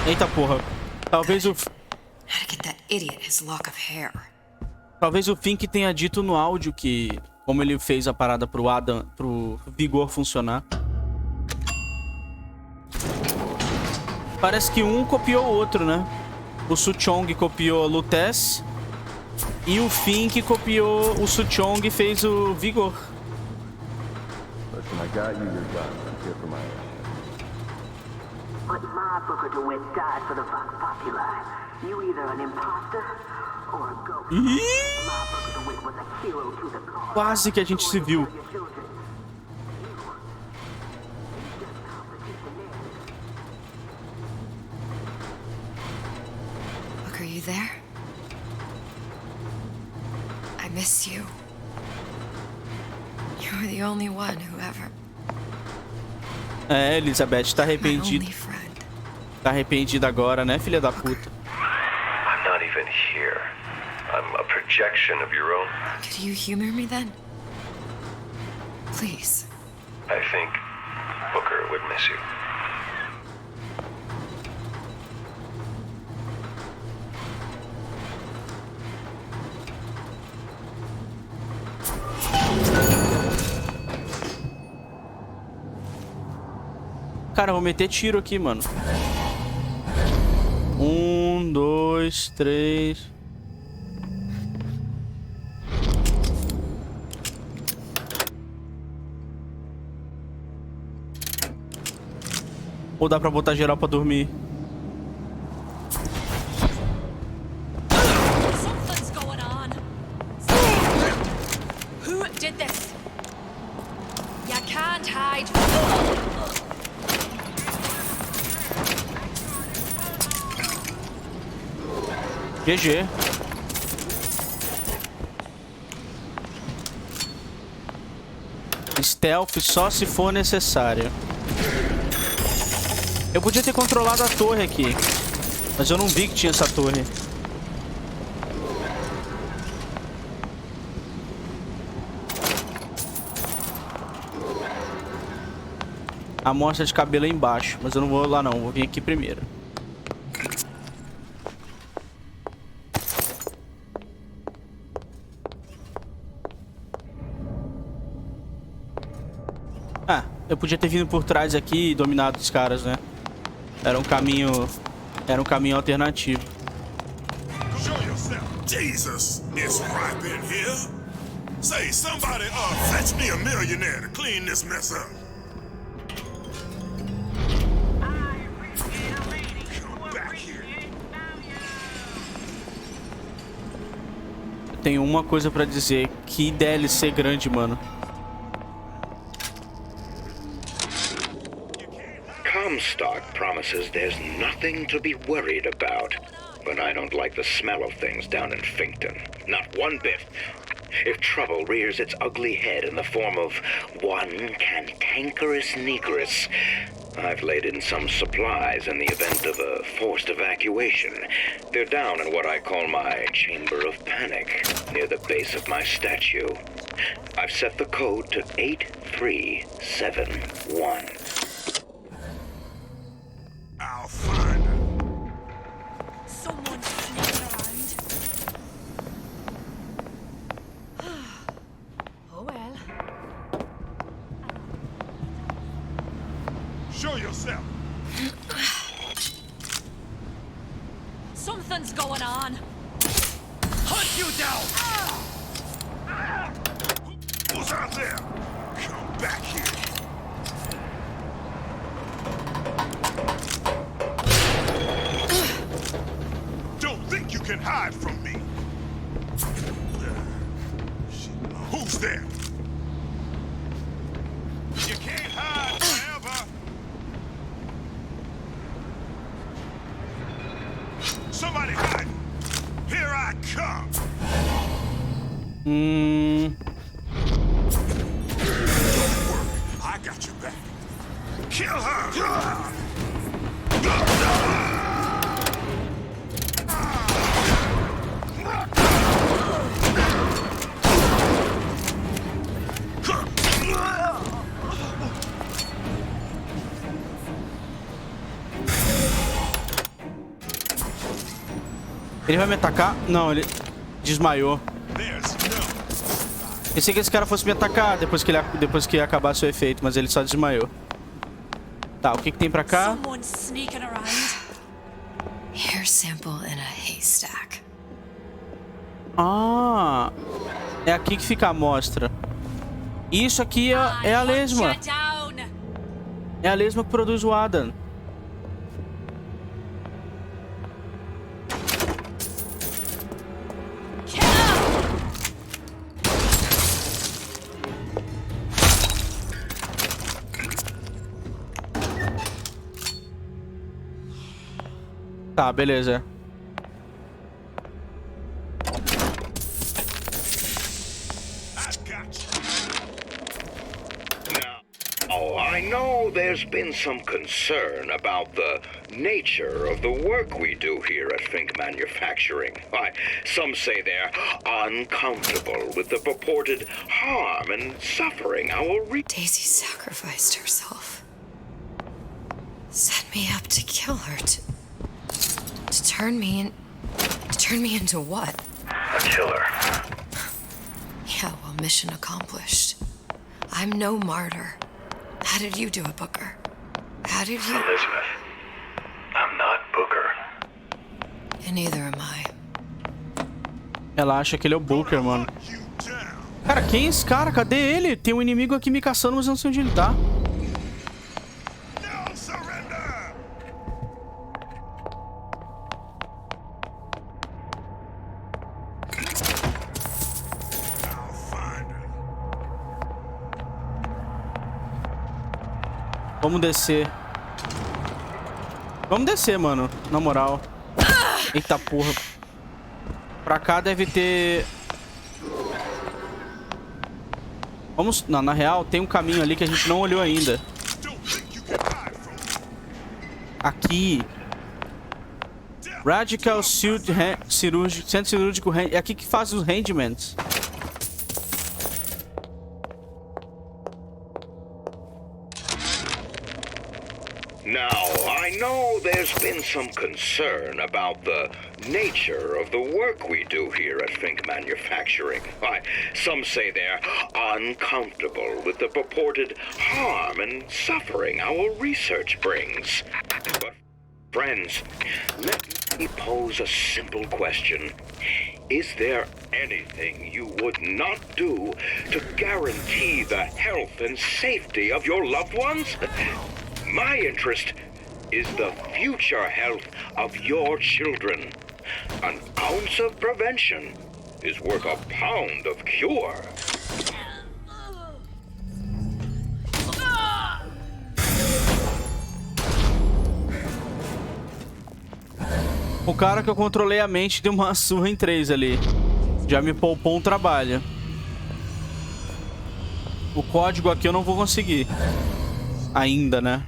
Speaker 1: Eita porra. Talvez o... Talvez o Fink tenha dito no áudio que... Como ele fez a parada pro Adam... Pro vigor funcionar. Parece que um copiou o outro, né? O Suchong copiou a Lutece. E o Fink copiou o Suchong e fez o vigor.
Speaker 7: Listen, I got you your gun. I'm here for my
Speaker 9: But my Booker DeWitt died for the Vox Populi. You either an imposter or a ghost. My Booker DeWitt was a hero to the cause.
Speaker 1: Quase que a gente se viu.
Speaker 8: Booker, you there? I miss you. You're the only one who ever...
Speaker 1: É, Elizabeth tá arrependida. Tá arrependida agora, né, filha da puta?
Speaker 3: I'm not even here. I'm a projection of your own.
Speaker 8: Could you humor me then? Please.
Speaker 3: I think Booker would miss you.
Speaker 1: Cara, eu vou meter tiro aqui, mano. 1, 2, 3. Ou dá pra botar geral pra dormir?
Speaker 15: Something's going on. Who did this? You can't hide.
Speaker 1: GG. Stealth só se for necessário. Eu podia ter controlado a torre aqui, mas eu não vi que tinha essa torre. A amostra de cabelo é embaixo, mas eu não vou lá não, vou vir aqui primeiro. Ah, eu podia ter vindo por trás aqui e dominado os caras, né? Era um caminho alternativo.
Speaker 19: Show yourself. Jesus, it's ripe in here.
Speaker 18: Say, somebody, fetch me a millionaire to clean this mess up. Come back here.
Speaker 1: Eu tenho uma coisa pra dizer. Que DLC grande, mano.
Speaker 6: Comstock promises there's nothing to be worried about. But I don't like the smell of things down in Finkton. Not one bit. If trouble rears its ugly head in the form of one cantankerous negress, I've laid in some supplies in the event of a forced evacuation. They're down in what I call my chamber of panic, near the base of my statue. I've set the code to 8371.
Speaker 18: I'll find her.
Speaker 15: Someone's sneaking around. Oh well.
Speaker 18: Show yourself.
Speaker 15: Something's going on.
Speaker 18: Hunt you down. Who's out there? Come back here. Don't think you can hide from me. Who's there? You can't hide forever. Somebody hide. Here I come. Don't worry, I got your back. Kill her.
Speaker 1: Ele vai me atacar? Não, ele desmaiou. Pensei que esse cara fosse me atacar depois que acabasse o efeito, mas ele só desmaiou. Tá, o que tem pra cá?
Speaker 8: Hair sample in a haystack.
Speaker 1: Ah, é aqui que fica a amostra. Isso aqui é a lesma. É a lesma que produz o Adam. Tá, beleza.
Speaker 6: Oh, I know there's been some concern about the nature of the work we do here at Fink Manufacturing. Why, some say they're uncomfortable with the purported harm and suffering our
Speaker 8: Daisy sacrificed herself. Set me up to kill her, to turn me into what?
Speaker 6: A killer.
Speaker 8: Yeah, well, mission accomplished. I'm no martyr. How did you do it, Booker? How did you...
Speaker 6: Elizabeth, I'm not Booker.
Speaker 8: And neither am I.
Speaker 1: Ela acha que ele é o Booker, mano. Cara, quem é esse cara? Cadê ele? Tem um inimigo aqui me caçando, mas eu não sei onde ele tá. Vamos descer. Vamos descer, mano. Na moral. Eita porra. Pra cá deve ter... Vamos... Não, na real, tem um caminho ali que a gente não olhou ainda. Aqui. Radical Suit Cirúrgico... Centro Cirúrgico... É aqui que faz os rendimentos.
Speaker 6: Now, I know there's been some concern about the nature of the work we do here at Fink Manufacturing. Why, some say they're uncomfortable with the purported harm and suffering our research brings. But, friends, let me pose a simple question. Is there anything you would not do to guarantee the health and safety of your loved ones? My interest is the future health of your children. An ounce of prevention is worth a pound of cure.
Speaker 1: O cara que eu controlei a mente deu uma surra em 3 ali. Já me poupou um trabalho. O código aqui eu não vou conseguir. Ainda, né?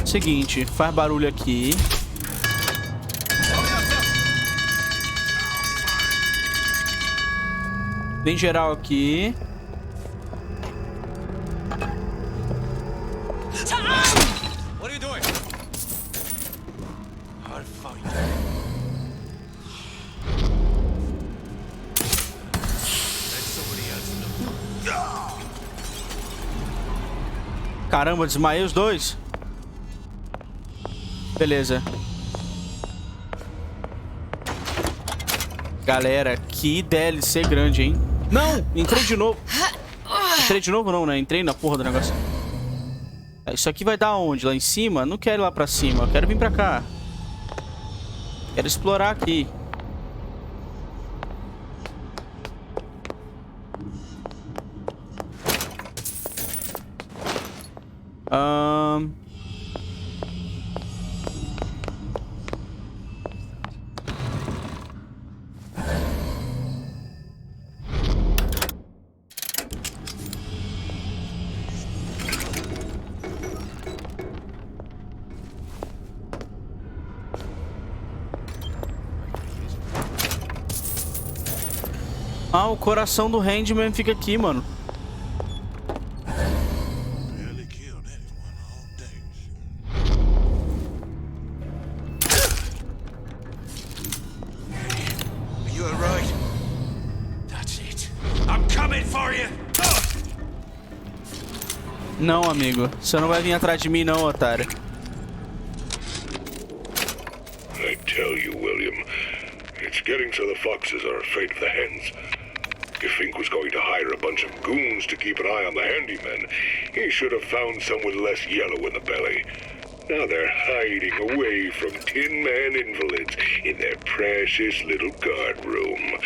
Speaker 1: Seguinte, faz barulho aqui. Bem geral aqui.
Speaker 14: What are you doing? I'll find Let somebody else know.
Speaker 1: Caramba, desmaiei os dois. Beleza. Galera, que DLC grande, hein? Não! Entrei de novo. Entrei de novo não, né? Entrei na porra do negócio. Isso aqui vai dar onde? Lá em cima? Não quero ir lá pra cima. Eu quero vir pra cá. Quero explorar aqui. Ah, o coração do Handman fica aqui, mano.
Speaker 14: You are right. That's it. I'm coming for you.
Speaker 1: Não, amigo. Você não vai vir atrás de mim, não, otário.
Speaker 4: I tell you, William, it's getting so the foxes are afraid of the hens. If Fink was going to hire a bunch of goons to keep an eye on the handyman, he should have found some with less yellow in the belly. Now they're hiding away from Tin Man invalids in their precious little guard room.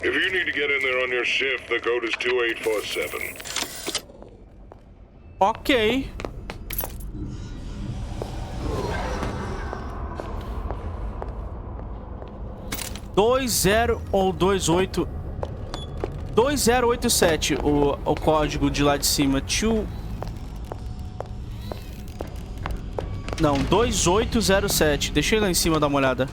Speaker 4: If you need to get in there on your shift, the code is 2847.
Speaker 1: Ok. ou 2087 o código de lá de cima. Não, 2807. Deixa eu ir lá em cima dar uma olhada.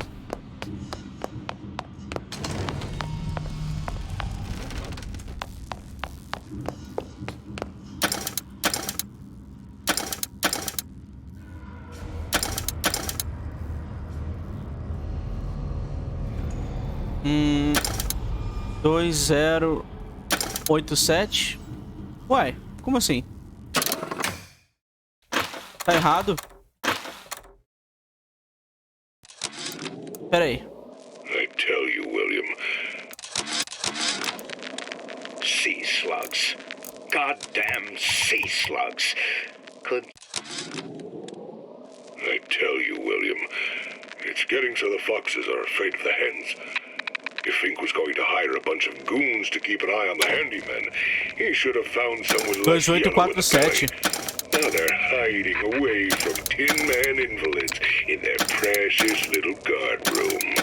Speaker 1: Hum, 2087. Uai, como assim? Tá errado? Pera aí.
Speaker 4: I tell you, William.
Speaker 6: Sea slugs. Goddamn sea slugs. Could...
Speaker 4: I tell you, William. It's getting so the foxes are afraid of the hens. If Fink was going to hire a bunch of goons to keep an eye on the handyman, he should have found someone less yellow in the belly. Now they're hiding away from Tin Man invalids in their precious little guard room.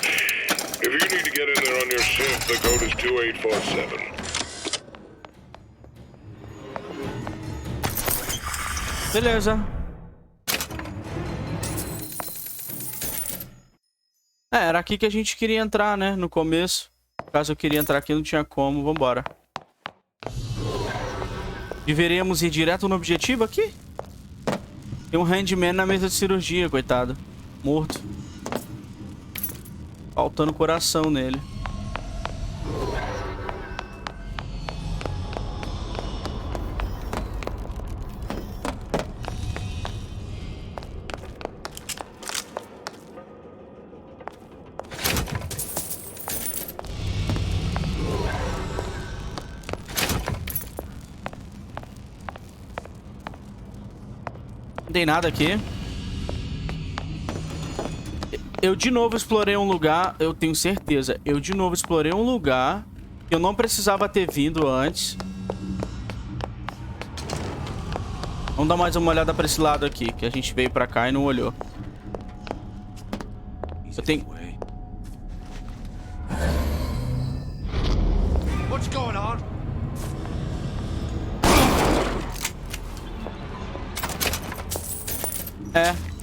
Speaker 4: If you need to get in there on your shift, the code is 2847.
Speaker 1: Beleza. Era aqui que a gente queria entrar, né? No começo. Caso eu queria entrar aqui, não tinha como. Vambora. Deveríamos ir direto no objetivo aqui? Tem um handman na mesa de cirurgia, coitado. Morto. Faltando coração nele. Não tem nada aqui. Eu de novo explorei um lugar, eu tenho certeza. Eu de novo explorei um lugar que eu não precisava ter vindo antes. Vamos dar mais uma olhada pra esse lado aqui, que a gente veio pra cá e não olhou. Eu tenho...
Speaker 11: What's going on?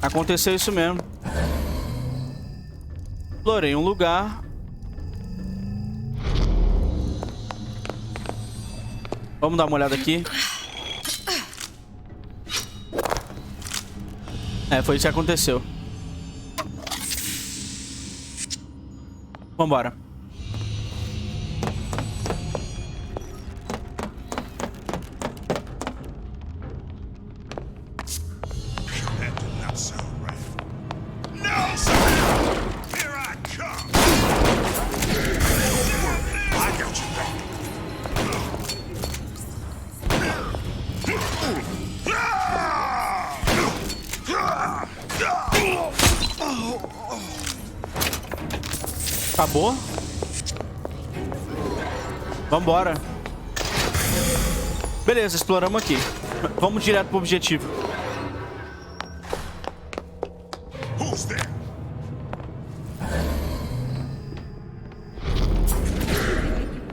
Speaker 1: Aconteceu isso mesmo. Explorei um lugar. Vamos dar uma olhada aqui. Foi isso que aconteceu. Vambora. Acabou? Vambora. Beleza, exploramos aqui. Vamos direto pro objetivo.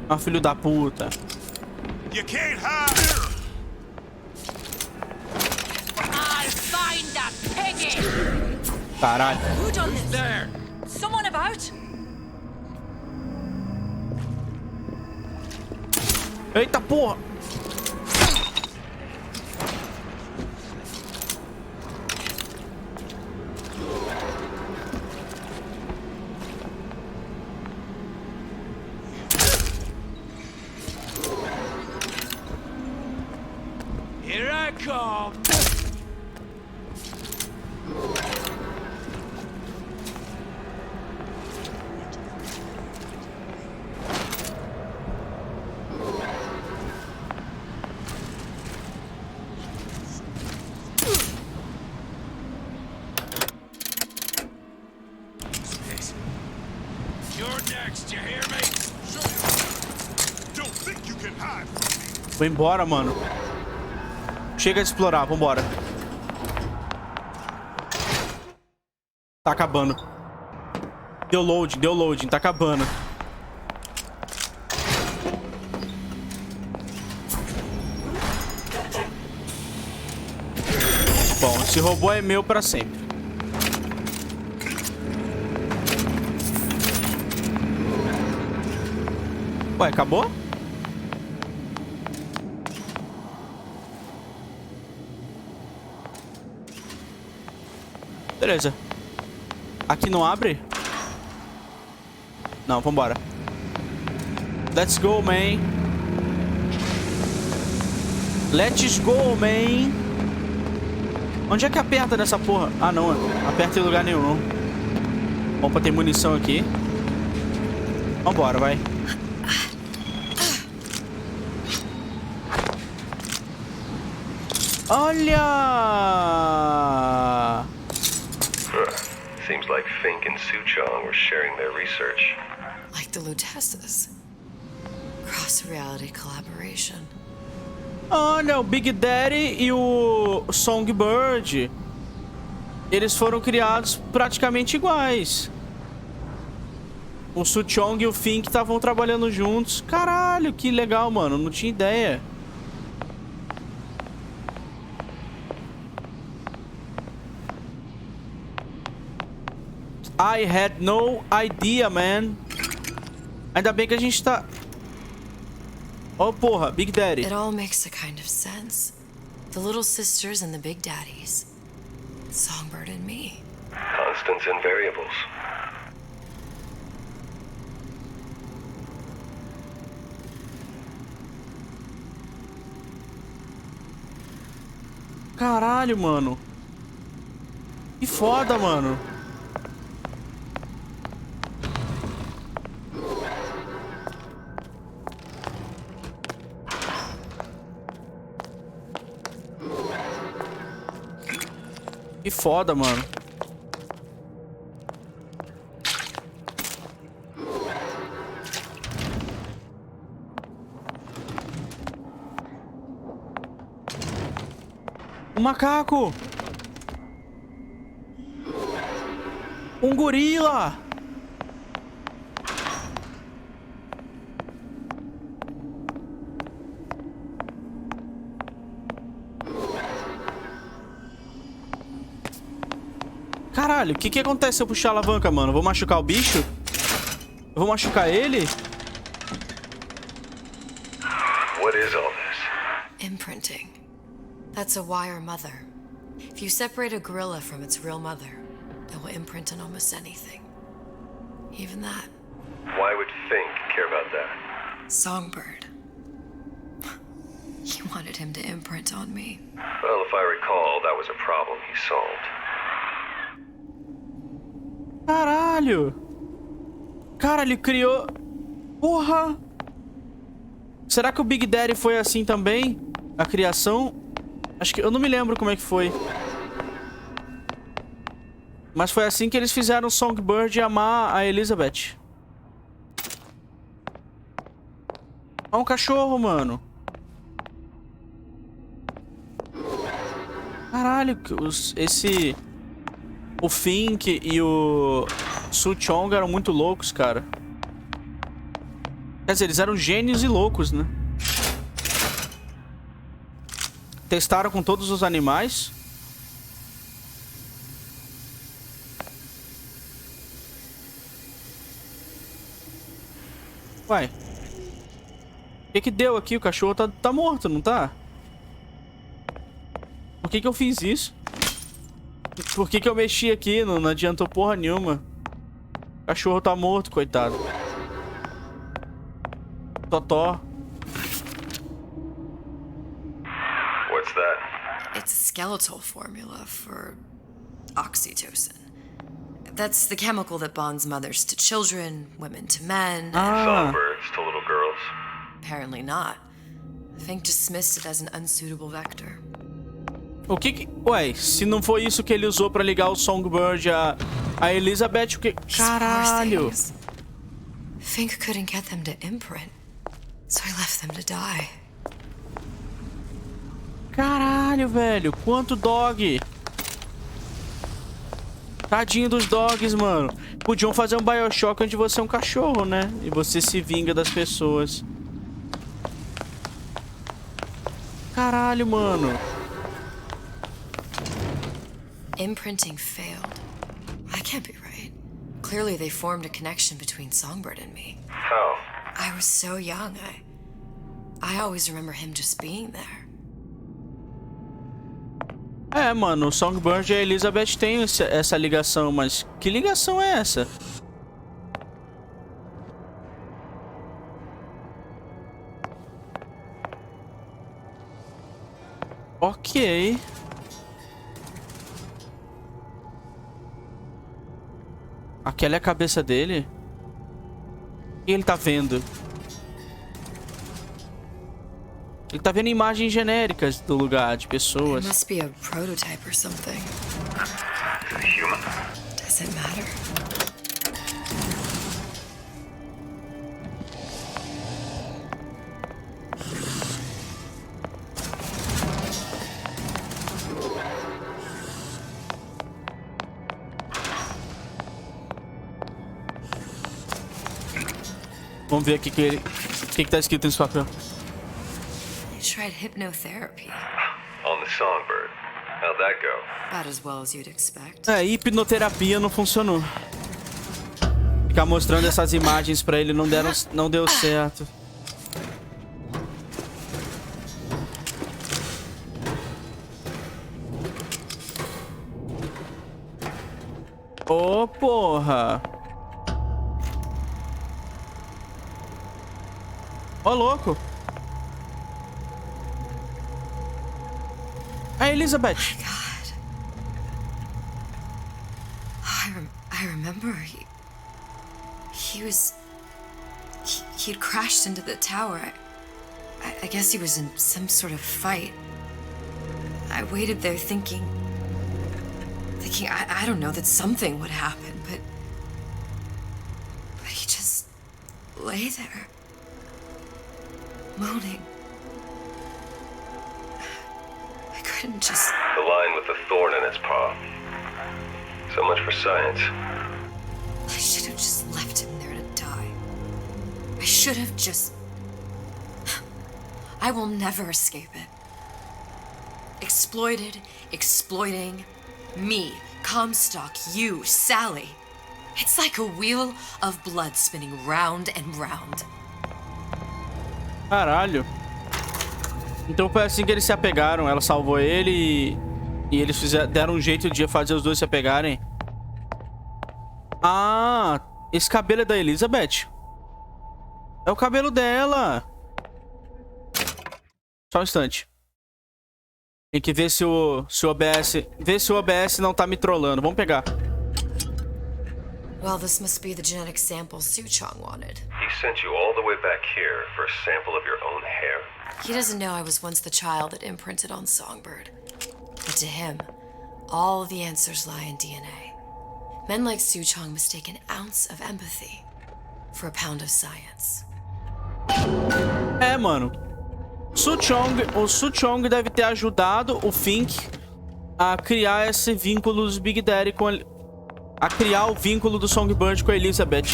Speaker 1: Ah, filho da puta. Caralho.
Speaker 15: Someone about?
Speaker 1: Eita porra!
Speaker 11: Here I come.
Speaker 1: Vou embora, mano. Chega de explorar, vambora. Tá acabando. Deu loading, tá acabando. Bom, esse robô é meu pra sempre. Ué, acabou? Beleza. Aqui não abre? Não, vambora. Let's go, man. Let's go, man. Onde é que aperta nessa porra? Ah, não. Aperta em lugar nenhum. Opa, tem munição aqui. Vambora, vai. Olha!
Speaker 3: Seems like Fink and Suchong were sharing their research.
Speaker 8: Like the Lutesses. Cross-reality collaboration.
Speaker 1: Olha, o Big Daddy e o Songbird. Eles foram criados praticamente iguais. O Suchong e o Fink estavam trabalhando juntos. Caralho, que legal, mano. Não tinha ideia. I had no idea, man. Ainda bem que a gente tá... Oh, porra, Big Daddy.
Speaker 8: It all makes a kind of sense. The little sisters and the big daddies. Songbird and me.
Speaker 3: Constants and variables.
Speaker 1: Caralho, mano. Que foda, mano. Que foda, mano. Um macaco. Um gorila. Caralho, o que acontece se eu puxar a alavanca, mano? Eu vou machucar o bicho? Eu vou machucar ele?
Speaker 3: What is all this?
Speaker 8: Imprinting. That's a wire mother. If you separate a gorilla from its real mother, it will imprint on almost anything. Even that.
Speaker 3: Why would Fink care about that?
Speaker 8: Songbird. He wanted him to imprint on me.
Speaker 3: Well, if I recall, that was a problem he solved.
Speaker 1: Caralho. Cara, ele criou... Porra. Será que o Big Daddy foi assim também? A criação? Acho que... Eu não me lembro como é que foi. Mas foi assim que eles fizeram o Songbird amar a Elizabeth. Olha um cachorro, mano. Caralho, esse... O Fink e o Su-Chong eram muito loucos, cara. Quer dizer, eles eram gênios e loucos, né? Testaram com todos os animais. Uai. O que deu aqui? O cachorro tá morto, não tá? Por que eu fiz isso? Por que eu mexi aqui? Não adiantou porra nenhuma. O cachorro tá morto, coitado. Totó.
Speaker 3: What's that?
Speaker 8: It's a skeletal formula for oxytocin. That's the chemical that bonds mothers to children, women to men.
Speaker 3: Songbirds to little girls.
Speaker 8: Apparently not. Fink dismissed it as an unsuitable vector.
Speaker 1: O que... Ué, se não foi isso que ele usou pra ligar o Songbird a Elizabeth, o que... Caralho!
Speaker 8: Fink couldn't get them to imprint, so I left them to die.
Speaker 1: Caralho, velho. Quanto dog. Tadinho dos dogs, mano. Podiam fazer um Bioshock onde você é um cachorro, né? E você se vinga das pessoas. Caralho, mano.
Speaker 8: Imprinting failed. I can't be right. Clearly they formed a connection between Songbird and me.
Speaker 3: How?
Speaker 8: I was so young. I always remember him just being there.
Speaker 1: É, mano, o Songbird e a Elizabeth têm essa ligação, mas que ligação é essa? Ok. Aquela é a cabeça dele? O que ele tá vendo? Ele tá vendo imagens genéricas do lugar, de pessoas.
Speaker 8: It must be a prototype or something.
Speaker 3: Human.
Speaker 8: Does it matter?
Speaker 1: Vamos ver aqui o que tá escrito nesse papel.
Speaker 8: They tried hypnotherapy.
Speaker 3: On the Songbird. How'd that go?
Speaker 8: About as well as you'd expect.
Speaker 1: É, hipnoterapia não funcionou. Ficar mostrando essas imagens pra ele não deu certo. Ô, porra. Ô, louco. É Elizabeth.
Speaker 8: Oh my God. I remember he'd crashed into the tower. I guess he was in some sort of fight. I waited there thinking I don't know, that something would happen, but he just lay there, moaning. I couldn't just...
Speaker 3: The lion with the thorn in its paw. So much for science.
Speaker 8: I should have just left him there to die. I should have just... I will never escape it. Exploited, exploiting... Me, Comstock, you, Sally. It's like a wheel of blood spinning round and round.
Speaker 1: Caralho. Então foi assim que eles se apegaram. Ela salvou ele e eles deram um jeito de fazer os dois se apegarem. Ah, esse cabelo é da Elizabeth. É o cabelo dela. Só um instante. Tem que ver se o OBS... Ver se o OBS não tá me trollando. Vamos pegar.
Speaker 8: Well, this must be the genetic sample Suchong wanted.
Speaker 3: He sent you all the way back here for a sample of your own hair?
Speaker 8: He doesn't know I was once the child that imprinted on Songbird. But to him, all the answers lie in DNA. Men like Suchong mistake an ounce of empathy for a pound of science.
Speaker 1: É, mano. O Suchong deve ter ajudado o Fink a criar esse vínculo dos Big Daddy com a criar o vínculo do Songbird com a Elizabeth.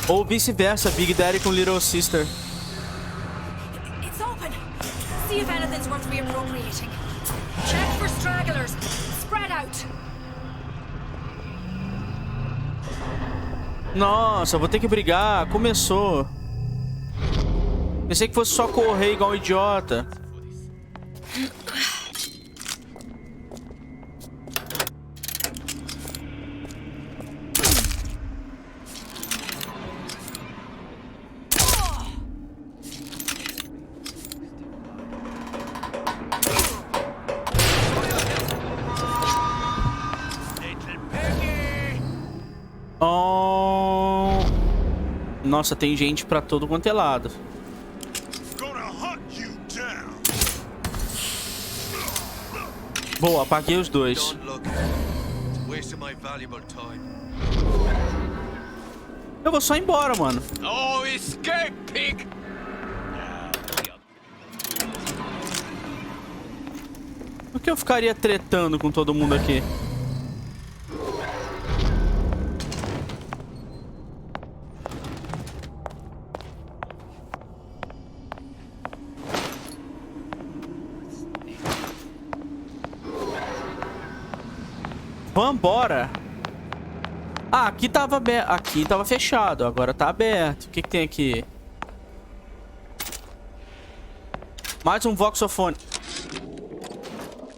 Speaker 1: Ou vice-versa, Big Daddy com Little Sister.
Speaker 15: It's open. See if anything's worth reappropriating. Check for stragglers. Spread out.
Speaker 1: Nossa, vou ter que brigar. Começou. Pensei que fosse só correr igual um idiota. Oh. Nossa, tem gente pra todo quanto é lado. Boa, apaguei os dois. Eu vou só embora, mano.
Speaker 12: Oh, escape, pig!
Speaker 1: Por que eu ficaria tretando com todo mundo aqui? Vambora. Ah, aqui tava aberto. Aqui tava fechado. Agora tá aberto. O que que tem aqui? Mais um voxofone.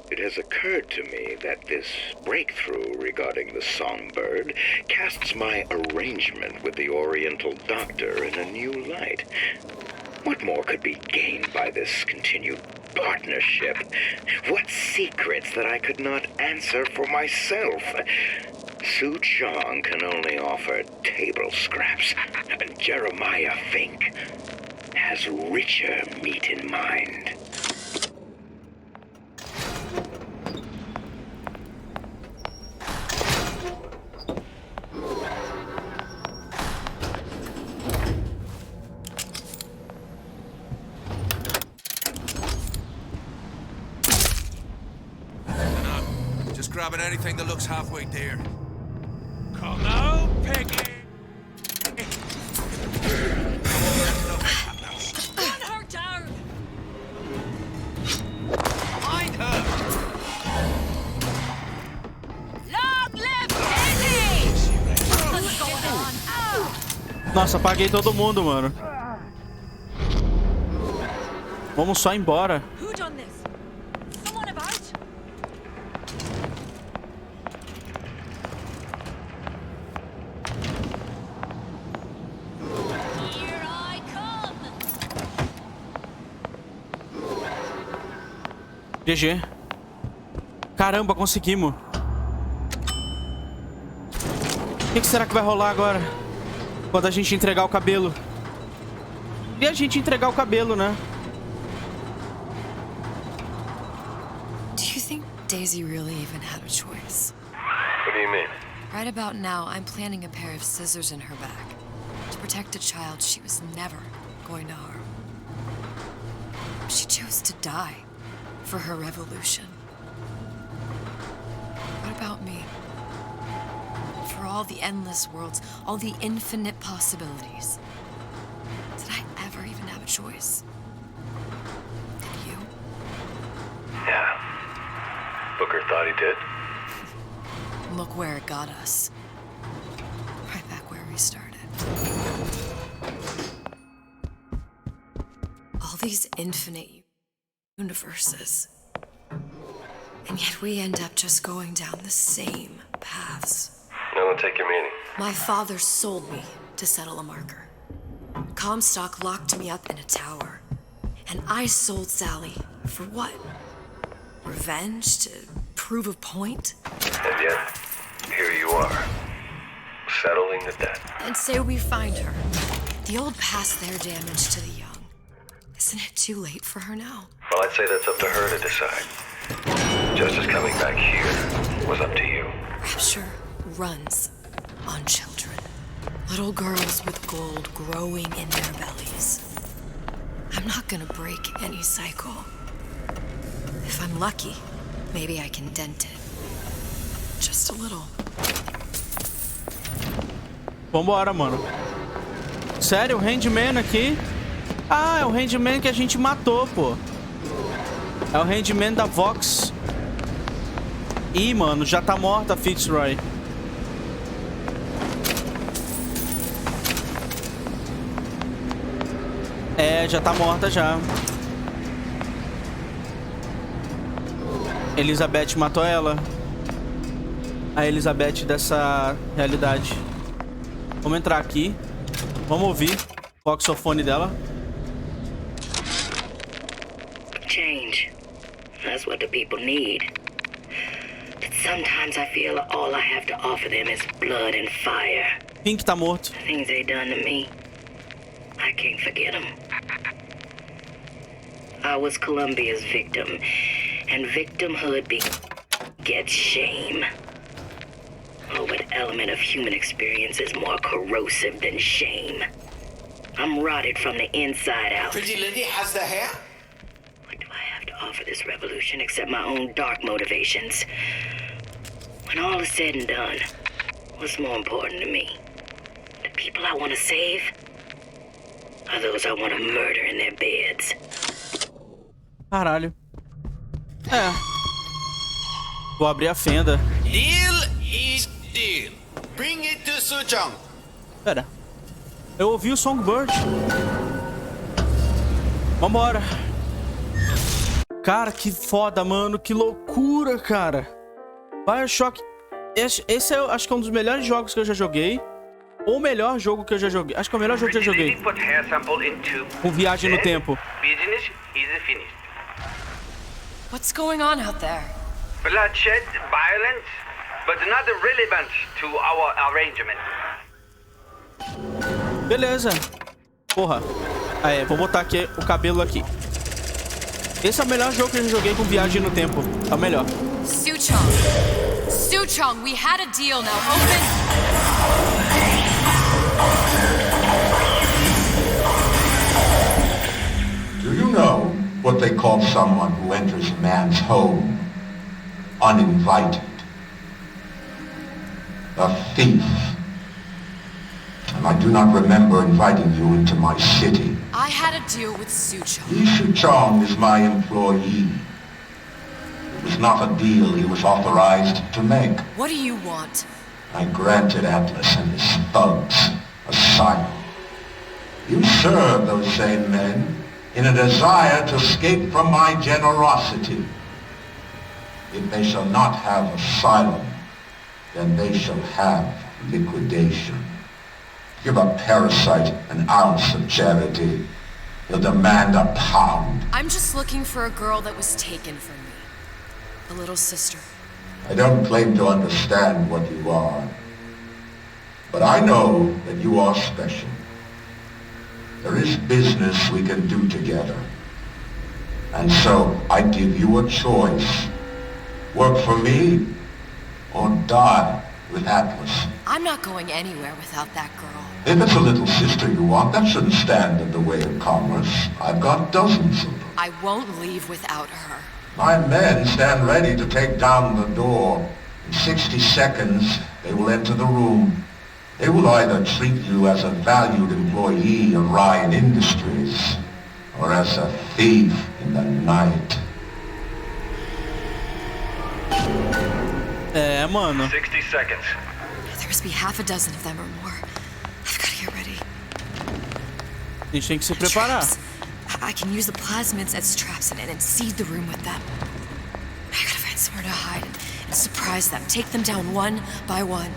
Speaker 6: It has occurred to me that this breakthrough regarding the songbird casts my arrangement with the Oriental Doctor in a new light. What more could be gained by this continued partnership? What secrets that I could not answer for myself? Suchong can only offer table scraps, and Jeremiah Fink has richer meat in mind.
Speaker 18: Grabbing anything that looks halfway there.
Speaker 12: Come out, Peggy!
Speaker 15: Run her down!
Speaker 12: Find her!
Speaker 15: Long live Peggy! What's going on?
Speaker 1: Nossa, apaguei todo mundo, mano. Vamos só embora.
Speaker 15: Who done this? Someone about? Here I come.
Speaker 1: GG. Caramba, conseguimos. O que será que vai rolar agora? Quando a gente entregar o cabelo. E a gente entregar o cabelo, né?
Speaker 8: Do you think Daisy really even had a choice?
Speaker 3: What do you mean?
Speaker 8: Right about now, I'm planting a pair of scissors in her back to protect a child she was never going to harm. She chose to die for her revolution. What about me? For all the endless worlds, all the infinite possibilities. Did I ever even have a choice? Did you?
Speaker 3: Yeah. Booker thought he did.
Speaker 8: Look where it got us. Right back where we started. All these infinite universes. And yet we end up just going down the same paths.
Speaker 3: I don't take your meaning.
Speaker 8: My father sold me to settle a marker. Comstock locked me up in a tower. And I sold Sally for what? Revenge? To prove a point?
Speaker 3: And yet, here you are, settling the debt.
Speaker 8: And say we find her. The old past their damage to the young. Isn't it too late for her now?
Speaker 3: Well, I'd say that's up to her to decide. Justice coming back here was up to you.
Speaker 8: Rapture runs on children. Little girls with gold growing in their bellies. I'm not gonna break any cycle. If I'm lucky, maybe I can dent it. Just a little.
Speaker 1: Vambora, mano. Sério, o Handman aqui? Ah, é o Handman que a gente matou, pô. É o Handman da Vox. Ih, mano, já tá morta a Fitzroy. É, já tá morta já. Elizabeth matou ela. A Elizabeth dessa realidade. Vamos entrar aqui. Vamos ouvir o saxofone dela.
Speaker 16: Change. That's what the people need. But sometimes I feel all I have to offer them is blood and fire.
Speaker 1: Pink tá morto.
Speaker 16: The things they done to me, I can't forget them. I was Columbia's victim, and victimhood begets shame. Oh, what element of human experience is more corrosive than shame? I'm rotted from the inside out.
Speaker 13: Pretty lady has the hair?
Speaker 16: What do I have to offer this revolution except my own dark motivations? When all is said and done, what's more important to me? The people I want to save? Or those I want to murder in their beds?
Speaker 1: Caralho. É. Vou abrir a fenda.
Speaker 13: Deal is deal. Bring it to Suchong.
Speaker 1: Pera. Eu ouvi o Songbird. Vambora. Cara, que foda, mano. Que loucura, cara. Bioshock. Esse é, acho que é um dos melhores jogos que eu já joguei. Ou o melhor jogo que eu já joguei. Acho que é o melhor jogo que eu já joguei. Com viagem no tempo.
Speaker 5: Business is finished.
Speaker 8: What's going on out there?
Speaker 5: Bloodshed, violence, but not relevant to our arrangement.
Speaker 1: Beleza. Porra. Aí, vou botar aqui o cabelo aqui. Esse é o melhor jogo que eu já joguei com viagem no tempo. É o melhor.
Speaker 8: Suchong. Suchong, we had a deal. Now open.
Speaker 19: Do you know what they call someone who enters a man's home uninvited? A thief. And I do not remember inviting you into my city.
Speaker 8: I had a deal with Suchong.
Speaker 19: Li Chong is my employee. It was not a deal he was authorized to make.
Speaker 8: What do you want?
Speaker 19: I granted Atlas and his thugs asylum. You serve those same men in a desire to escape from my generosity. If they shall not have asylum, then they shall have liquidation. Give a parasite an ounce of charity. He'll demand a pound.
Speaker 8: I'm just looking for a girl that was taken from me. A little sister.
Speaker 19: I don't claim to understand what you are, but I know that you are special. There is business we can do together. And so I give you a choice. Work for me, or die with Atlas.
Speaker 8: I'm not going anywhere without that girl.
Speaker 19: If it's a little sister you want, that shouldn't stand in the way of commerce. I've got dozens of them.
Speaker 8: I won't leave without her.
Speaker 19: My men stand ready to take down the door. In 60 seconds, they will enter the room. They will either treat you as a valued employee of Ryan Industries, or as a thief in the night.
Speaker 1: É, mano.
Speaker 3: 60 seconds.
Speaker 8: There must be half a dozen of them or more. I've got to get ready.
Speaker 1: A gente tem que se preparar.
Speaker 8: Traps. I can use the plasmids as traps and seed the room with them. I gotta find somewhere to hide and surprise them. Take them down one by one.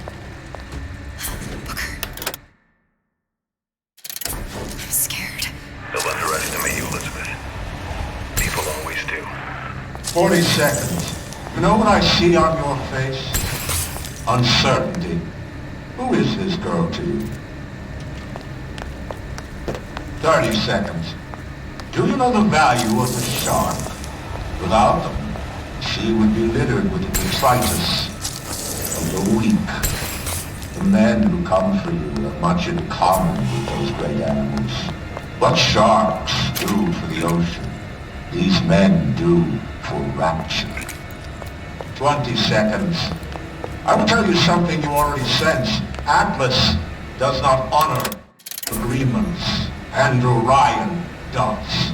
Speaker 8: Booker. I'm scared.
Speaker 3: They'll underestimate you, Elizabeth. People always do.
Speaker 19: 40 seconds. You know what I see on your face? Uncertainty. Who is this girl to you? 30 seconds. Do you know the value of the shark? Without them, the sea would be littered with the detritus of the weak. The men who come for you have much in common with those great animals. What sharks do for the ocean, these men do for rapture. 20 seconds. I will tell you something you already sense. Atlas does not honor agreements. Andrew Ryan does.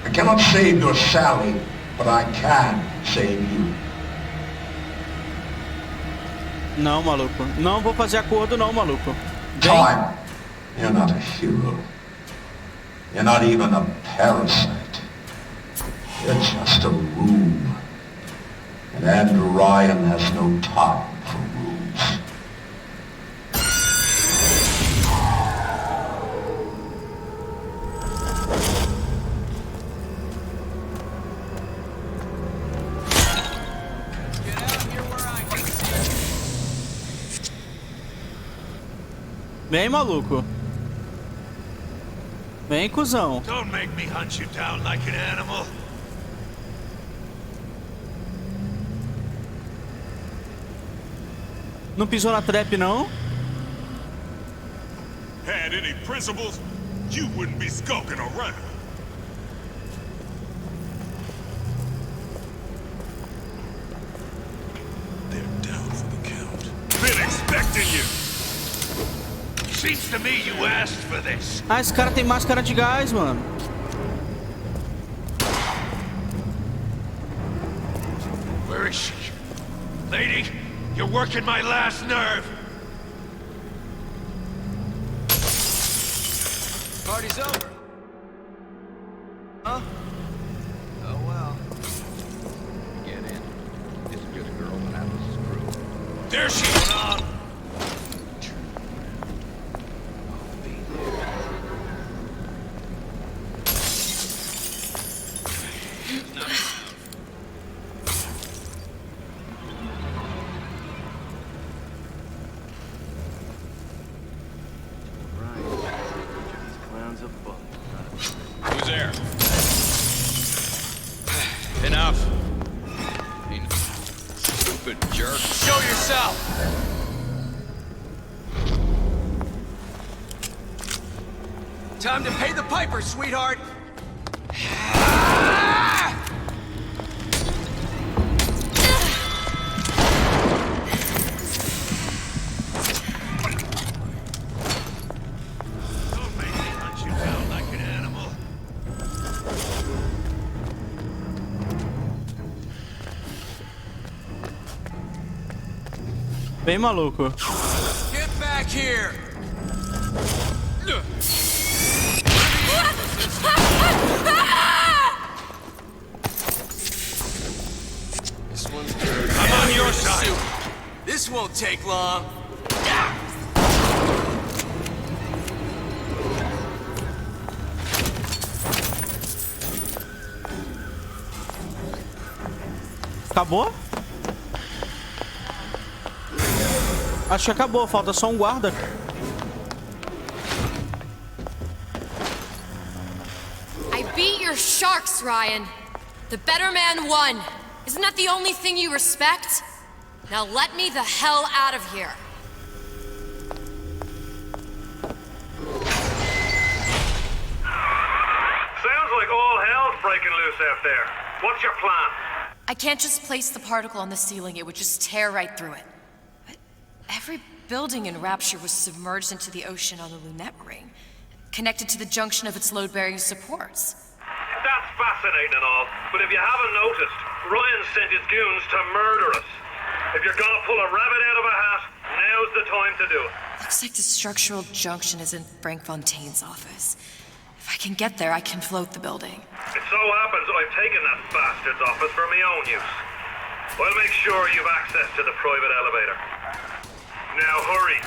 Speaker 19: I cannot save your Sally, but I can save you.
Speaker 1: Não, maluco. Não vou fazer acordo não, maluco.
Speaker 19: Time. You're not a hero. You're not even a parasite. You're just a room. And Andrew Ryan has no time for rules.
Speaker 1: Vem, maluco. Vem, cuzão.
Speaker 18: Don't make me hunt you down like an animal.
Speaker 1: Não pisou na trap, não?
Speaker 18: Had any principles, you wouldn't be skulking around. They're down for the count. Been expecting you. Seems to me you asked for this.
Speaker 1: Ah, esse cara tem máscara de gás, mano.
Speaker 18: Where is she? Lady, you're working my last nerve.
Speaker 2: Party's over. Huh? Oh well.
Speaker 12: Get in. It's just a girl and Atlas's crew.
Speaker 18: There she is.
Speaker 12: Who's there? Enough. Stupid jerk.
Speaker 2: Show yourself! Time to pay the piper, sweetheart!
Speaker 1: Vem, maluco.
Speaker 2: Get back here!
Speaker 14: This one's good. I'm on your side. This won't take long.
Speaker 1: Acabou? Acho que acabou, falta só um guarda.
Speaker 8: I beat your sharks, Ryan. The better man won. Isn't that the only thing you respect? Now let me the hell out of here.
Speaker 3: Sounds like all hell's breaking loose out there. What's your plan?
Speaker 8: I can't just place the particle on the ceiling. It would just tear right through it. But every building in Rapture was submerged into the ocean on the Lunette ring, connected to the junction of its load-bearing supports.
Speaker 3: That's fascinating and all, but if you haven't noticed, Ryan sent his goons to murder us. If you're gonna pull a rabbit out of a hat, now's the time to do it.
Speaker 8: Looks like the structural junction is in Frank Fontaine's office. If I can get there, I can float the building.
Speaker 3: It so happens I've taken that bastard's office for my own use. I'll make sure you've access to the private elevator. Now hurry.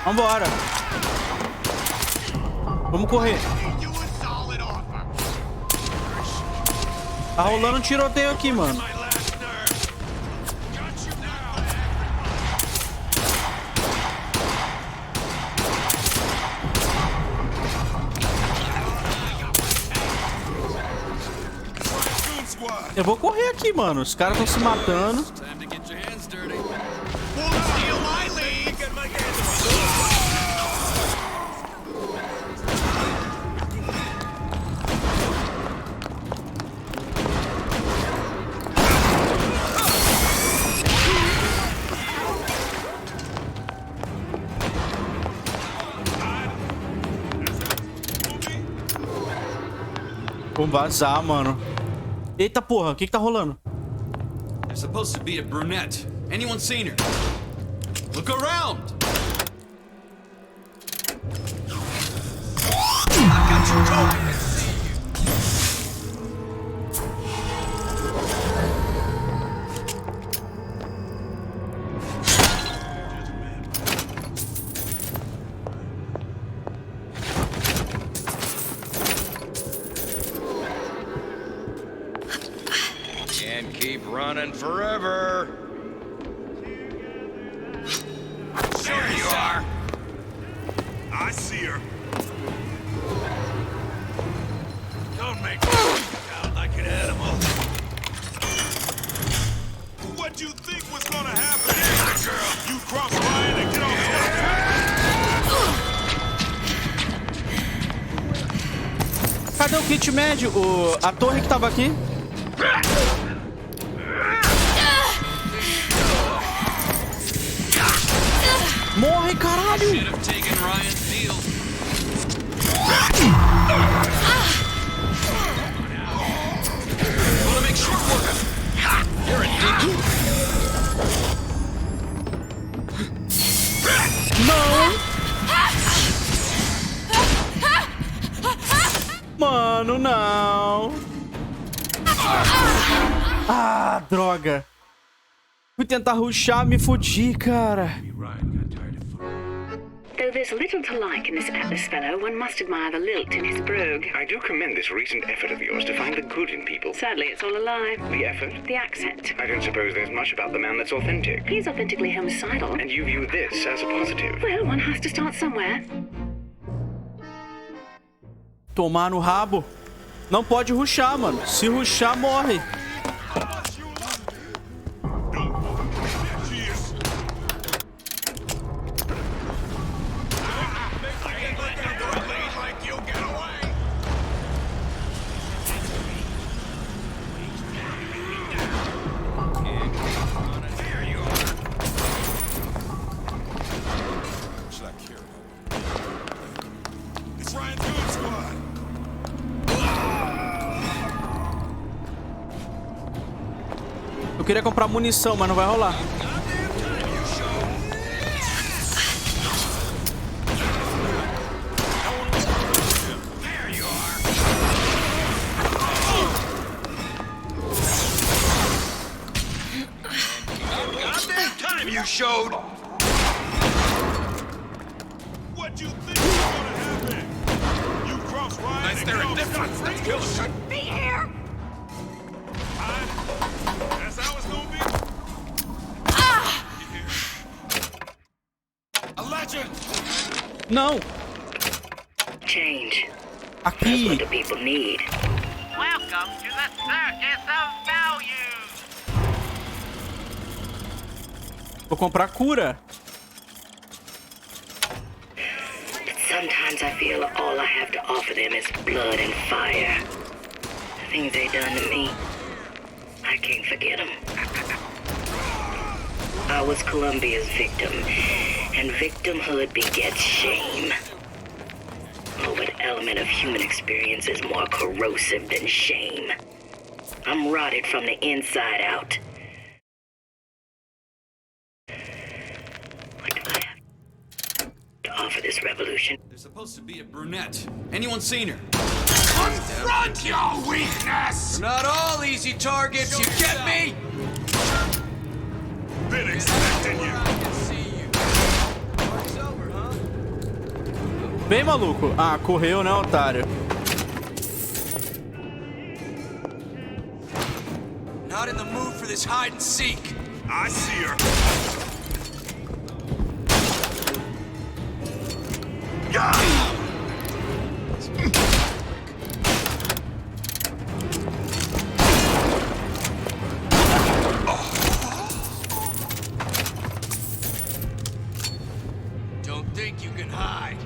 Speaker 1: Vambora. Vamos correr. Tá rolando um tiroteio aqui, mano. Eu vou correr aqui, mano. Os caras estão se matando. Vamos vazar, mano. Eita porra, o que tá rolando?
Speaker 14: There's supposed to be a brunette. Anyone seen her? Look around! I got you going!
Speaker 18: Keep running forever. There you are. I see her. Don't make me sound like an animal. What do you think was gonna happen here, girl? You cross Ryan and get off the
Speaker 1: Cadê o kit médio? A torre que tava aqui? Morre, caralho! Não! Mano, não! Ah, droga! Fui tentar rushar, me fudi, cara.
Speaker 23: Though there's little to like in this Atlas fellow, one must admire the lilt in his brogue.
Speaker 6: I do commend this recent effort of yours to find the good in people.
Speaker 23: Sadly, it's all a lie.
Speaker 6: The effort?
Speaker 23: The accent.
Speaker 6: I don't suppose there's much about the man that's authentic.
Speaker 23: He's authentically homicidal.
Speaker 6: And you view this as a positive?
Speaker 23: Well, one has to start somewhere.
Speaker 1: Tomar no rabo. Não pode rushar, mano. Se rushar, morre. queria comprar munição, mas não vai rolar.
Speaker 18: You showed. What you think is gonna happen? You cross right. Is there a difference? Let's kill him. Shouldn't be here. That's how it's gonna be. A legend.
Speaker 1: Não.
Speaker 16: Change.
Speaker 1: Aqui.
Speaker 16: That's what the people need.
Speaker 5: Welcome to the circus of values.
Speaker 1: Vou comprar cura.
Speaker 16: But sometimes I feel all I have to offer them is blood and fire. The things they done to me, I can't forget them. I was Columbia's victim, and victimhood begets shame. Oh, what element of human experience is more corrosive than shame? I'm rotted from the inside out. For this revolution.
Speaker 13: There's supposed to be a brunette. Anyone seen her?
Speaker 18: Confront your weakness!
Speaker 13: We're not all easy targets, you get me?
Speaker 18: Been expecting you.
Speaker 1: Bem maluco. Ah, correu, né, otário?
Speaker 13: Not in the mood for this hide and seek.
Speaker 18: I see her.
Speaker 13: Don't think you can hide.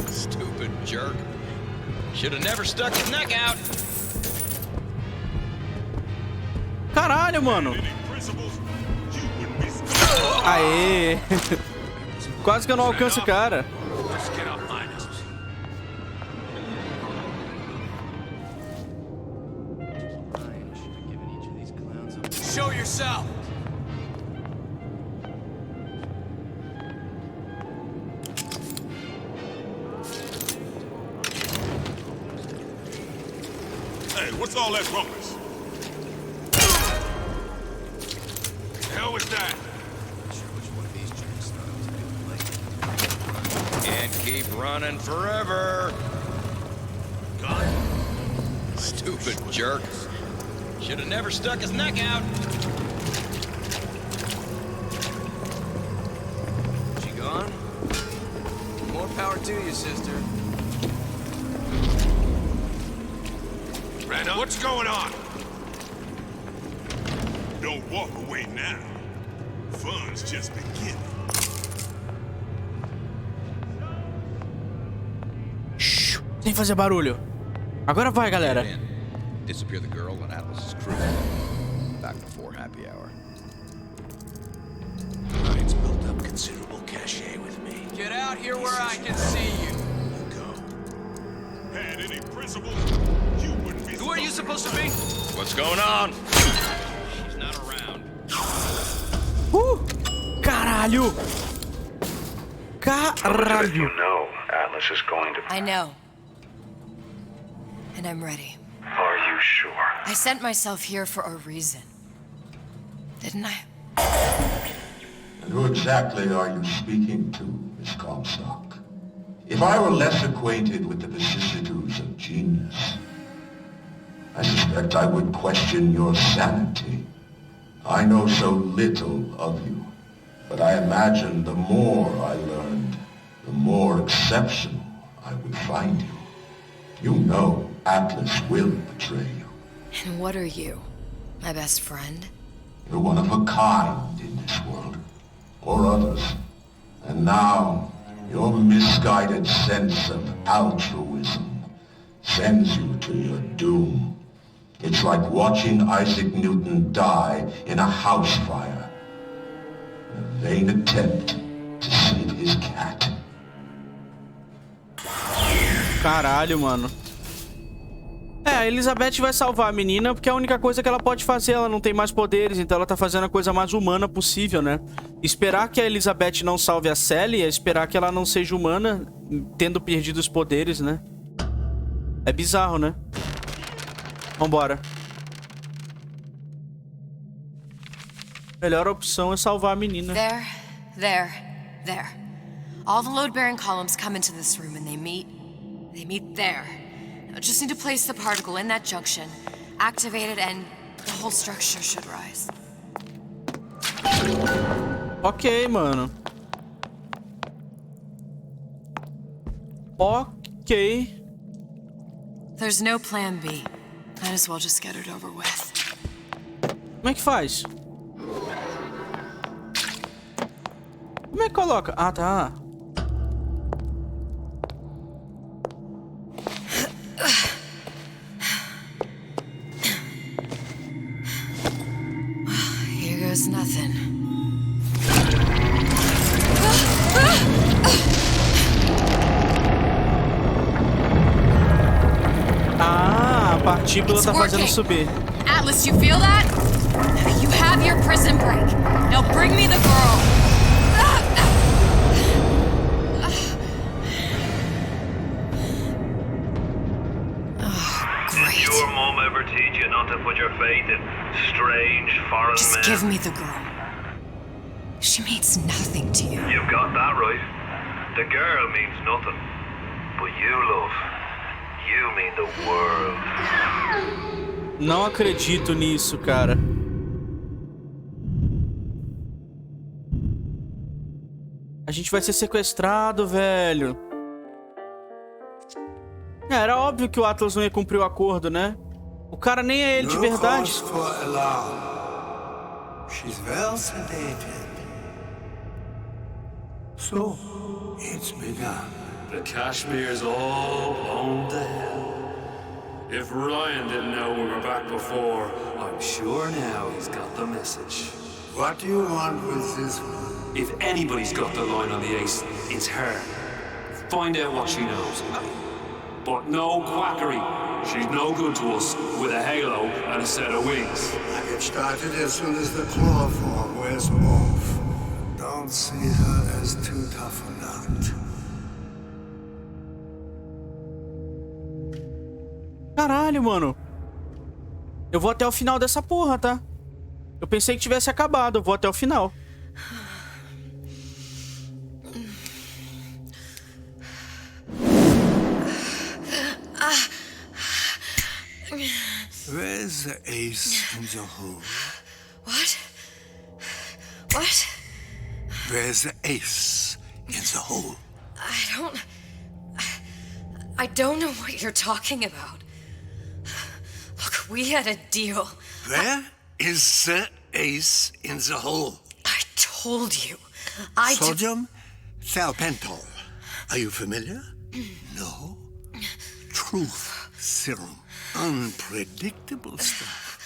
Speaker 12: Stupid jerk. Should have never stuck his neck out.
Speaker 1: Caralho, mano. Aê. Quase que eu não alcanço o cara.
Speaker 13: Show yourself.
Speaker 18: Hey, what's all that rumpus? The hell was that?
Speaker 12: Can't keep running forever. Stupid jerk. Should have never stuck his neck out.
Speaker 13: She gone? More power to you, sister.
Speaker 18: Randall, what's going on? Don't walk away now. Fun's just beginning.
Speaker 1: Shhh, sem fazer barulho. Agora vai, galera.
Speaker 12: Disappear the girl and Atlas's crew. Back before happy hour.
Speaker 18: Ryan's built up considerable cachet with me.
Speaker 13: Get out here where I can see you.
Speaker 18: Had any principles, you wouldn't be.
Speaker 13: Who are you supposed to be?
Speaker 12: What's going on? She's not around.
Speaker 1: Caralho! Caralho!
Speaker 3: You know Atlas is going to.
Speaker 8: I know. And I'm ready.
Speaker 3: Are you sure?
Speaker 8: I sent myself here for a reason. Didn't I?
Speaker 19: And who exactly are you speaking to, Miss Comstock? If I were less acquainted with the vicissitudes of genius, I suspect I would question your sanity. I know so little of you, but I imagine the more I learned, the more exceptional I would find you. You know Atlas will betray you.
Speaker 8: And what are you? My best friend?
Speaker 19: You're one of a kind in this world, or others. And now, your misguided sense of altruism sends you to your doom. It's like watching Isaac Newton die in a house fire. In a vain attempt to save his cat.
Speaker 1: Caralho, mano. a Elizabeth vai salvar a menina porque é a única coisa que ela pode fazer. Ela não tem mais poderes, então ela tá fazendo a coisa mais humana possível, né? Esperar que a Elizabeth não salve a Sally é esperar que ela não seja humana, tendo perdido os poderes, né? É bizarro, né? Vambora. Melhor opção é salvar a menina.
Speaker 8: There. All the load-bearing columns come into this room and they meet there. I just need to place the particle in that junction, activate it, and the whole structure should rise.
Speaker 1: Ok, mano. Ok.
Speaker 8: There's no plan B. Might as well just get it over with.
Speaker 1: Como é que faz? Como é que coloca? Ah, tá.
Speaker 8: Here goes nothing.
Speaker 1: Ah, a partícula tá fazendo subir.
Speaker 8: Atlas, you feel that? You have your prison break. Now bring me the girl.
Speaker 3: Did your mom ever teach you not to put your faith in strange foreign men?
Speaker 8: Just give me the girl. She means nothing to you.
Speaker 3: You've got that right. The girl means nothing. But you, love, you mean the world.
Speaker 1: Não acredito nisso, cara. A gente vai ser sequestrado, velho. Era óbvio que o Atlas não ia cumprir o acordo, né? O cara nem é ele de verdade.
Speaker 11: She's well sedated. So, it's begun.
Speaker 10: The Kashmir's all blown to hell. If Ryan didn't know we were back before, I'm sure now he's got the message.
Speaker 11: What do you want with this one?
Speaker 10: If anybody's got the line on the ace, it's her. Find out what she knows. But no quackery. She's no good to us with a halo and a set of wings.
Speaker 11: I get started as soon as the chloroform wears off. Don't see her as too tough a nut.
Speaker 1: Caralho, mano. Eu vou até o final dessa porra, tá? Eu pensei que tivesse acabado. Eu vou até o final.
Speaker 11: Where's the ace in the hole?
Speaker 8: What?
Speaker 11: Where's the ace in the hole?
Speaker 8: I don't know what you're talking about. Look, we had a deal.
Speaker 11: Where is the ace in the hole?
Speaker 8: I told you.
Speaker 11: Sodium thiopental. Are you familiar? No. Truth serum. Unpredictable stuff.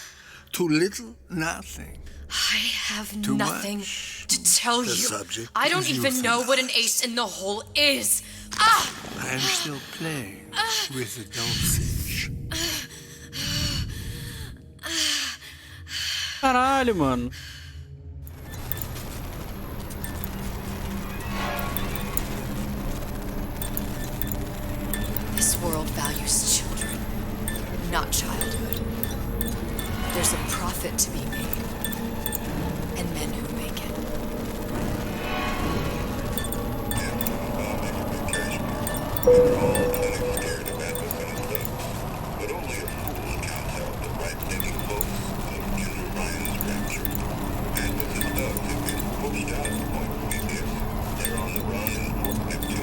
Speaker 11: Too little, nothing.
Speaker 8: I have
Speaker 11: Too
Speaker 8: nothing
Speaker 11: much.
Speaker 8: to tell
Speaker 11: The
Speaker 8: you.
Speaker 11: subject
Speaker 8: I don't
Speaker 11: is
Speaker 8: even know what an ace in the hole is. Ah!
Speaker 11: I am still playing with the dosage.
Speaker 1: Caralho, mano.
Speaker 8: This world values children, not childhood. There's a profit to be made, and men who make it.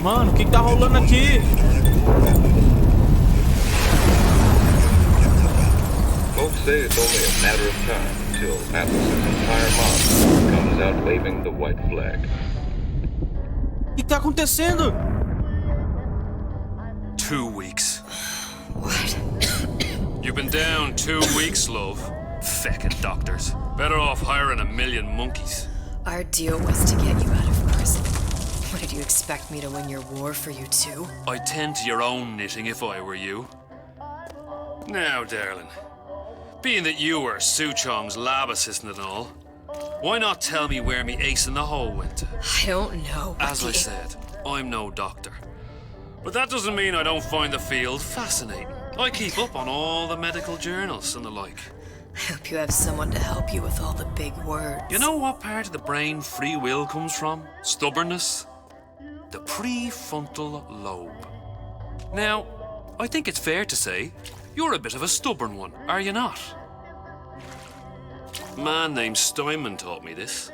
Speaker 1: Mano, o que tá rolando aqui?
Speaker 3: Folks say it's only a matter of time until Atlas's entire mob comes out waving the white flag.
Speaker 1: O que tá acontecendo?
Speaker 10: 2 weeks.
Speaker 8: What?
Speaker 10: You've been down 2 weeks, love. Feckin' doctors. Better off hiring a million monkeys.
Speaker 8: Our deal was to get you out of prison. What, did you expect me to win your war for you too?
Speaker 10: I'd tend to your own knitting if I were you. Now, darling, being that you were Suchong's lab assistant and all, why not tell me where me ace in the hole went to?
Speaker 8: I don't know.
Speaker 10: As I said, I'm no doctor. But that doesn't mean I don't find the field fascinating. I keep up on all the medical journals and the like.
Speaker 8: I hope you have someone to help you with all the big words.
Speaker 10: You know what part of the brain free will comes from? Stubbornness? The prefrontal lobe. Now, I think it's fair to say you're a bit of a stubborn one, are you not? A man named Steinman taught me this.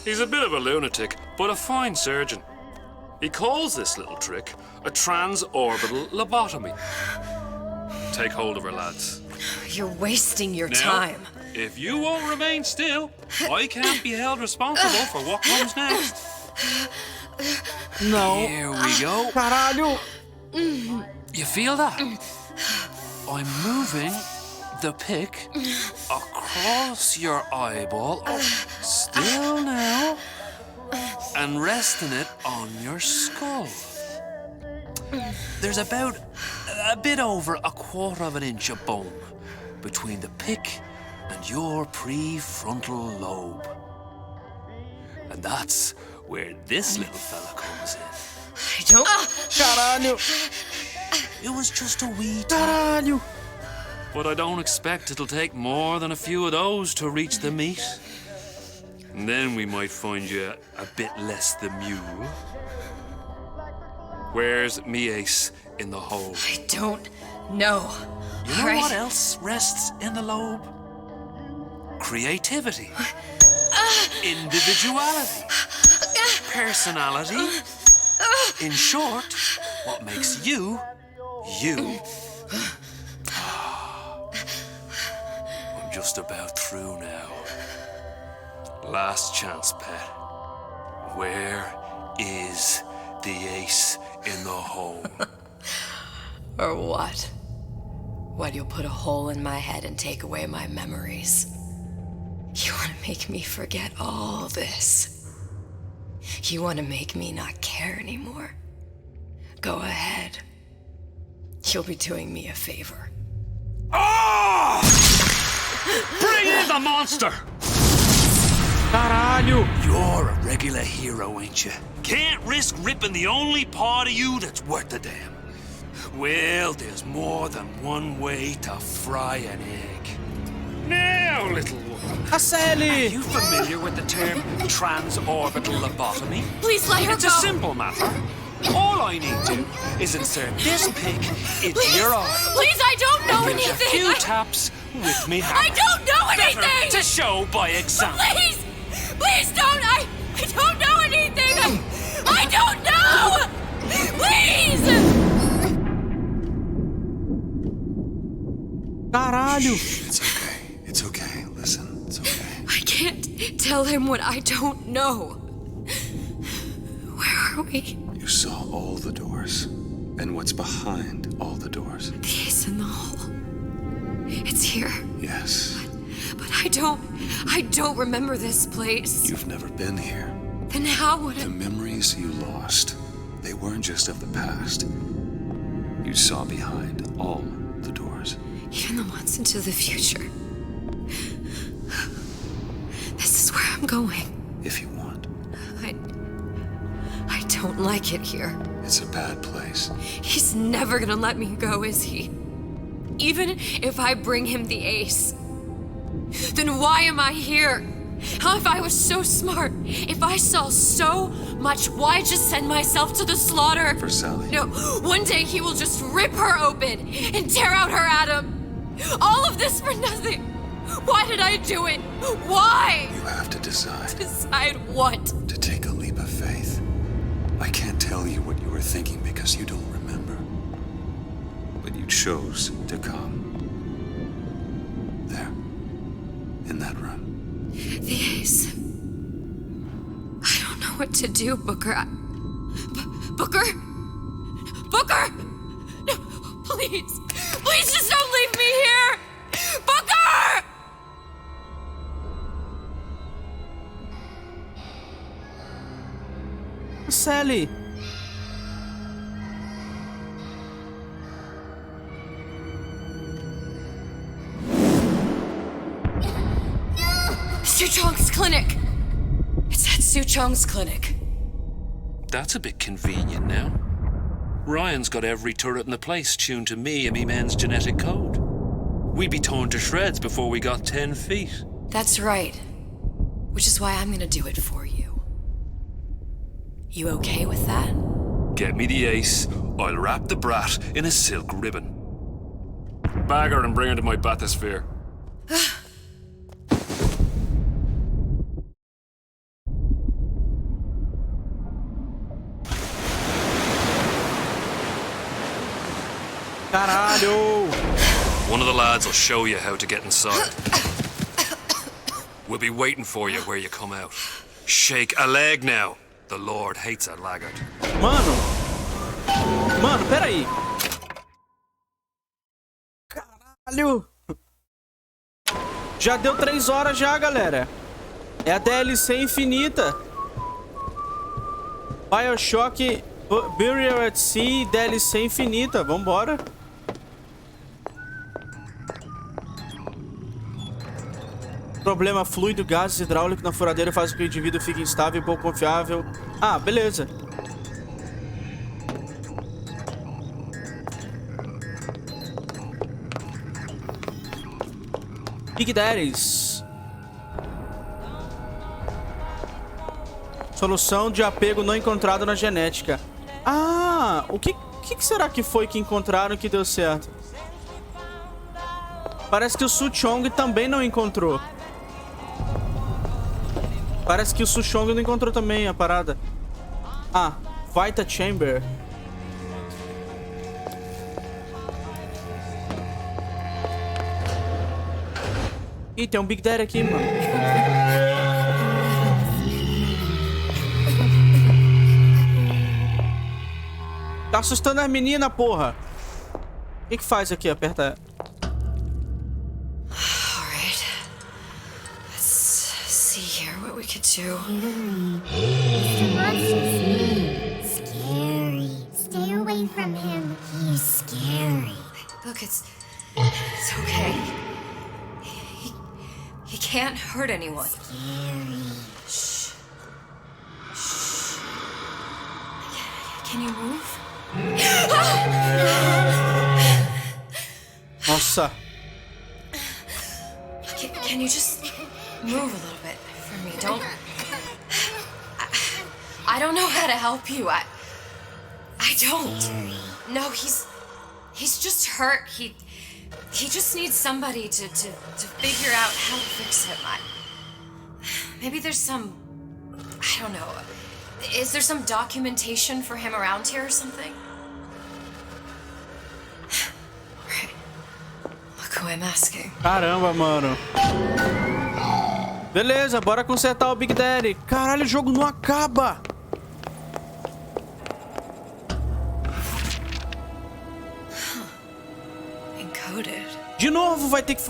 Speaker 10: He's a bit of a lunatic, but a fine surgeon. He calls this little trick a transorbital lobotomy. Take hold of her, lads.
Speaker 8: You're wasting your
Speaker 10: Now,
Speaker 8: time.
Speaker 10: If you won't remain still, I can't be held responsible for what comes next.
Speaker 1: Não.
Speaker 10: Here we go.
Speaker 1: Caralho.
Speaker 10: You feel that? I'm moving the pick across your eyeball. Oh, still now. And resting it on your skull. There's about a bit over 1/4 of an inch of bone between the pick and your prefrontal lobe. And that's where this little fella comes in.
Speaker 8: I don't...
Speaker 1: Caralho.
Speaker 10: It was just a wee
Speaker 1: Caralho.
Speaker 10: But I don't expect it'll take more than a few of those to reach the meat. And then we might find you a bit less the mule. Where's me ace in the hole?
Speaker 8: I don't know.
Speaker 10: You know what else rests in the lobe? Creativity. Individuality. Personality. In short, what makes you, you. I'm just about through now. Last chance, pet. Where is the ace in the hole?
Speaker 8: Or what? What, you'll put a hole in my head and take away my memories? You want to make me forget all this? You want to make me not care anymore? Go ahead. You'll be doing me a favor.
Speaker 10: Oh! Bring in the monster!
Speaker 1: Caralho!
Speaker 10: You're a regular hero, ain't you? Can't risk ripping the only part of you that's worth a damn. Well, there's more than one way to fry an egg. Now, little one.
Speaker 1: Sally!
Speaker 10: Are you familiar with the term transorbital lobotomy?
Speaker 8: Please let her
Speaker 10: It's
Speaker 8: go.
Speaker 10: a simple matter. All I need to is insert this pick into your eye.
Speaker 8: Please, I don't know
Speaker 10: Give
Speaker 8: anything.
Speaker 10: a few taps with me hammer.
Speaker 8: I don't know anything.
Speaker 10: Better to show by example.
Speaker 8: Please! Please don't! I don't know anything! I don't know! Please!
Speaker 1: Caralho!
Speaker 6: It's okay. It's okay. Listen, it's okay.
Speaker 8: I can't tell him what I don't know. Where are we?
Speaker 6: You saw all the doors. And what's behind all the doors?
Speaker 8: The ace in the hole. It's here.
Speaker 6: Yes.
Speaker 8: But I don't remember this place.
Speaker 6: You've never been here.
Speaker 8: Then how would
Speaker 6: The
Speaker 8: it...
Speaker 6: memories you lost, they weren't just of the past. You saw behind all the doors.
Speaker 8: Even the ones into the future. This is where I'm going.
Speaker 6: If you want.
Speaker 8: I don't like it here.
Speaker 6: It's a bad place.
Speaker 8: He's never gonna let me go, is he? Even if I bring him the ace. Then why am I here? How if I was so smart? If I saw so much, why just send myself to the slaughter?
Speaker 6: For Sally.
Speaker 8: No, one day he will just rip her open and tear out her atom. All of this for nothing. Why did I do it? Why?
Speaker 6: You have to decide.
Speaker 8: Decide what?
Speaker 6: To take a leap of faith. I can't tell you what you were thinking because you don't remember. But you chose to come. There. In that room.
Speaker 8: The ace. I don't know what to do, Booker. Booker? Booker! No, please. Please just don't leave me here! Booker!
Speaker 1: Sally!
Speaker 8: clinic. It's at Su Chong's clinic.
Speaker 10: That's a bit convenient now. Ryan's got every turret in the place tuned to me and me men's genetic code. We'd be torn to shreds before we got 10 feet.
Speaker 8: That's right. Which is why I'm gonna do it for you. You okay with that?
Speaker 10: Get me the ace, I'll wrap the brat in a silk ribbon. Bag her and bring her to my bathysphere.
Speaker 1: Caralho!
Speaker 10: One of the lads will show you how to get inside. We'll be waiting for you where you come out. Shake a leg now. The Lord hates a laggard.
Speaker 1: Mano, peraí. Caralho! Já deu 3 horas já, galera. É a DLC infinita. Bioshock Burial at Sea, DLC infinita. Vambora. Problema fluido, gases hidráulico na furadeira faz com que o indivíduo fique instável e pouco confiável. Ah, beleza. Big Daddies. Solução de apego não encontrado na genética. Ah, o que será que foi que encontraram que deu certo? Parece que o Su Chong também não encontrou. Parece que o Su Chong não encontrou também a parada. Ah, Vita Chamber. Ih, tem um Big Daddy aqui, mano. Tá assustando as meninas, porra. O que faz aqui? Aperta.
Speaker 8: Alright. Let's see here what we could do.
Speaker 20: Mr. Monster's mean. Scary. Stay away from him. He's scary.
Speaker 8: Look, it's okay. He can't hurt anyone.
Speaker 20: Scary.
Speaker 8: Shh. Shh. Can you move?
Speaker 1: Nossa.
Speaker 8: Can you just move a little bit for me? I don't know how to help you. I don't. No, he's just hurt. He just needs somebody to figure out how to fix him. Maybe there's some, I don't know. Is there some documentation for him around here or something? Right. Look who I'm asking.
Speaker 1: Caramba, mano. Beleza, bora consertar o Big Daddy. Caralho, o jogo não acaba.
Speaker 8: Encoded.
Speaker 1: De novo vai ter que...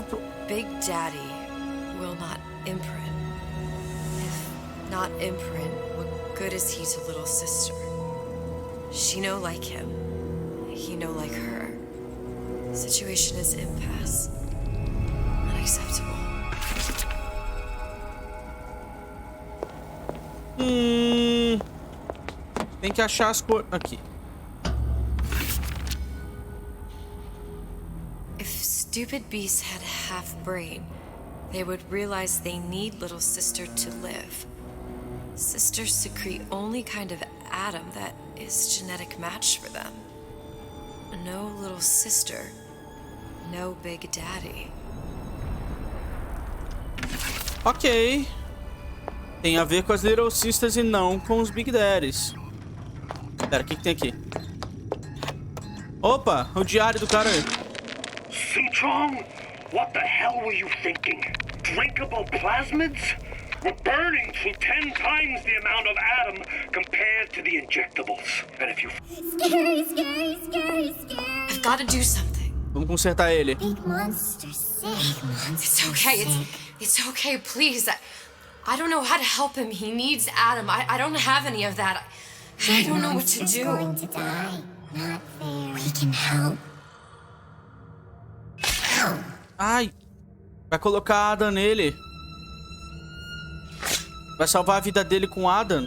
Speaker 8: Big Daddy will not imprint. If not imprint, what good is he to little sister? She no like him. He no like her. Situation is impasse. Unacceptable.
Speaker 1: Tem que achar as cores... Aqui.
Speaker 8: If stupid beasts had half brain, they would realize they need little sister to live. Sisters secrete only kind of atom that is genetic match for them. No little sister, no Big Daddy.
Speaker 1: Ok. Tem a ver com as Little Sisters e não com os Big Daddies. Pera, o que tem aqui? Opa, o diário do cara aí.
Speaker 6: Su Chong, what the hell were you thinking? Drinkable plasmids? We're burning through 10 times the amount of atom compared to the injectables. And if you...
Speaker 20: Scary, scary, scary, scary.
Speaker 8: I've got to do something.
Speaker 1: Vamos consertar ele.
Speaker 20: Big monster, sick monster.
Speaker 8: It's okay. It's okay. Please. I don't know how to help him. He needs Adam. I don't have any of that. I don't know what to do.
Speaker 20: Going to die. Not fair. We can help.
Speaker 1: Ai. Vai colocar a Ada nele. Vai salvar a vida dele com Adam.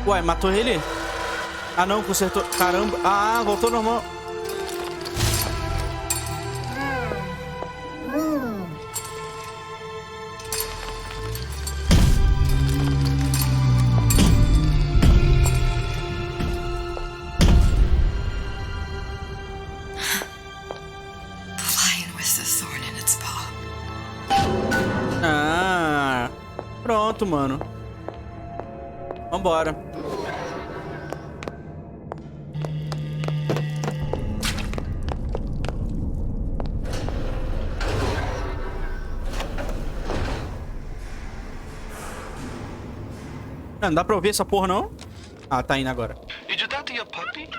Speaker 1: Ué, matou ele? Ah, não, consertou. Caramba. Ah, voltou normal. Ah, pronto, mano. Vambora. Não dá pra ouvir essa porra, não? Ah, tá indo agora.
Speaker 14: Did you talk to your puppy?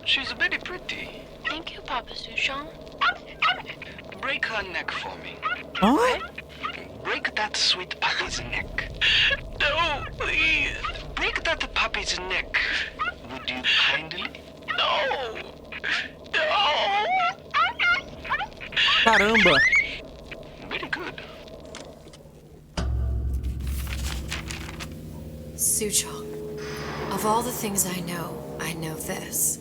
Speaker 14: She's very pretty.
Speaker 8: Thank you, Papa Sushon.
Speaker 14: Break her neck for me.
Speaker 1: Huh?
Speaker 14: Break that sweet puppy's neck. No, please. Break that puppy's neck. Would you kindly? No. No.
Speaker 1: Caramba.
Speaker 14: Very good.
Speaker 8: Suchong, of all the things I know this.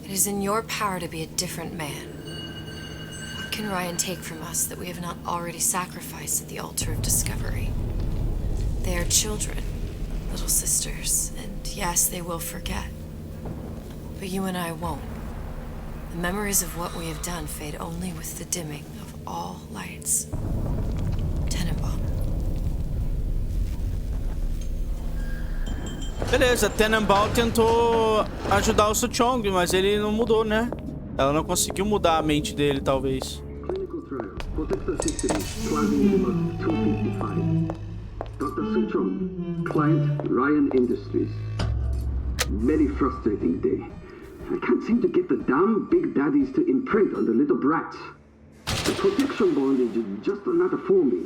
Speaker 8: It is in your power to be a different man. What can Ryan take from us that we have not already sacrificed at the altar of discovery? They are children, little sisters, and yes, they will forget. But you and I won't. The memories of what we have done fade only with the dimming of all lights. Tenenbaum.
Speaker 1: Beleza, Tenenbaum tentou ajudar o Suchong, mas ele não mudou, né? Ela não conseguiu mudar a mente dele, talvez.
Speaker 17: Clinical trial. Protector system. Climbing number 255. Dr. Suchong, client Ryan Industries. Very frustrating day. I can't seem to get the damn big daddies to imprint on the little brats. The protection bond is just another forming.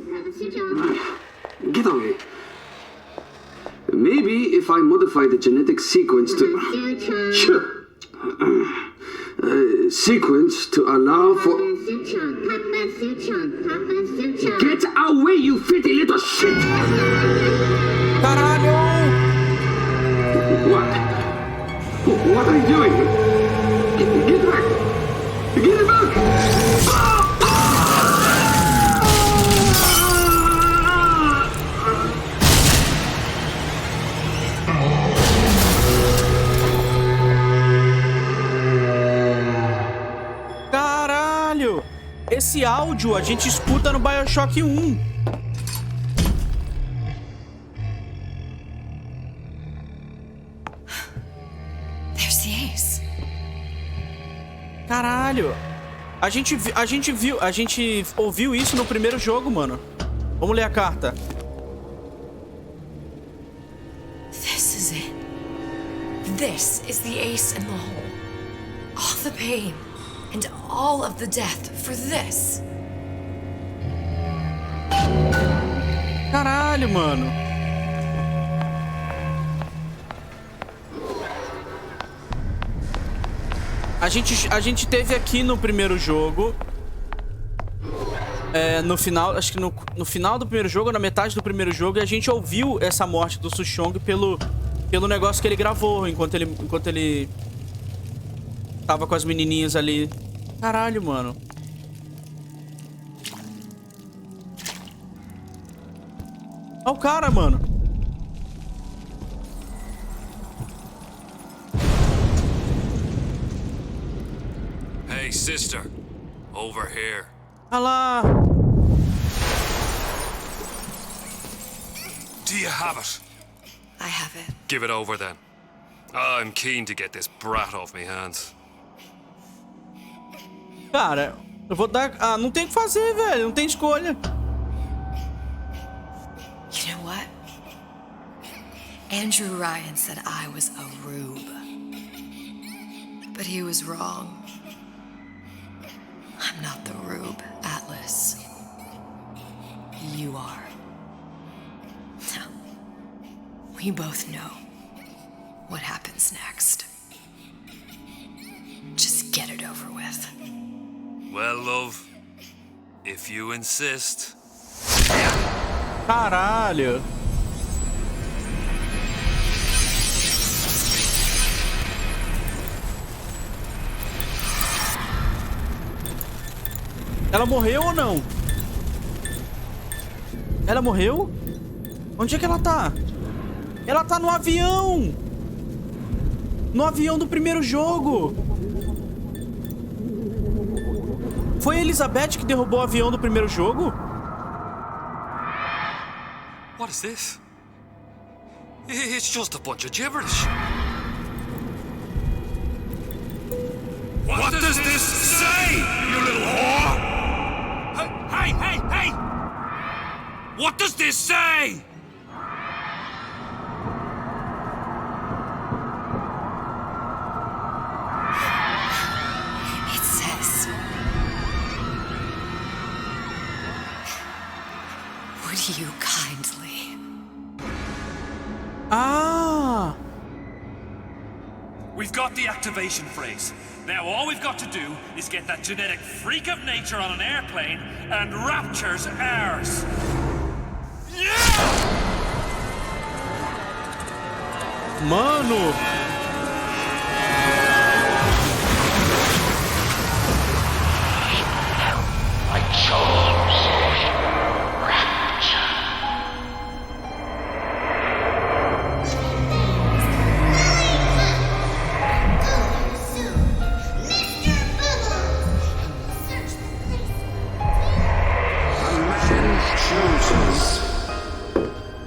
Speaker 17: Get away. Maybe if I modify the genetic sequence to... sequence to allow for... Get away, you filthy little shit!
Speaker 1: Caralho!
Speaker 17: What are you doing? Get back! Get back!
Speaker 1: Caralho! Esse áudio a gente escuta no Bioshock 1.
Speaker 8: There's the ace.
Speaker 1: Caralho! A gente ouviu isso no primeiro jogo, mano. Vamos ler a carta.
Speaker 8: This is it. This is the ace in the hole. All the pain and all of the death for this.
Speaker 1: Caralho, mano. A gente teve aqui no primeiro jogo. No final, acho que no final do primeiro jogo, na metade do primeiro jogo, a gente ouviu essa morte do Suchong pelo negócio que ele gravou enquanto ele tava com as menininhas ali. Caralho, mano. Olha o cara, mano.
Speaker 10: Hey, sister. Over here.
Speaker 1: Olha lá.
Speaker 10: Do you have it?
Speaker 8: I have it.
Speaker 10: Give it over then. I'm keen to get this brat off me hands.
Speaker 1: Cara, eu vou dar... Ah, não tem o que fazer, velho. Não tem escolha.
Speaker 8: You know what? Andrew Ryan said I was a rube. But he was wrong. I'm not the rube, Atlas. You are. Now, we both know what happens next. Just get it
Speaker 10: Well, love, if you insist.
Speaker 1: Caralho. Ela morreu ou não? Ela morreu? Onde é que ela tá? Ela tá no avião! No avião do primeiro jogo! Foi a Elizabeth que derrubou o avião do primeiro jogo?
Speaker 10: What is this? It's just a bunch of gibberish.
Speaker 18: What does this say, you little whore? Hey! What does this say?
Speaker 8: It says, would you kindly?
Speaker 1: Ah!
Speaker 10: We've got the activation phrase. Now all we've got to do is get that genetic freak of nature on an airplane and rapture's ours.
Speaker 1: Mano!
Speaker 19: I chose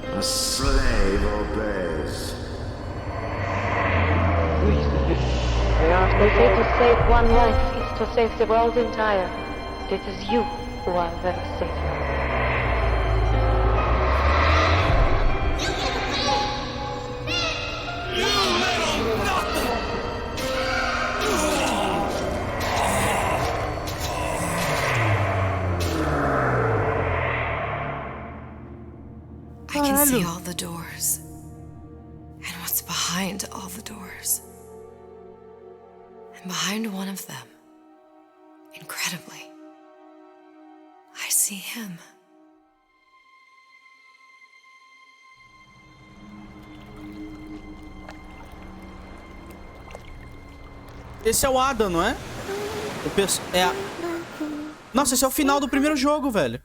Speaker 11: a slave obeys.
Speaker 7: They say to save one life is to save the world entire. It is you who are their savior.
Speaker 8: I can see all the doors. And what's behind all the doors. And behind one of them, incredibly, I see him.
Speaker 1: Esse é o Adam, não é? Nossa, esse é o final do primeiro jogo, velho.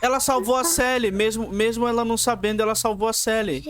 Speaker 1: Ela salvou a Sally, mesmo ela não sabendo, ela salvou a Sally.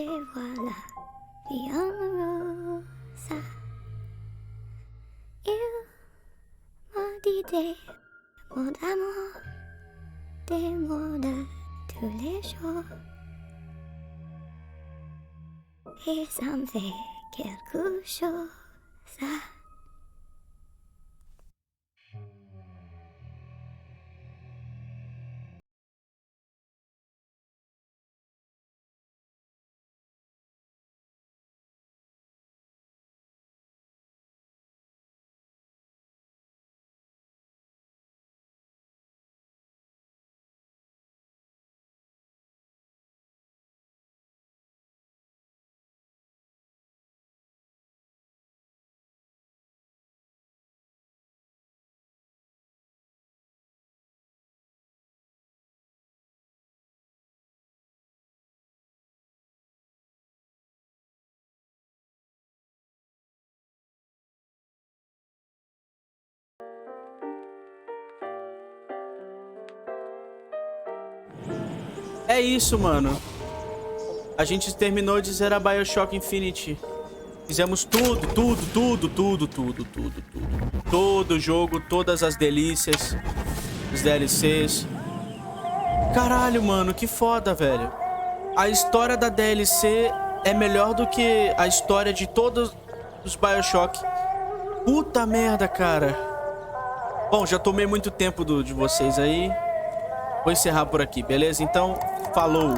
Speaker 1: É isso, mano. A gente terminou de zerar Bioshock Infinite. Fizemos tudo. Todo o jogo, todas as delícias, os DLCs. Caralho, mano, que foda, velho. A história da DLC é melhor do que a história de todos os Bioshock. Puta merda, cara. Bom, já tomei muito tempo de vocês aí. Vou encerrar por aqui, beleza? Então, falou.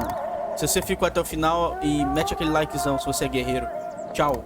Speaker 1: Se você ficou até o final e mete aquele likezão se você é guerreiro. Tchau.